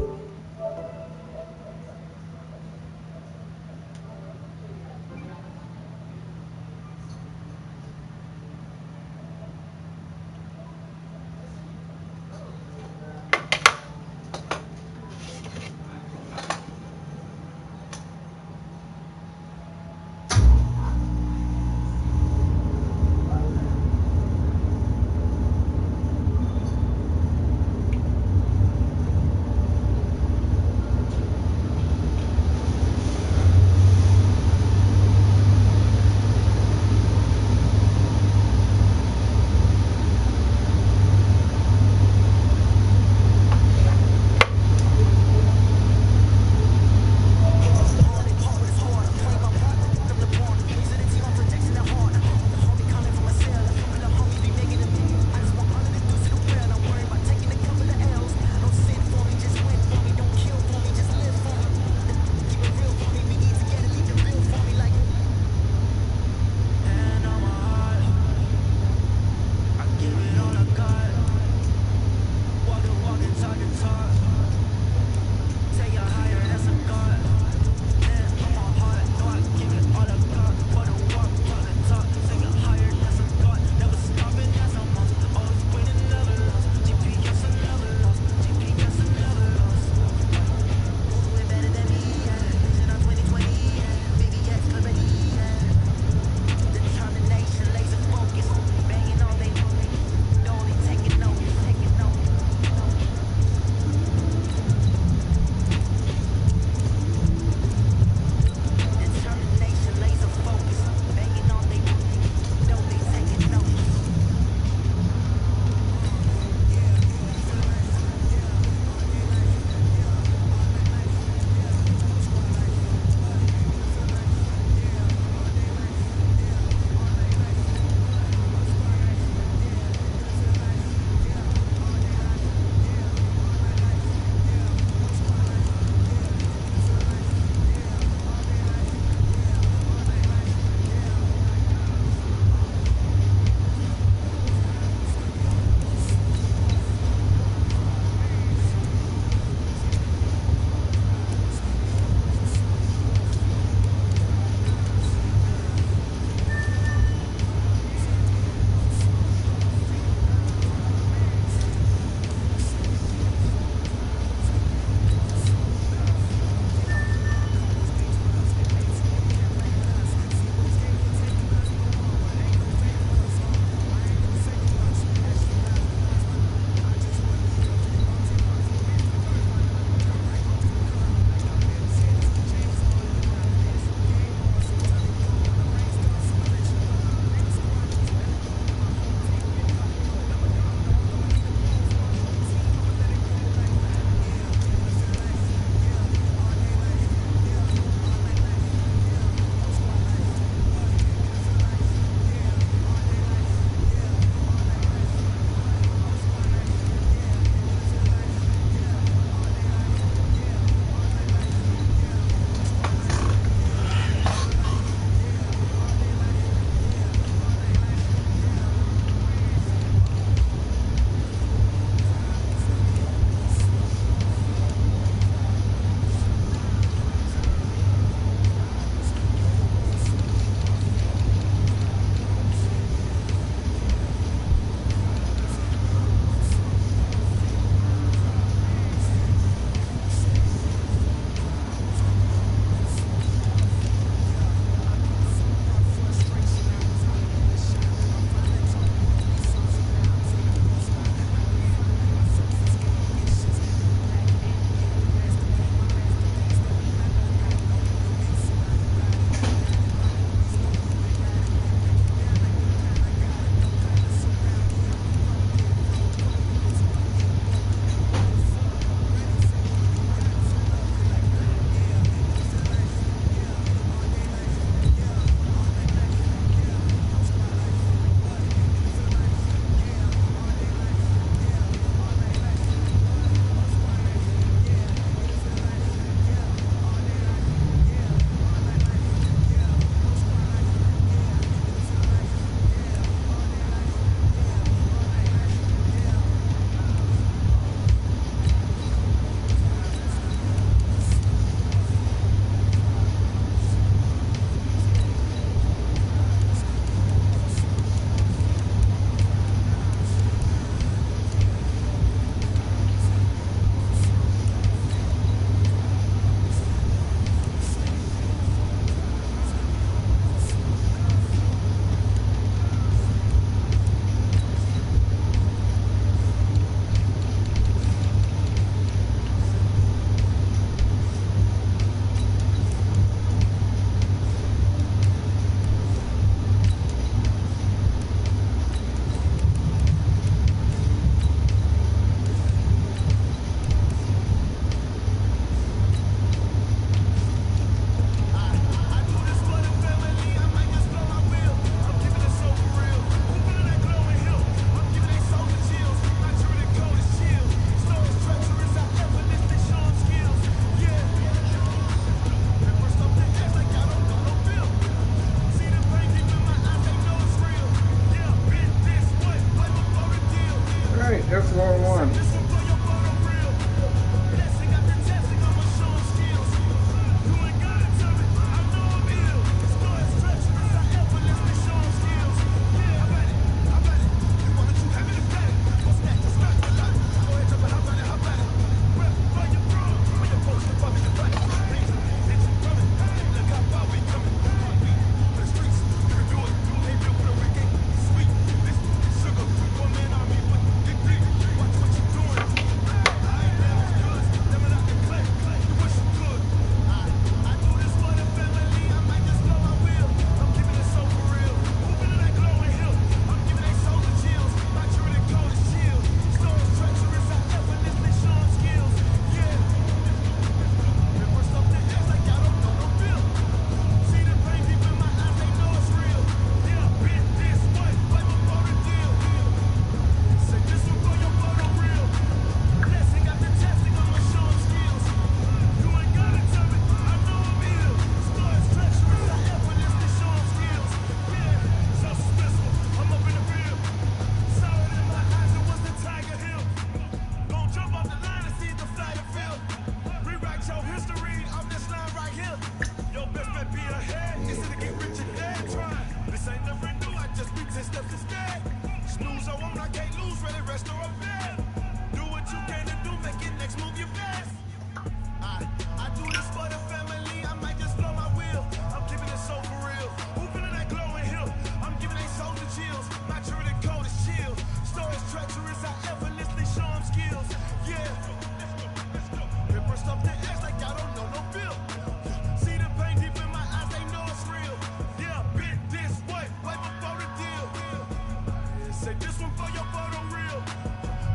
B: Say this one for your photo real.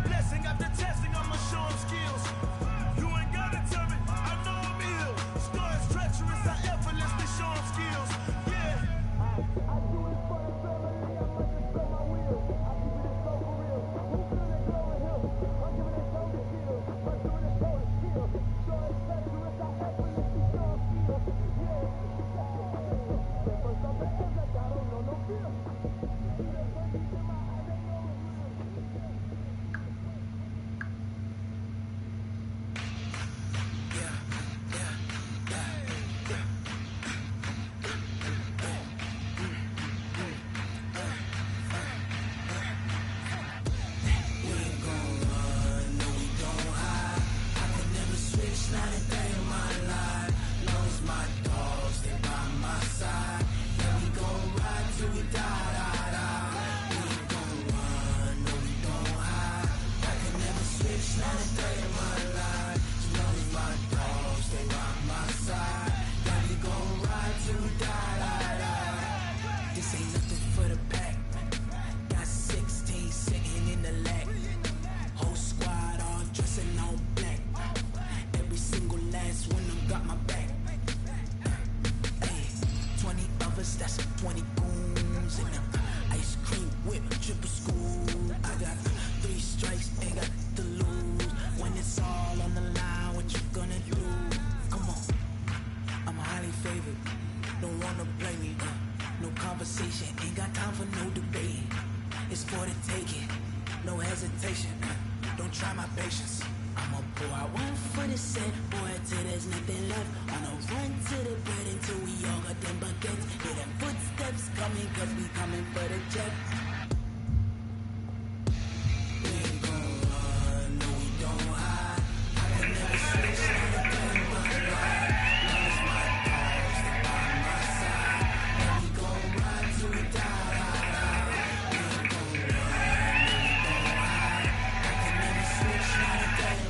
B: Blessing after testing, I'ma show them skills. You ain't gotta tell me, I know I'm ill. Stars treacherous, I effortlessly show them skills. Yeah. I do it for the family, I might just spend my wheel. I keep it so for real. Who feel they blowing him? I'm giving it so to kill. I'm doing it so to kill. Stars treacherous, I effortlessly show them skills. Yeah. First off the edge, like I don't know no fear. That's 20 goons and ice cream whip, triple school. I got 3 strikes, ain't got to lose. When it's all on the line, what you gonna do? Come on, I'm highly favored. Don't wanna blame me. No conversation, ain't got time for no debate. It's for the taking, no hesitation. Don't try my patience. I'ma pour out one for the set, boy, till there's nothing left. On a run to the bread until we all got them baguettes. Hear them footsteps coming, cause we coming for the check. We ain't gon' run, no we don't hide. I can never switch, not a thing but ride. Long as my dogs, they by my side. And we gon' ride till we die. We ain't gon' run, no we don't hide. I can never switch, not a thing.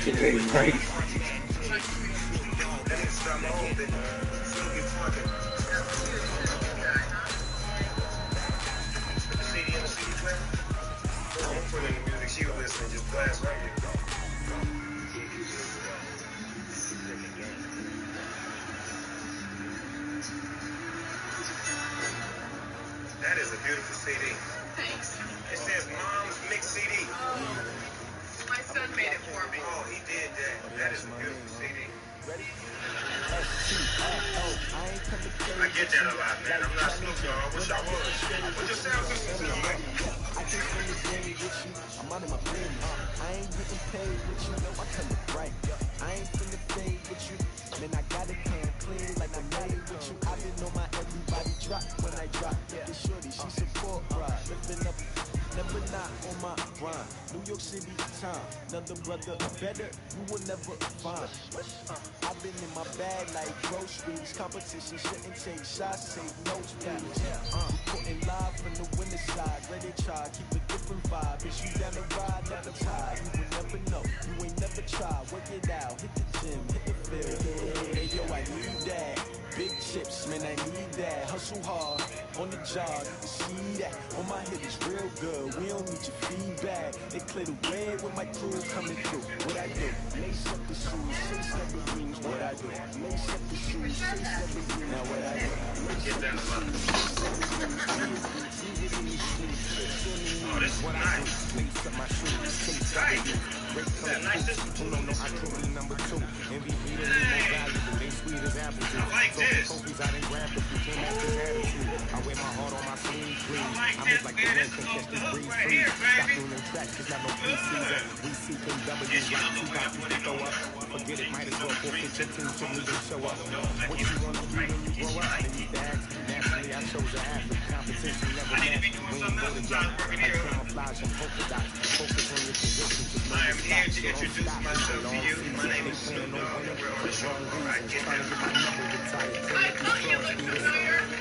E: It ain't right.
P: That is a beautiful CD. Thanks. It says Mom's Mix CD. My son made it for me. Oh, he did that. That is a beautiful CD.
G: Ready?
P: I get that a lot, man. I'm not Snoop Dogg. I wish I was. But your sound system sound like
G: I can spend the day with you. I'm out of my business. I ain't getting paid with you. No, I come to right. I ain't finna fade with you. Man, I gotta come clean like I'm made with you. I didn't know my everybody drop when I drop. Look at shorty, she support ride. Lifting up, never not on my grind. New York City time. Another brother better, you will never find. I've been in my bag like groceries. Competition shouldn't take shots, take notes, please. Reporting live from the winter side. Ready to try, keep a different vibe. Is you down the ride, never tired. You will never know, you ain't never tried. Work it out, hit the gym, hit the field. Hey yo, I need that. Big chips, man, I need that. Hustle hard, on the job, you can see that. On my head is real good, we don't need your feedback. They clear the way with my crew coming through. What I do, lace up the shoes, chase up the rules. What I do, lace up the shoes, chase up the rules. Now what I do, lace up the shoes, chase up the rules.
P: oh, this is nice.
G: Lace up my shoes, chase up the rules. Great color,
P: nice system too.
L: No, I can't be number 2. MVP, they more valuable. They sweet as apple juice.
P: I like this.
L: Trophies I didn't grab, but you can't match this attitude. I wear my heart on my sleeve, please.
P: I like
L: I'm
P: this,
L: just like
P: man.
L: the
P: This
L: wind
P: is
L: can catch
P: the
L: this
P: hook
L: breeze
P: right
L: free.
P: here,
L: Stop
P: baby.
L: doing them tracks, cause not no preseason. We seeking W's
P: Yes, you
L: like
P: know the
L: 2
P: way I
L: copies
P: put
L: to
P: it
L: throw
P: on.
L: up. Forget it, might as well forfeit your team, shouldn't even show up. What you wanna do when you grow up? They need to ask. Naturally, I chose an athlete. Competition never matched. We ain't go together. Like camouflage and polka dots. Focus on your position, just know
P: I
L: your
P: am here
L: stop,
P: to
L: so don't
P: introduce
L: stop.
P: myself to you.
L: Long
P: My name is
L: season,
P: Snoop
L: no
P: Dogg.
L: winner.
P: We're on the show.
L: Wrong
P: I
L: reasons,
P: get
L: trying to
P: that.
L: get my number retired. Till it be fraud speeders.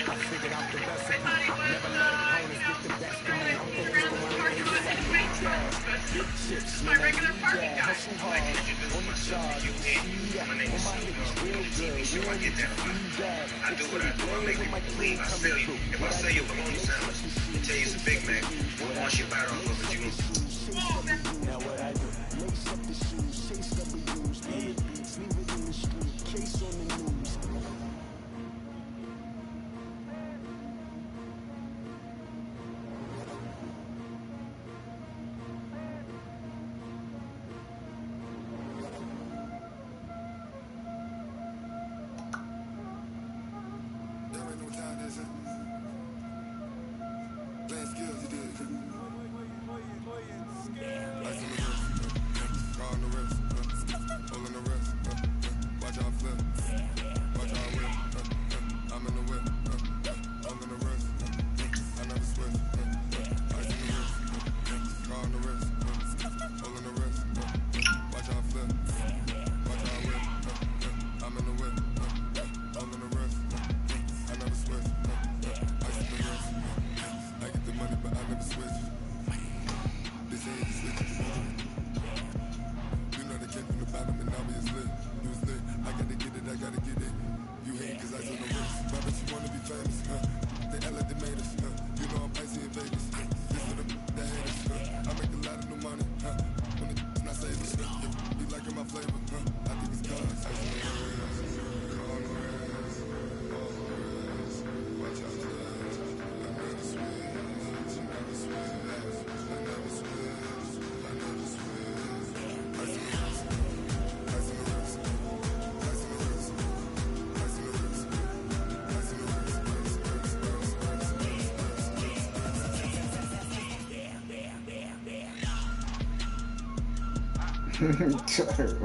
L: I figured out the recipe. Never let opponents get the best of me. I'm focused on my aim.
G: Big chips, man, I need that. Hustle hard, on the job, you can see that. On my head is real good, we don't need to feedback.
P: I do what I do. I make people believe. I feel you. If I say you're bologna sandwich, I tell you it's a Big Mac. Once you bite off of it, you gonna.
G: Now what I do, lace up the shoes, chase up the rules. Play the beats, leave it in the street, case on the news.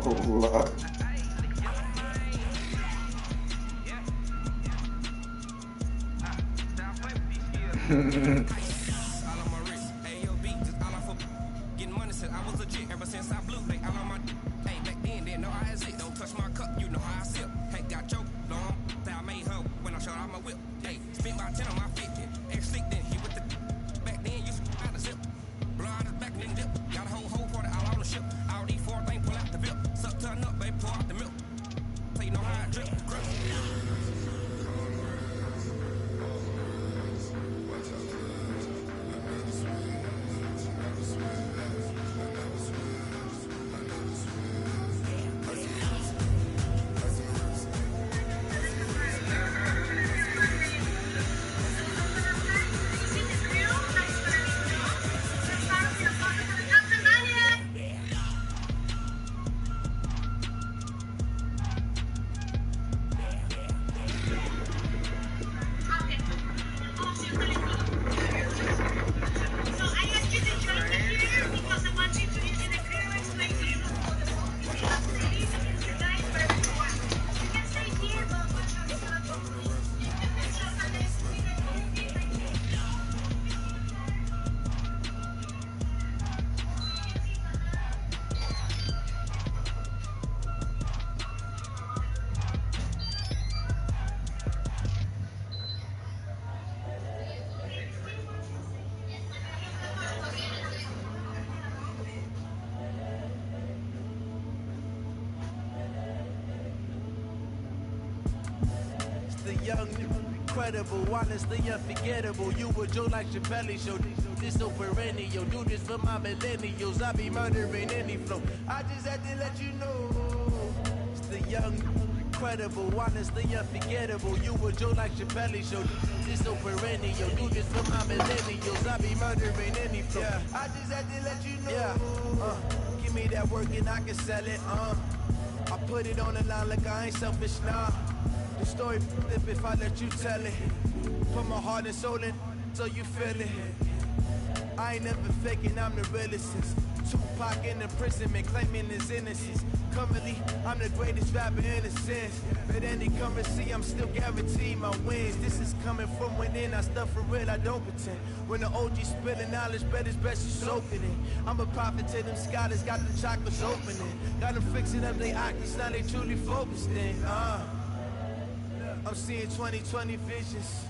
E: Oh Lord.
Q: Getting money since I was legit. Ever since I blew, they all on my. Hey, back then, didn't know I had it. Don't touch my cup, you know how I sip.
G: young, incredible, honestly unforgettable. You would joke like your belly show. This so perennial, do this for my millennials. I be murdering any flow. I just had to let you know. It's the young, incredible, honestly unforgettable. You would joke like your belly show. This so perennial, do this for my millennials. I be murdering any flow. Yeah. I just had to let you know. Yeah. Give me that work and I can sell it. I put it on the line like I ain't selfish, nah. The story flip if I let you tell it. Put my heart and soul in so you feel it. I ain't never faking, I'm the realest. Tupac in imprisonment, claiming his innocence. Currently, I'm the greatest rapper in a sense. But any currency, I'm still guaranteed my wins. This is coming from within, I stuff for real, I don't pretend. When the OG spilling knowledge, bet it's best you soak it in. I'm a prophet to them scholars, got the chakras opening. Got them fixing up their octaves, now they truly focused in. I'm seeing 2020 visions.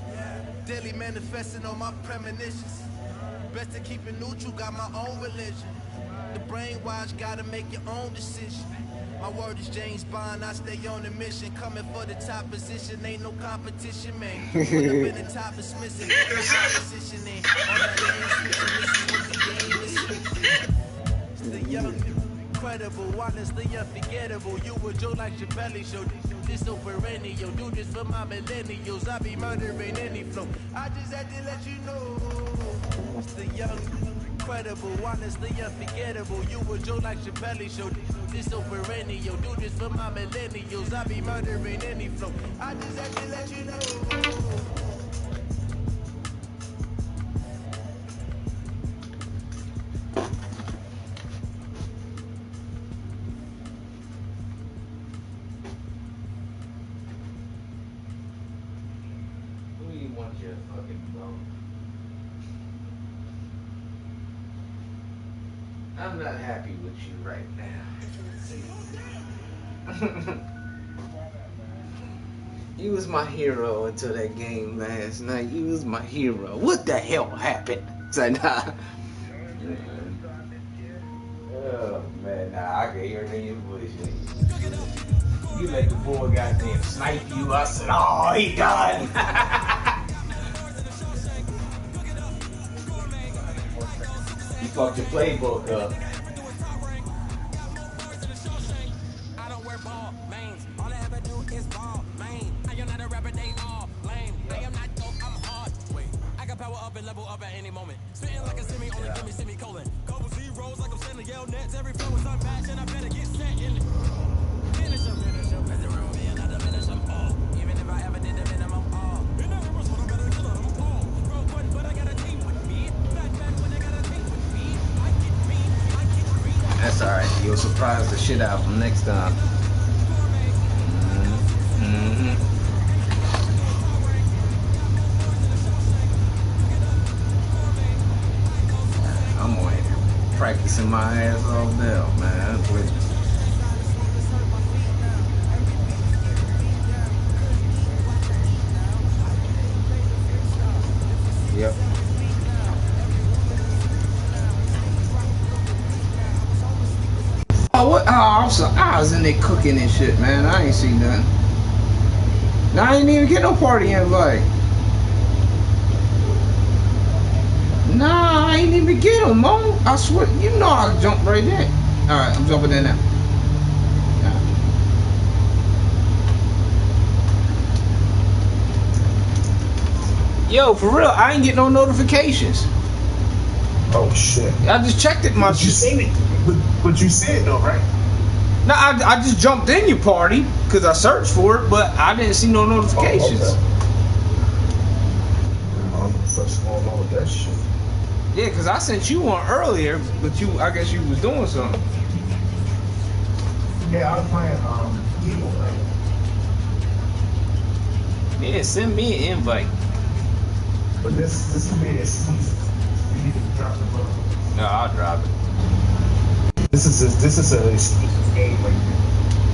G: Daily manifesting on my premonitions. Best to keep it neutral, got my own religion. The brainwash, gotta make your own decision. My word is James Bond, I stay on a mission. Coming for the top position, ain't no competition, man. Put up in the top is missing, position ain't. All that lane switching, this is what the game is. It's the young, incredible, honestly unforgettable. You would joke like your belly show. This so perennial, do this for my millennials. I be murdering any flow. I just had to let you know. It's the young, incredible, honestly unforgettable. You would joke like your belly show. This so perennial, do this for my millennials. I be murdering any flow. I just had to let you know.
E: I'm not happy with you right now. You was my hero until that game last night. You was my hero. What the hell happened? Say nah. Oh man, nah, I can hear it in your voice. You let the boy goddamn snipe you. I said, oh, he done. You fucked your playbook up.
Q: I don't wear ball mains. All I ever do is ball main. I am not a rapper, they all lame. I am not dope, I'm hard. Wait, I got power up and level up at any moment. Spitting like a semi, only give me semicolon. Couple zeros like I'm sending yell nets. Every flow is unmatched and I better get set in it. Finish up. Let the room be another finish them all. Even if I ever did the minimum all. In every verse, what I better kill them all. Bro, but I got a team with me. Bad when I got a team with me. I get green.
E: That's alright. You'll surprise the shit out of them next time. I'm on here practicing my ass off now, man. Yep. Oh, what? Oh, I'm sorry. I was in there cooking and shit, man. I ain't seen nothing. Now I ain't even get no party invite. Nah, I ain't even get them, Mo. I swear, you know I jumped right in. All right, I'm jumping in now. Yo, for real, I ain't get no notifications.
R: Oh shit!
E: I just checked it.
R: But you seen it? But you see it though, right?
E: No, I just jumped in your party because I searched for it, but I didn't see no notifications.
R: Oh, okay. What's going on with that shit?
E: Yeah, because I sent you one earlier, but I guess you was doing something.
R: Yeah, I was playing Evil, right?
E: Yeah, send me an invite.
R: But this is me exclusive. You need to drop the.
E: No, I'll drop it.
R: This is an exclusive game right here.